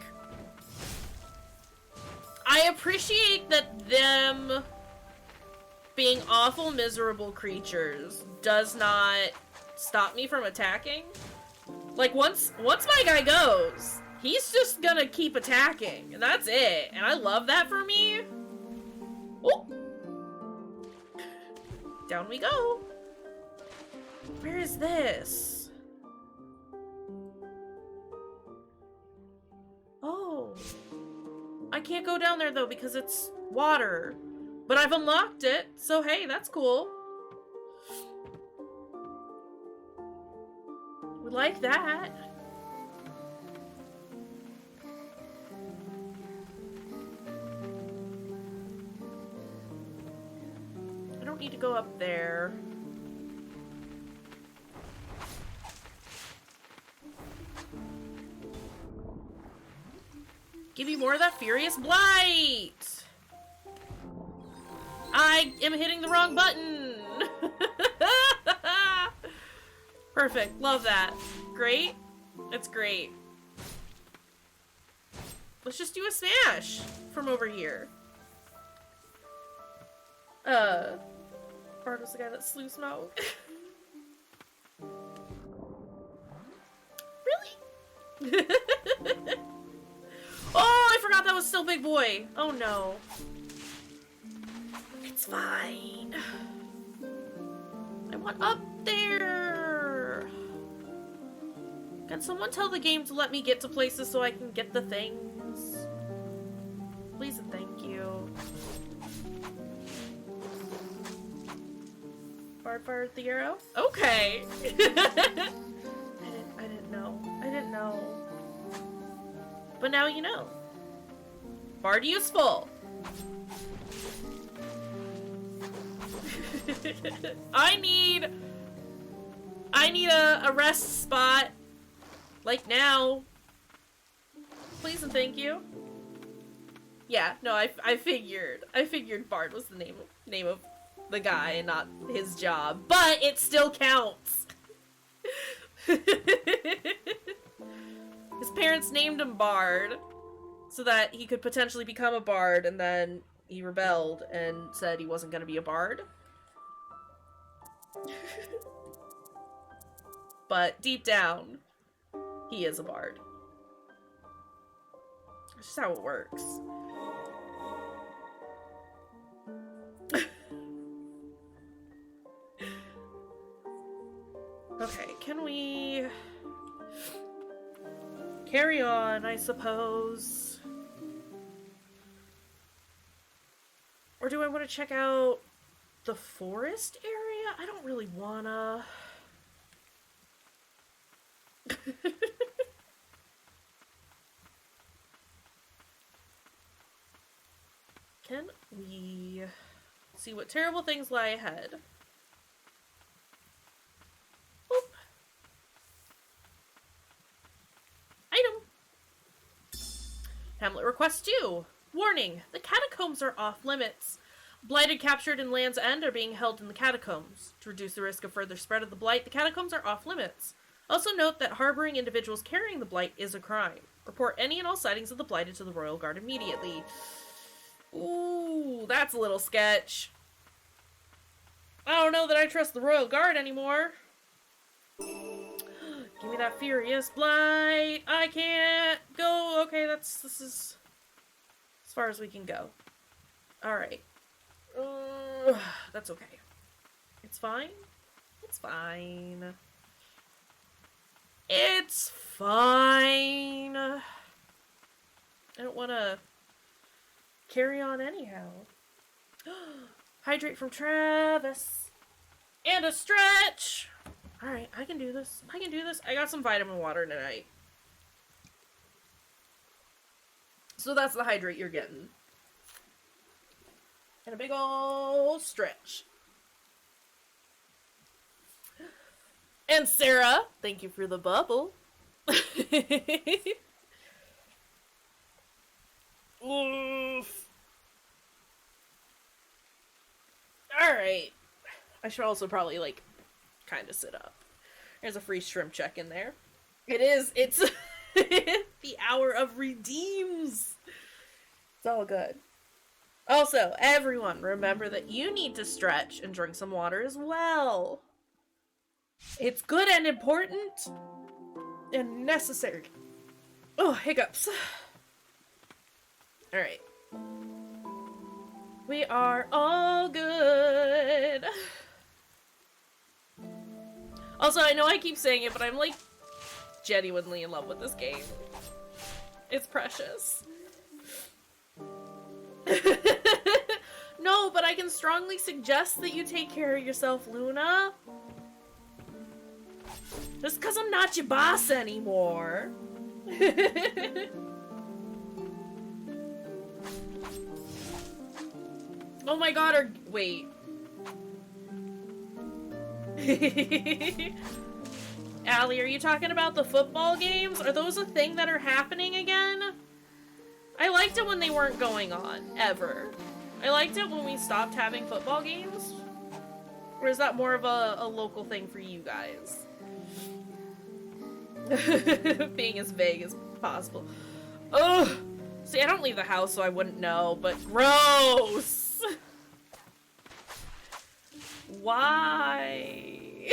I appreciate that them being awful, miserable creatures does not stop me from attacking. Like, once my guy goes, he's just gonna keep attacking, and that's it. And I love that for me. Oh! Down we go. Where is this? Oh. I can't go down there, though, because it's water. But I've unlocked it, so hey, that's cool. We like that. I don't need to go up there. Give me more of that furious blight! I am hitting the wrong button! Perfect. Love that. Great. That's great. Let's just do a smash from over here. Bard was the guy that slew Smoke. Really? Oh, I forgot that was still Big Boy. Oh no. It's fine. I want up there. Can someone tell the game to let me get to places so I can get the things? Please and thank you. Bard fired the arrow? Okay. I didn't know. I didn't know. But now you know. Bard useful. I need a rest spot. Like now. Please and thank you. Yeah, no, I figured Bard was the name of the guy and not his job, but it still counts. His parents named him Bard so that he could potentially become a bard, and then he rebelled and said he wasn't going to be a bard. But deep down, he is a bard. That's just how it works. Okay, can we carry on, I suppose? Or do I want to check out the forest area? I don't really wanna. Can we see what terrible things lie ahead? Boop. Item. Hamlet request 2. Warning, the catacombs are off limits. Blighted captured in Land's End are being held in the catacombs. To reduce the risk of further spread of the blight, the catacombs are off limits. Also note that harboring individuals carrying the blight is a crime. Report any and all sightings of the blighted to the Royal Guard immediately. Ooh, that's a little sketch. I don't know that I trust the Royal Guard anymore. Give me that furious blight. I can't go. Okay, this is as far as we can go. Alright. That's okay. It's fine. It's fine. It's fine. I don't want to carry on anyhow. Hydrate from Travis. And a stretch. Alright, I can do this. I can do this. I got some vitamin water tonight. So that's the hydrate you're getting. And a big ol' stretch. And Sarah, thank you for the bubble. Oof. Alright. I should also probably, like, kind of sit up. There's a free shrimp check in there. It's the hour of redeems. It's all good. Also, everyone, remember that you need to stretch and drink some water as well. It's good and important and necessary. Oh, hiccups. Alright. We are all good. Also, I know I keep saying it, but I'm like genuinely in love with this game. It's precious. No, but I can strongly suggest that you take care of yourself, Luna. Just because I'm not your boss anymore. Oh my god, wait. Allie, are you talking about the football games? Are those a thing that are happening again? I liked it when they weren't going on, ever. I liked it when we stopped having football games. Or is that more of a local thing for you guys? Being as vague as possible. Ugh! See, I don't leave the house, so I wouldn't know, but gross! Why?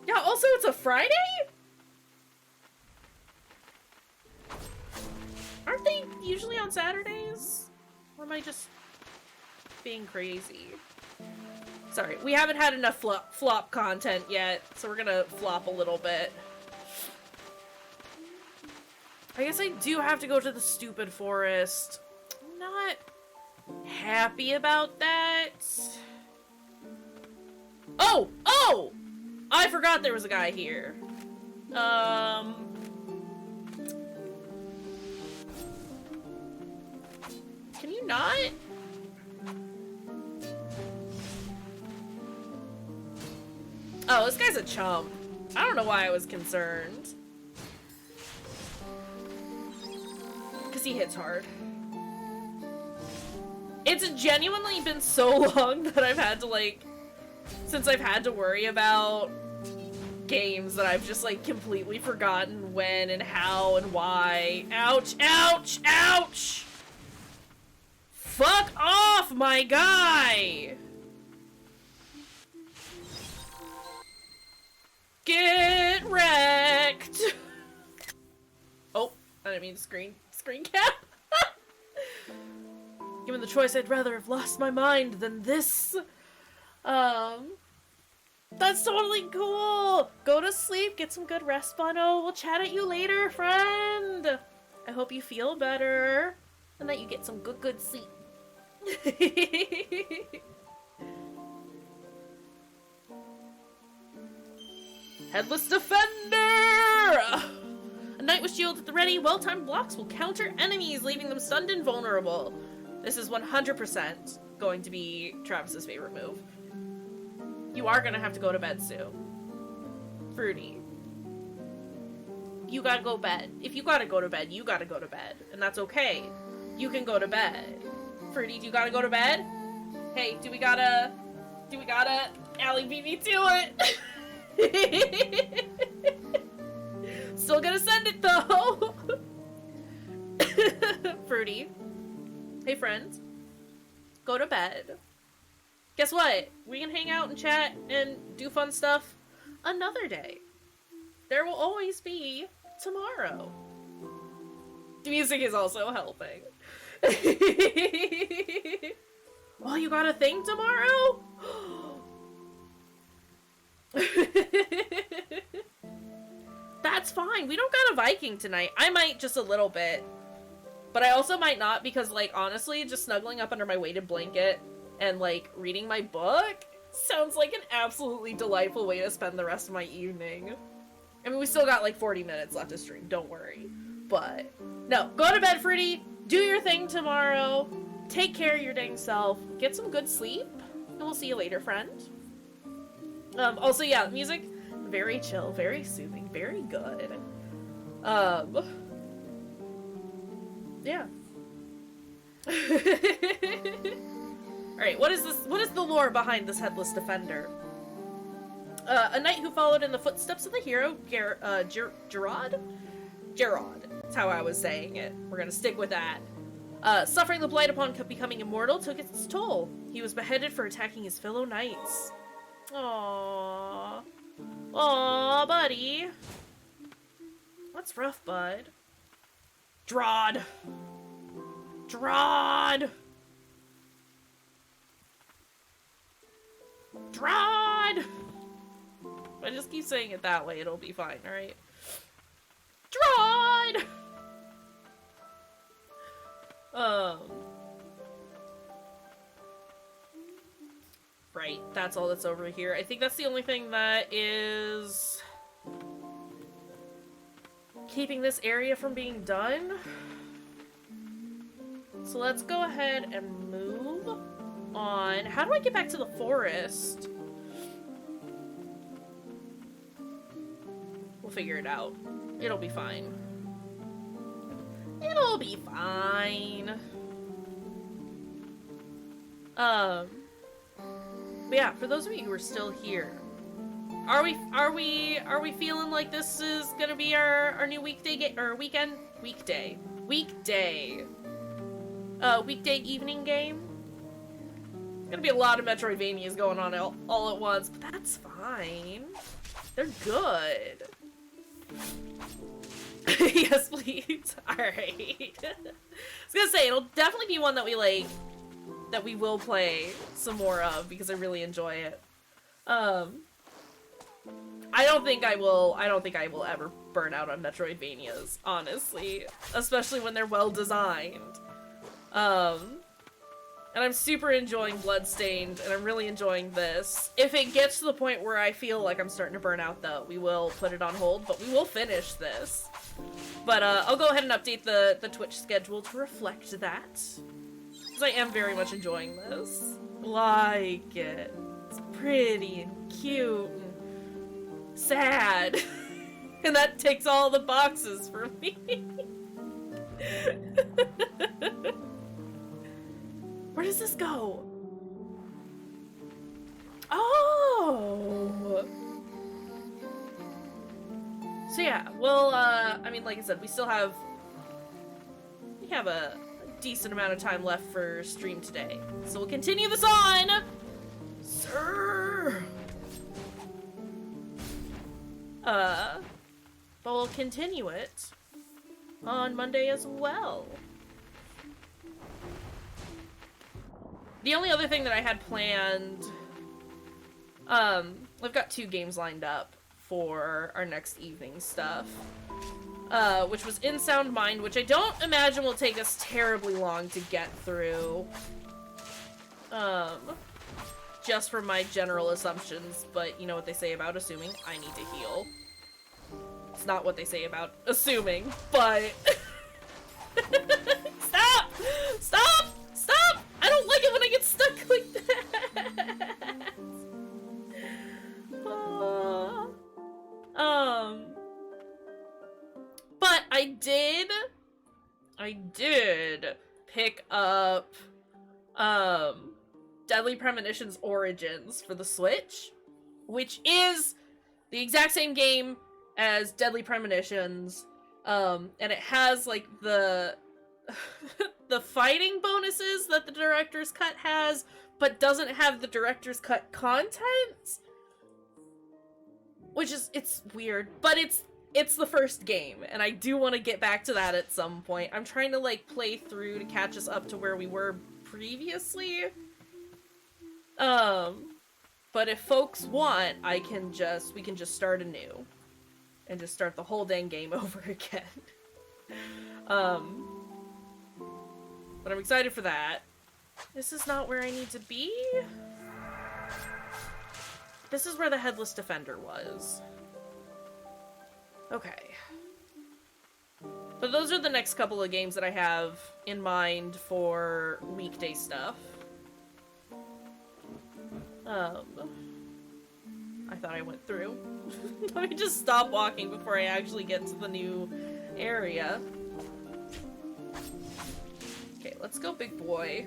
Yeah, also it's a Friday? Aren't they usually on Saturdays? Or am I just being crazy? Sorry, we haven't had enough flop content yet, so we're gonna flop a little bit. I guess I do have to go to the stupid forest. I'm not happy about that. Oh! Oh! I forgot there was a guy here. Can you not? Oh, this guy's a chump. I don't know why I was concerned. Because he hits hard. It's genuinely been so long that I've had to, like, since I've had to worry about games that I've just, like, completely forgotten when and how and why. Ouch, ouch, ouch! Fuck off, my guy! Get wrecked! Oh, I didn't mean screen cap. Given the choice, I'd rather have lost my mind than this. That's totally cool! Go to sleep, get some good rest, Bono. We'll chat at you later, friend! I hope you feel better, and that you get some good sleep. Headless Defender! A knight with shield at the ready, well-timed blocks will counter enemies, leaving them stunned and vulnerable. This is 100% going to be Travis's favorite move. You are gonna have to go to bed soon. Fruity. You gotta go to bed. If you gotta go to bed, you gotta go to bed. And that's okay. You can go to bed. Fruity, do you gotta go to bed? Hey, do we gotta... Allie beat me to it! Still gonna send it, though! Fruity. Hey, friends. Go to bed. Guess what? We can hang out and chat and do fun stuff another day. There will always be tomorrow. The music is also helping. Oh, you got a thing tomorrow? That's fine. We don't got a Viking tonight. I might just a little bit. But I also might not because, like, honestly, just snuggling up under my weighted blanket and, like, reading my book sounds like an absolutely delightful way to spend the rest of my evening. I mean, we still got, like, 40 minutes left to stream. Don't worry. But no, go to bed, Fruity. Do your thing tomorrow. Take care of your dang self. Get some good sleep. And we'll see you later, friend. Also, yeah, music, very chill, very soothing, very good. Yeah. Alright, what is this? What is the lore behind this headless defender? A knight who followed in the footsteps of the hero, Gerard? Gerard. That's how I was saying it. We're gonna stick with that. Suffering the blight upon becoming immortal took its toll. He was beheaded for attacking his fellow knights. Aww. Aww, buddy. That's rough, bud. Drod. Drod. Drod. If I just keep saying it that way, it'll be fine, alright? Drod! Right, that's all that's over here. I think that's the only thing that is keeping this area from being done. So let's go ahead and move on. How do I get back to the forest? We'll figure it out. It'll be fine. It'll be fine. But yeah, for those of you who are still here, are we feeling like this is gonna be our new weekday weekday evening game? Gonna be a lot of Metroidvanias going on all at once, but that's fine. They're good. Yes, please. Alright. I was gonna say, it'll definitely be one that we will play some more of, because I really enjoy it. I don't think I will ever burn out on Metroidvanias, honestly. Especially when they're well designed. And I'm super enjoying Bloodstained, and I'm really enjoying this. If it gets to the point where I feel like I'm starting to burn out, though, we will put it on hold, but we will finish this. But I'll go ahead and update the Twitch schedule to reflect that. Because I am very much enjoying this. Like it. It's pretty and cute and sad. And that ticks all the boxes for me. Where does this go? Oh! So yeah, well, I mean, like I said, we have a decent amount of time left for stream today. So we'll continue this on! Sir! But we'll continue it on Monday as well. The only other thing that I had planned, we've got 2 games lined up for our next evening stuff, which was In Sound Mind, which I don't imagine will take us terribly long to get through, just from my general assumptions, but you know what they say about assuming, I need to heal. It's not what they say about assuming, but... Stop! Stop! Stop! I don't like it when I get stuck like that! But I did pick up, Deadly Premonitions Origins for the Switch, which is the exact same game as Deadly Premonitions, and it has, like, the the fighting bonuses that the director's cut has, but doesn't have the director's cut content, which is, it's weird, but it's the first game, and I do want to get back to that at some point. I'm trying to, like, play through to catch us up to where we were previously, but if folks want, we can just start anew, and just start the whole dang game over again. But I'm excited for that. This is not where I need to be. This is where the Headless Defender was. Okay. But those are the next couple of games that I have in mind for weekday stuff. I thought I went through. Let me just stop walking before I actually get to the new area. Okay, let's go big boy.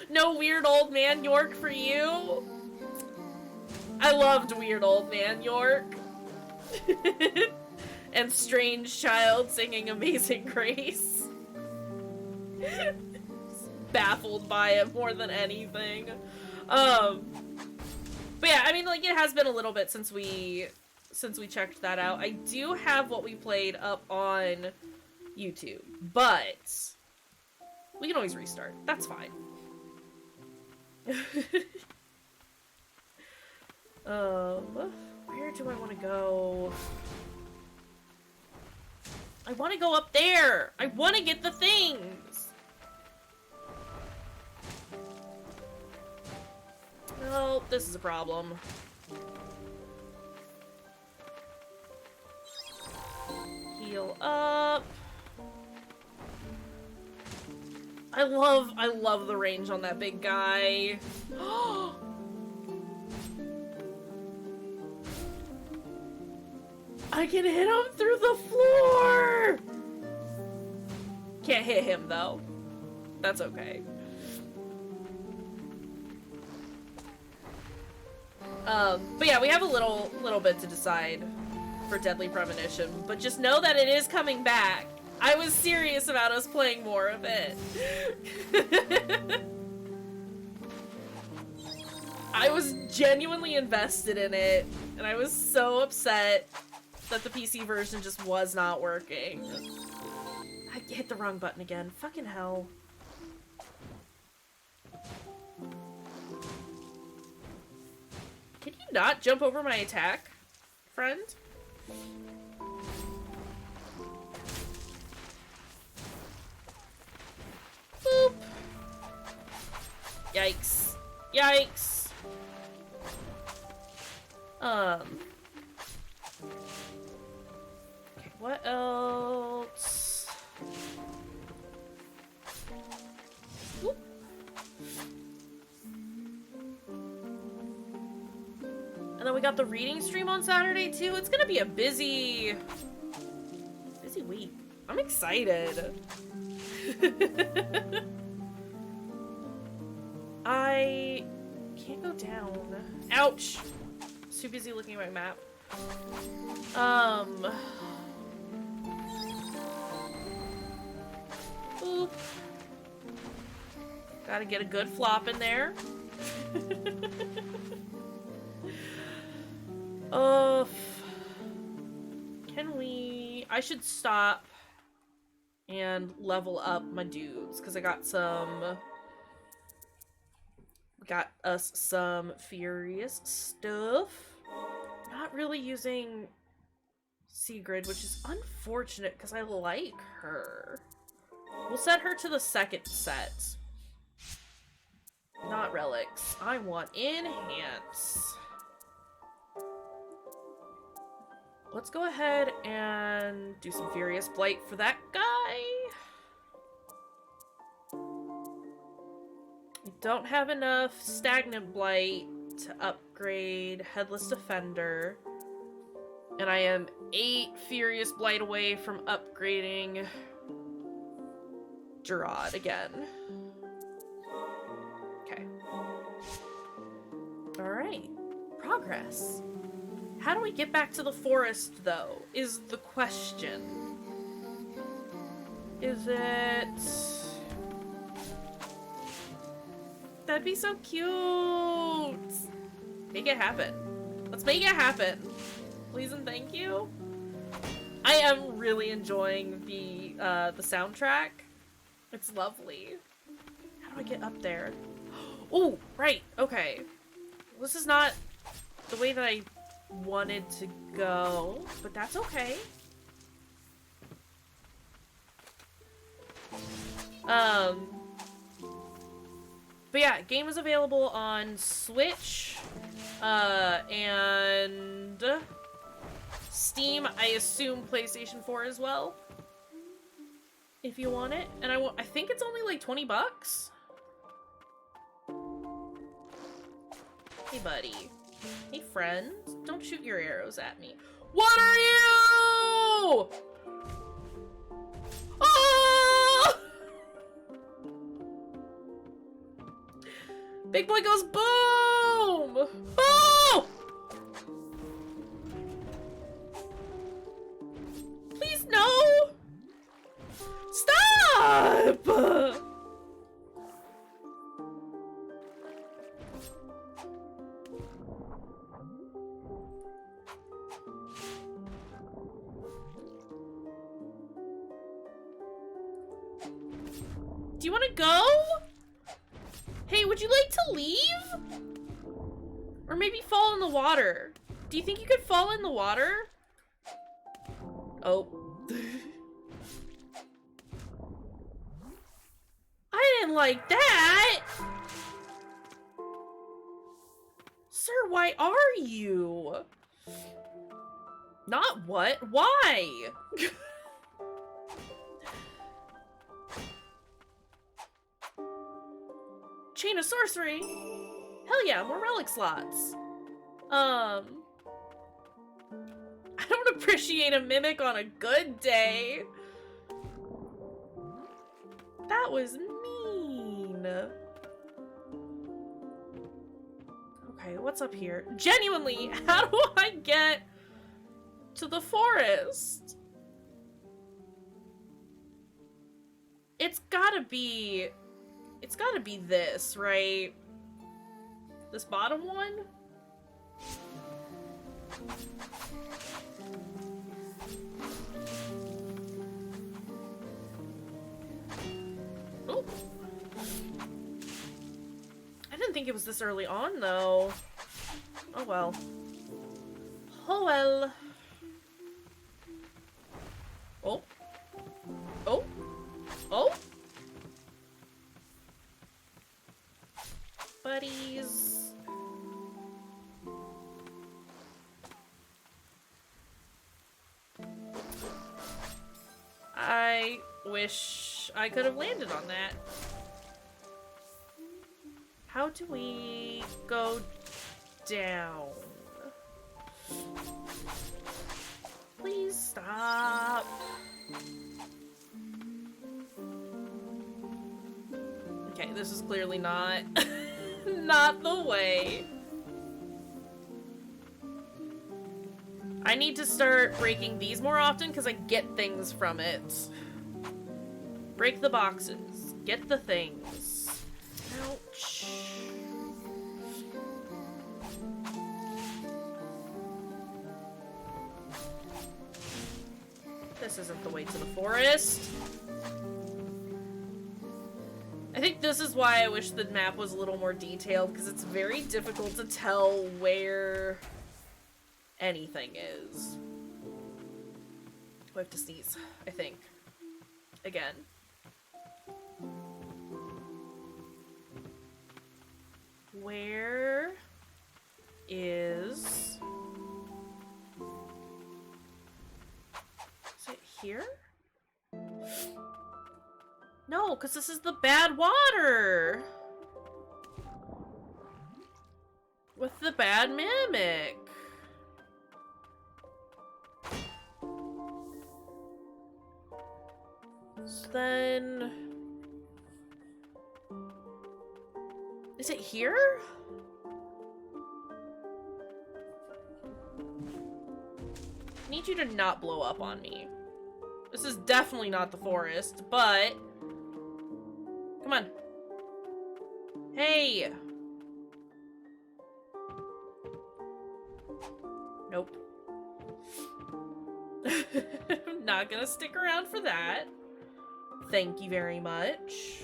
No weird old man York for you. I loved weird old man York. And strange child singing Amazing Grace. Baffled by it more than anything. But yeah, I mean, like, it has been a little bit since we checked that out. I do have what we played up on YouTube, but we can always restart. That's fine. Where do I want to go? I want to go up there! I want to get the things! No, this is a problem. Heal up. I love the range on that big guy. I can hit him through the floor! Can't hit him, though. That's okay. But yeah, we have a little bit to decide for Deadly Premonition, but just know that it is coming back. I was serious about us playing more of it. I was genuinely invested in it, and I was so upset that the PC version just was not working. I hit the wrong button again. Fucking hell. Can you not jump over my attack, friend? Boop. Yikes. Yikes. Okay, what else? Whoop. And then we got the reading stream on Saturday too. It's gonna be a busy week. I'm excited. I can't go down. Ouch! Too busy looking at my map. Boop. Gotta get a good flop in there. Can we... I should stop and level up my dudes, because I got us some furious stuff. Not really using Sigrid, which is unfortunate because I like her. We'll set her to the second set. Not relics. I want enhance. Let's go ahead and do some Furious Blight for that guy. We don't have enough Stagnant Blight to upgrade Headless Defender. And I am 8 Furious Blight away from upgrading Gerard again. Okay. Alright. Progress. How do we get back to the forest, though, is the question. Is it... That'd be so cute! Make it happen. Let's make it happen. Please and thank you. I am really enjoying the soundtrack. It's lovely. How do I get up there? Oh, right. Okay. This is not the way that I wanted to go, but that's okay. But But yeah, game is available on Switch, and Steam, I assume PlayStation 4 as well. If you want it. And I think it's only like 20 bucks. Hey, buddy. Hey, friend. Don't shoot your arrows at me. What are you? Oh! Big boy goes boom! Boom! Please, no! Stop! Do you want to go? Hey, would you like to leave? Or maybe fall in the water? Do you think you could fall in the water? Oh. I didn't like that! Sir, why are you? Not what? Why? Chain of sorcery? Hell yeah, more relic slots. I don't appreciate a mimic on a good day. That was mean. Okay, what's up here? Genuinely, how do I get to the forest? It's gotta be this, right? This bottom one? Oh. I didn't think it was this early on, though. Oh well. Oh well. Oh. Oh. Oh. Buddies. I wish I could have landed on that. How do we go down? Please stop. Okay, this is clearly not not the way. I need to start breaking these more often because I get things from it. Break the boxes. Get the things. Ouch. This isn't the way to the forest. I think this is why I wish the map was a little more detailed, because it's very difficult to tell where anything is. I have to sneeze, I think. Again. Where is... Is it here? No, because this is the bad water! With the bad mimic. So then... Is it here? I need you to not blow up on me. This is definitely not the forest, but... Come on. Hey! Nope. I'm not gonna stick around for that. Thank you very much.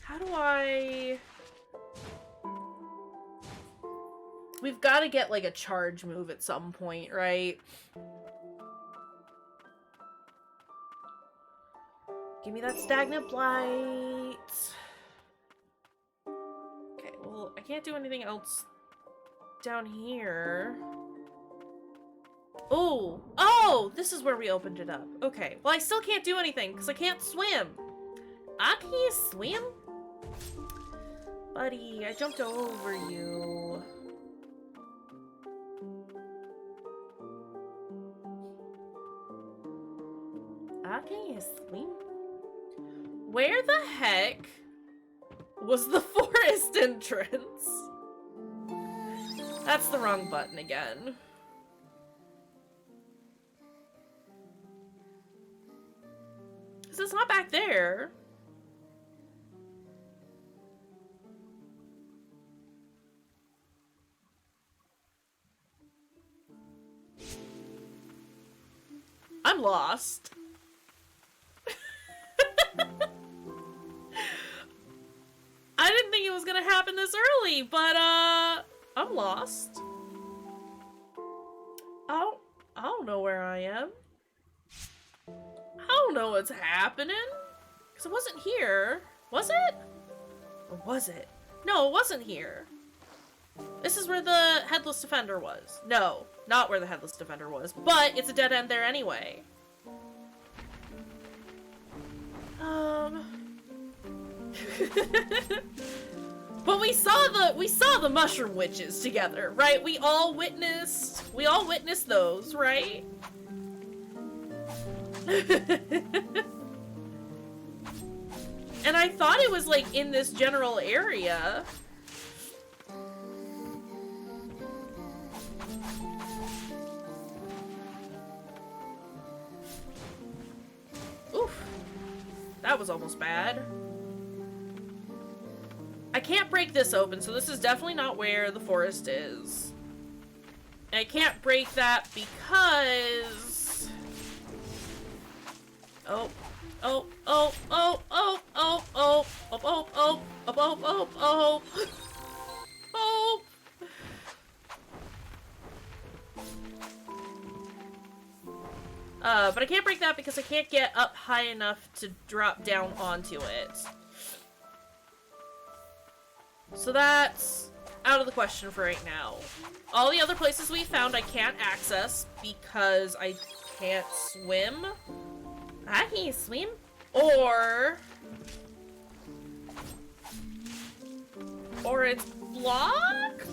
How do I... We've got to get, like, a charge move at some point, right? Give me that stagnant blight. Okay, well, I can't do anything else down here. Oh! Oh! This is where we opened it up. Okay. Well, I still can't do anything, because I can't swim. I can't swim? Buddy, I jumped over you. I can't swim. Where the heck was the forest entrance? That's the wrong button again. Because it's not back there. I'm lost. I didn't think it was gonna happen this early, but I'm lost. I don't know where I am. I don't know what's happening. Because it wasn't here. Was it? Or was it? No, it wasn't here. This is where the Headless Defender was. No, not where the Headless Defender was. But it's a dead end there anyway. But we saw the mushroom witches together, right? We all witnessed those, right? And I thought it was like in this general area. Oof. That was almost bad. I can't break this open, so this is definitely not where the forest is. And I can't break that because... Oh. Oh, oh, oh, oh, oh, oh, oh, oh, oh, oh, oh, oh, oh, but I can't break that because I can't get up high enough to drop down onto it. So that's out of the question for right now. All the other places we found I can't access because I can't swim. I can't swim. Or it's blocked?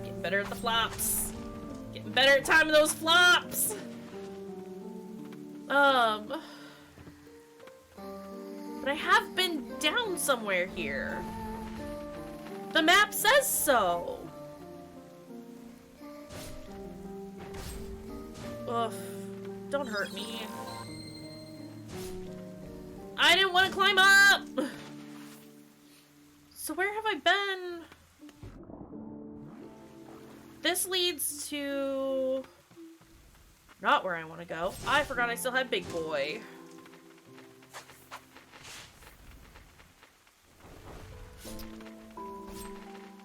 Getting better at the flops. Getting better at timing those flops. But I have been down somewhere here. The map says so. Ugh. Don't hurt me. I didn't want to climb up! So where have I been? This leads to... not where I want to go. I forgot I still had Big Boy.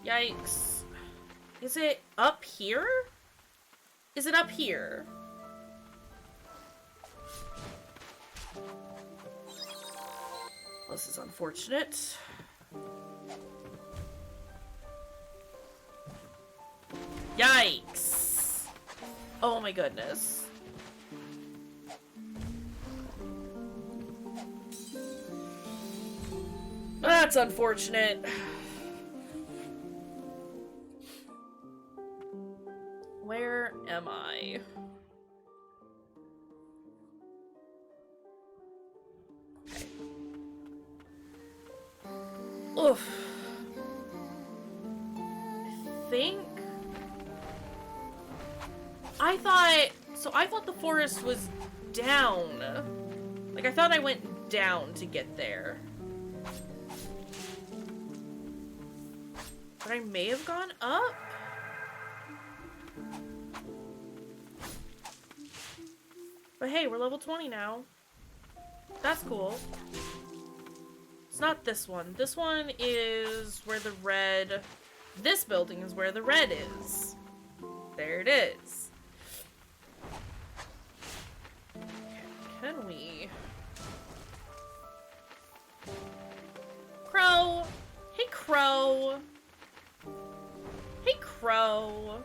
Yikes. Is it up here? Is it up here? This is unfortunate. Yikes. Oh my goodness. That's unfortunate. Where am I? Okay. Oof. I thought the forest was down. Like, I thought I went down to get there. But I may have gone up? But hey, we're level 20 now. That's cool. It's not this one. This one is where the red... This building is where the red is. There it is. Can we... Crow! Hey, Crow! Hey, Crow!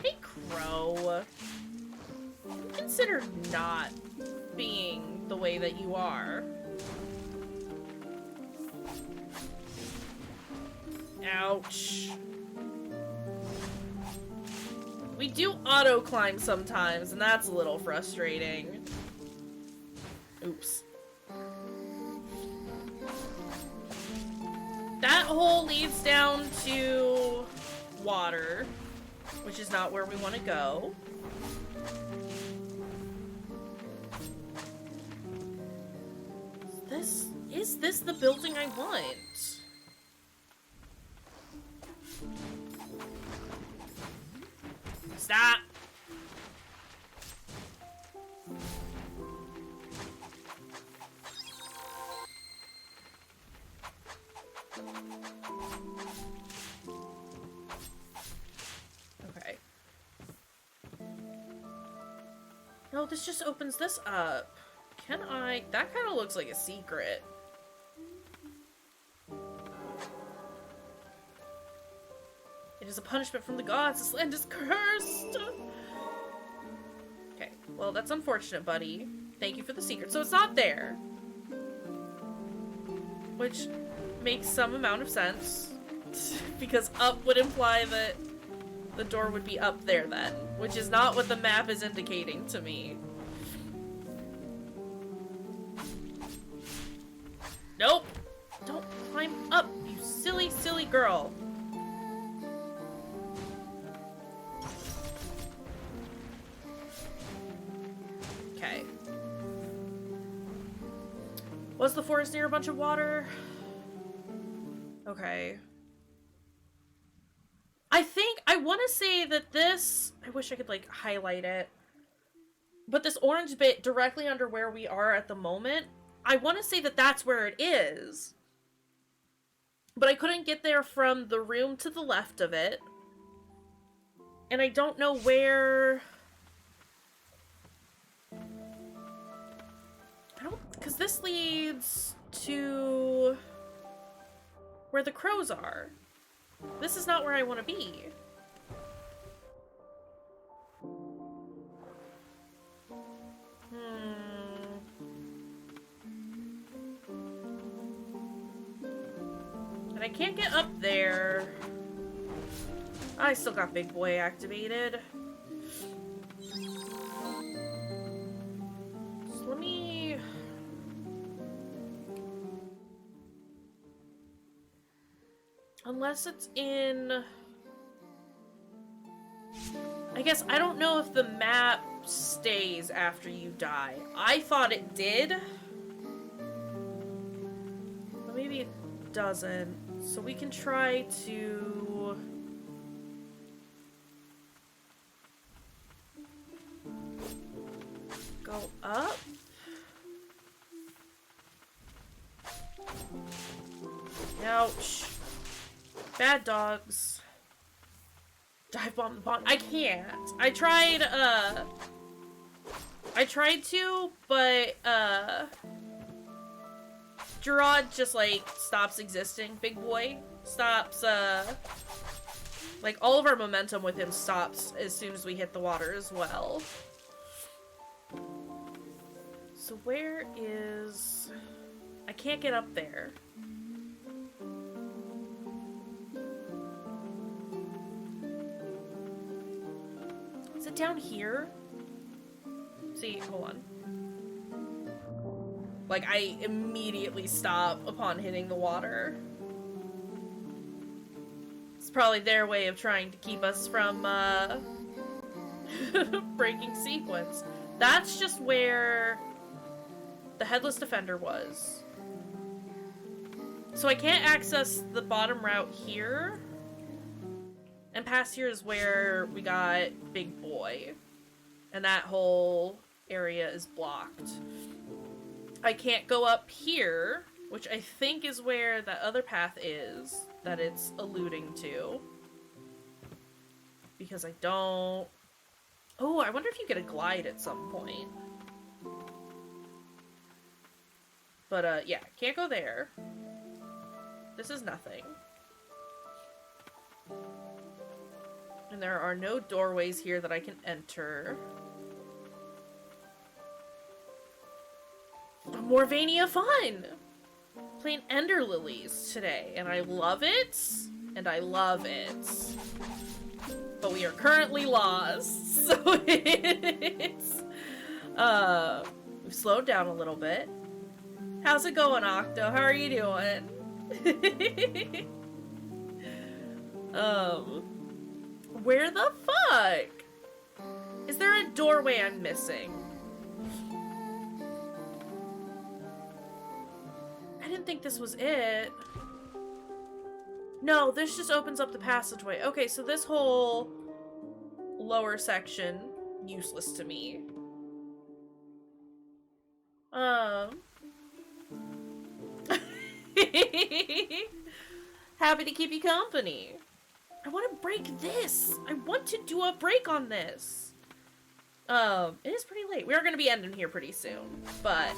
Hey, Crow. Consider not being the way that you are. Ouch. We do auto climb sometimes, and that's a little frustrating. Oops. That hole leads down to water, which is not where we want to go. Is this the building I want? Stop! Okay. No, this just opens this up. Can I? That kind of looks like a secret. It is a punishment from the gods. This land is cursed. Okay, well, that's unfortunate, buddy. Thank you for the secret. So it's not there. Which makes some amount of sense. Because up would imply that the door would be up there then. Which is not what the map is indicating to me. Nope! Don't climb up, you silly, silly girl. Okay. Was the forest near a bunch of water? Okay. I want to say that this... I wish I could, like, highlight it. But this orange bit directly under where we are at the moment, I want to say that that's where it is. But I couldn't get there from the room to the left of it. And I don't know where... Because this leads to where the crows are. This is not where I want to be. And I can't get up there. I still got Big Boy activated. So let me... Unless it's in... I guess I don't know if the map stays after you die. I thought it did. But maybe it doesn't. So we can try to... go up? Ouch. Bad dogs. Dive bomb the pond. I can't. I tried to, but, Gerard just, like, stops existing. Big Boy stops, like, all of our momentum with him stops as soon as we hit the water as well. So where is... I can't get up there. Is it down here? See, hold on. Like, I immediately stop upon hitting the water. It's probably their way of trying to keep us from, breaking sequence. That's just where the Headless Defender was. So I can't access the bottom route here. And past here is where we got Big Boy. And that whole area is blocked. I can't go up here, which I think is where that other path is that it's alluding to. Because I don't... Oh, I wonder if you get a glide at some point. But, yeah, can't go there. This is nothing. And there are no doorways here that I can enter. Morvania fun! Playing Ender Lilies today, and I love it, and I love it. But we are currently lost, so it's... we've slowed down a little bit. How's it going, Octo? How are you doing? Where the fuck? Is there a doorway I'm missing? I didn't think this was it. No, this just opens up the passageway. Okay, so this whole lower section, useless to me. Happy to keep you company. I want to break this. I want to do a break on this. It is pretty late. We are going to be ending here pretty soon, but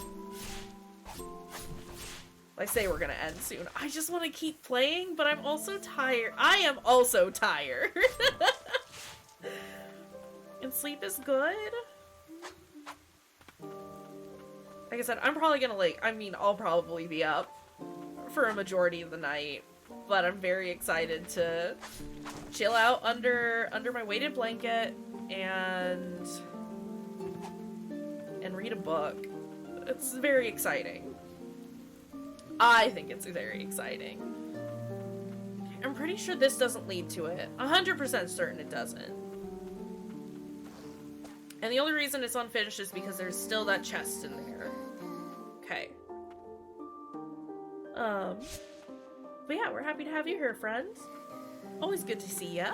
I say we're going to end soon. I just want to keep playing, but I'm also tired. I am also tired. And sleep is good. Like I said, I'm probably going to I'll probably be up for a majority of the night. But I'm very excited to chill out under my weighted blanket and read a book. It's very exciting. I think it's very exciting. I'm pretty sure this doesn't lead to it. 100% certain it doesn't. And the only reason it's unfinished is because there's still that chest in there. Okay. But yeah, we're happy to have you here, friends. Always good to see ya.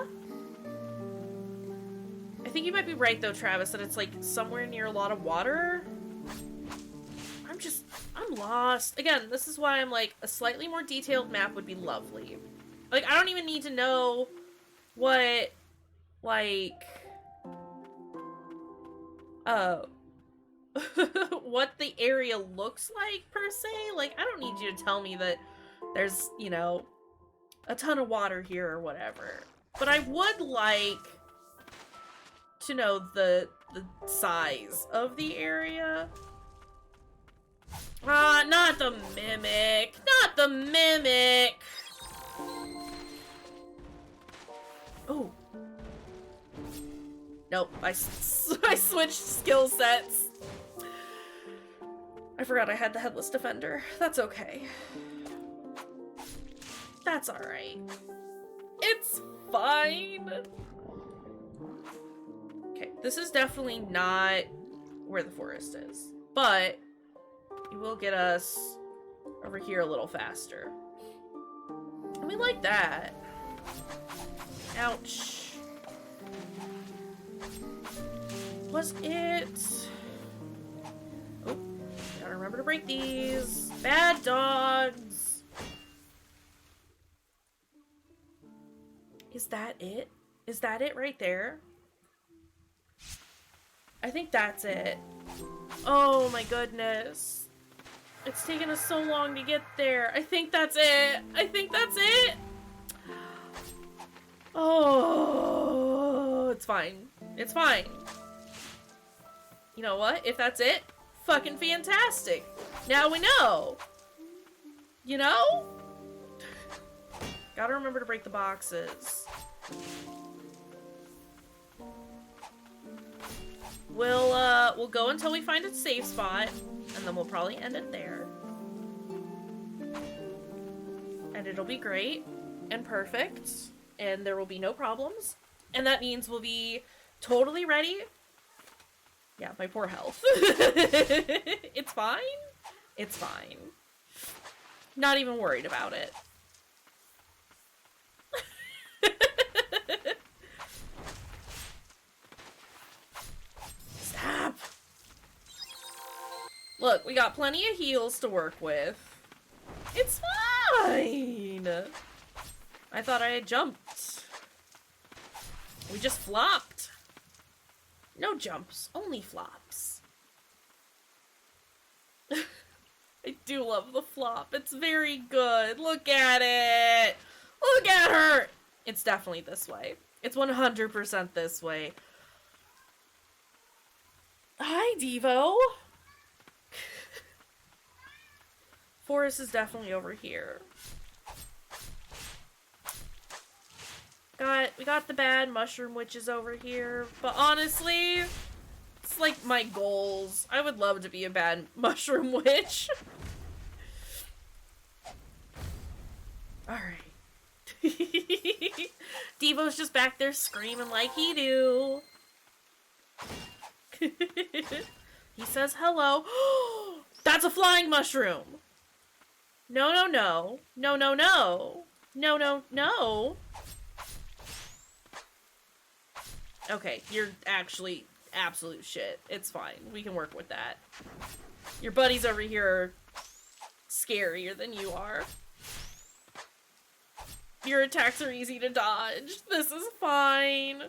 I think you might be right, though, Travis, that it's, like, somewhere near a lot of water. I'm lost. Again, this is why I'm like, a slightly more detailed map would be lovely. Like, I don't even need to know what, like, what the area looks like, per se. Like, I don't need you to tell me that there's, you know, a ton of water here or whatever. But I would like to know the size of the area. Ah, not the mimic! Not the mimic! Oh. Nope, I switched skill sets. I forgot I had the Headless Defender. That's okay. That's alright. It's fine! Okay, this is definitely not where the forest is. But it will get us over here a little faster. And we like that. Ouch. Was it... Oh, gotta remember to break these. Bad dogs. Is that it? Is that it right there? I think that's it. Oh my goodness. It's taken us so long to get there. I think that's it. I think that's it. Oh, it's fine. It's fine. You know what? If that's it, fucking fantastic. Now we know. You know? Gotta remember to break the boxes. We'll go until we find a safe spot, and then we'll probably end it there. And it'll be great and perfect, and there will be no problems. And that means we'll be totally ready. Yeah, my poor health. It's fine. It's fine. Not even worried about it. Look, we got plenty of heals to work with. It's fine! I thought I had jumped. We just flopped. No jumps, only flops. I do love the flop. It's very good. Look at it! Look at her! It's definitely this way. It's 100% this way. Hi, Devo! Forest is definitely over here. We got the bad mushroom witches over here, but honestly, it's like my goals. I would love to be a bad mushroom witch. Alright. Devo's just back there screaming like he do. He says hello. That's a flying mushroom! No, no, no. No, no, no. No, no, no. Okay, you're actually absolute shit. It's fine. We can work with that. Your buddies over here are scarier than you are. Your attacks are easy to dodge. This is fine.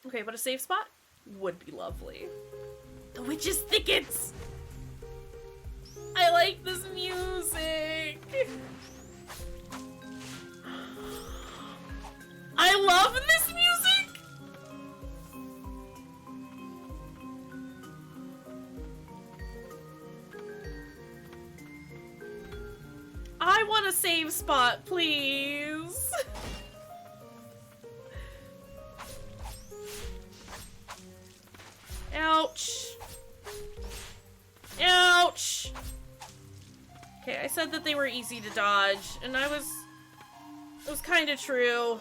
Okay, but a safe spot would be lovely. The witch's thickets! I like this music! I love this music! I want a save spot, please! Ouch! Ouch! Okay, I said that they were easy to dodge, and it was kind of true.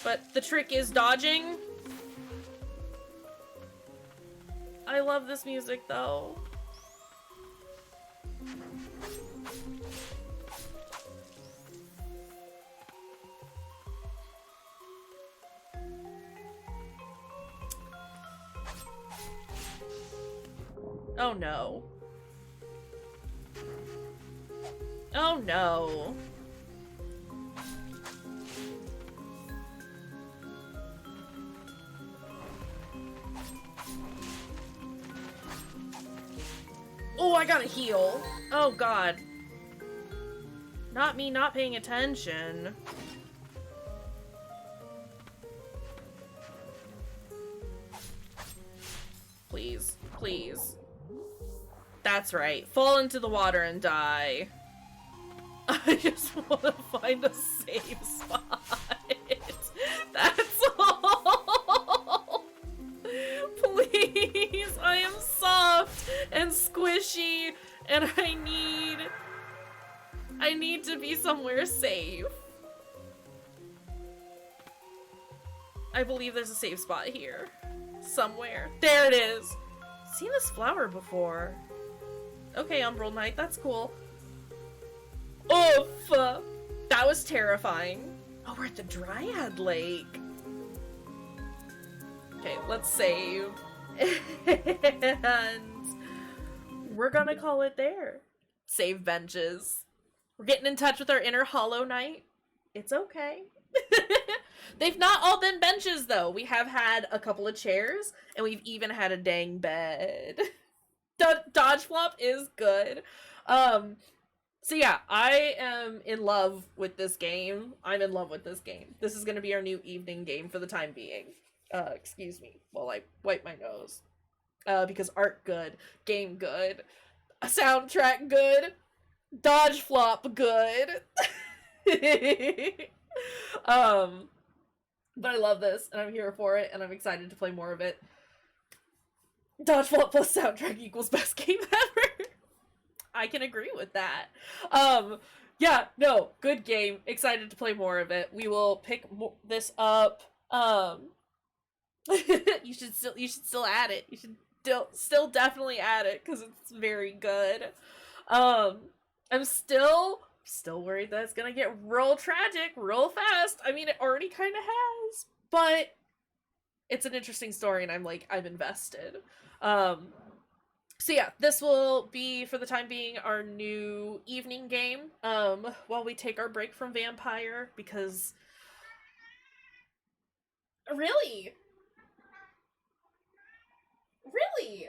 But the trick is dodging. I love this music, though. Oh no. Oh no. Oh, I gotta heal. Oh god. Not me not paying attention. Please, please. That's right. Fall into the water and die. I just want to find a safe spot. That's all. Please, I am soft and squishy, and I need to be somewhere safe. I believe there's a safe spot here. Somewhere. There it is! Seen this flower before. Okay, Umbral Knight, that's cool. Oof! That was terrifying. Oh, we're at the Dryad Lake. Okay, let's save. And we're gonna call it there. Save benches. We're getting in touch with our inner Hollow Knight. It's okay. They've not all been benches, though. We have had a couple of chairs, and we've even had a dang bed. Dodge flop is good. So yeah, I am in love with this game. I'm in love with this game. This is gonna be our new evening game for the time being. Excuse me while I wipe my nose. Because art good, game good, soundtrack good, dodge flop good. But I love this, and I'm here for it, and I'm excited to play more of it. Dodge flop plus soundtrack equals best game ever. I can agree with that. Yeah, no, good game. Excited to play more of it. We will pick this up. You should still add it. You should still definitely add it because it's very good. I'm still worried that it's gonna get real tragic real fast. I mean, it already kind of has, but it's an interesting story, and I'm invested. So yeah, this will be, for the time being, our new evening game, while we take our break from Vampire, because... Really? Really?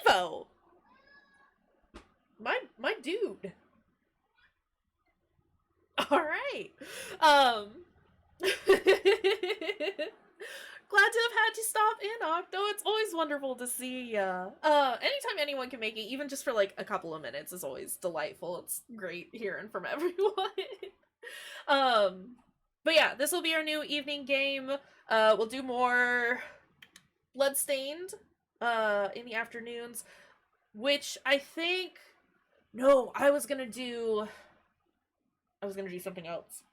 Devo! My dude. Alright. Glad to have had you stop in, Octo. It's always wonderful to see ya. Anytime anyone can make it, even just for like a couple of minutes, is always delightful. It's great hearing from everyone. But yeah, this will be our new evening game. We'll do more Bloodstained, in the afternoons, which I think... No, I was gonna do something else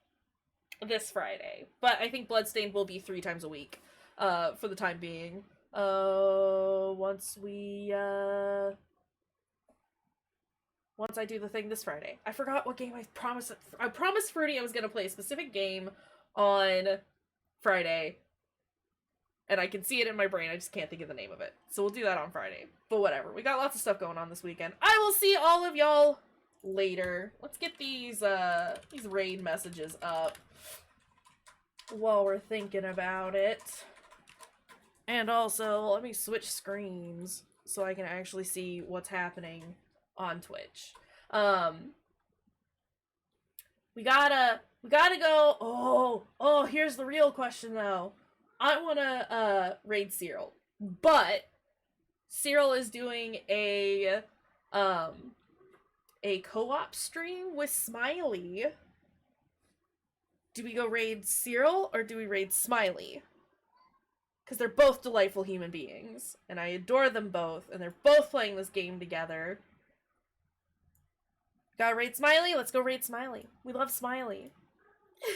this Friday, but I think Bloodstained will be 3 times a week, for the time being. Once I do the thing this Friday. I forgot what game I promised Fruity I was gonna play a specific game on Friday, and I can see it in my brain, I just can't think of the name of it. So we'll do that on Friday. But whatever, we got lots of stuff going on this weekend. I will see all of y'all later. Let's get these raid messages up while we're thinking about it. And also, let me switch screens so I can actually see what's happening on Twitch. We gotta go. Oh, here's the real question though. I wanna raid Cyril, but Cyril is doing a co-op stream with Smiley. Do we go raid Cyril or do we raid Smiley? Because they're both delightful human beings, and I adore them both, and they're both playing this game together. Gotta raid Smiley? Let's go raid Smiley. We love Smiley.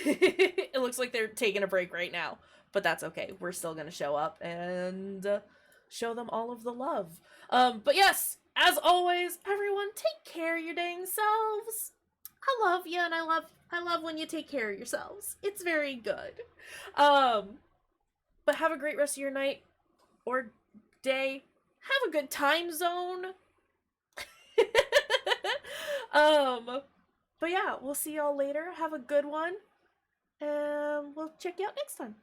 It looks like they're taking a break right now, but that's okay. We're still gonna show up and show them all of the love. But yes, as always, everyone, take care of your dang selves. I love you, and I love when you take care of yourselves. It's very good. But have a great rest of your night or day. Have a good time zone. But yeah, we'll see y'all later. Have a good one. And we'll check you out next time.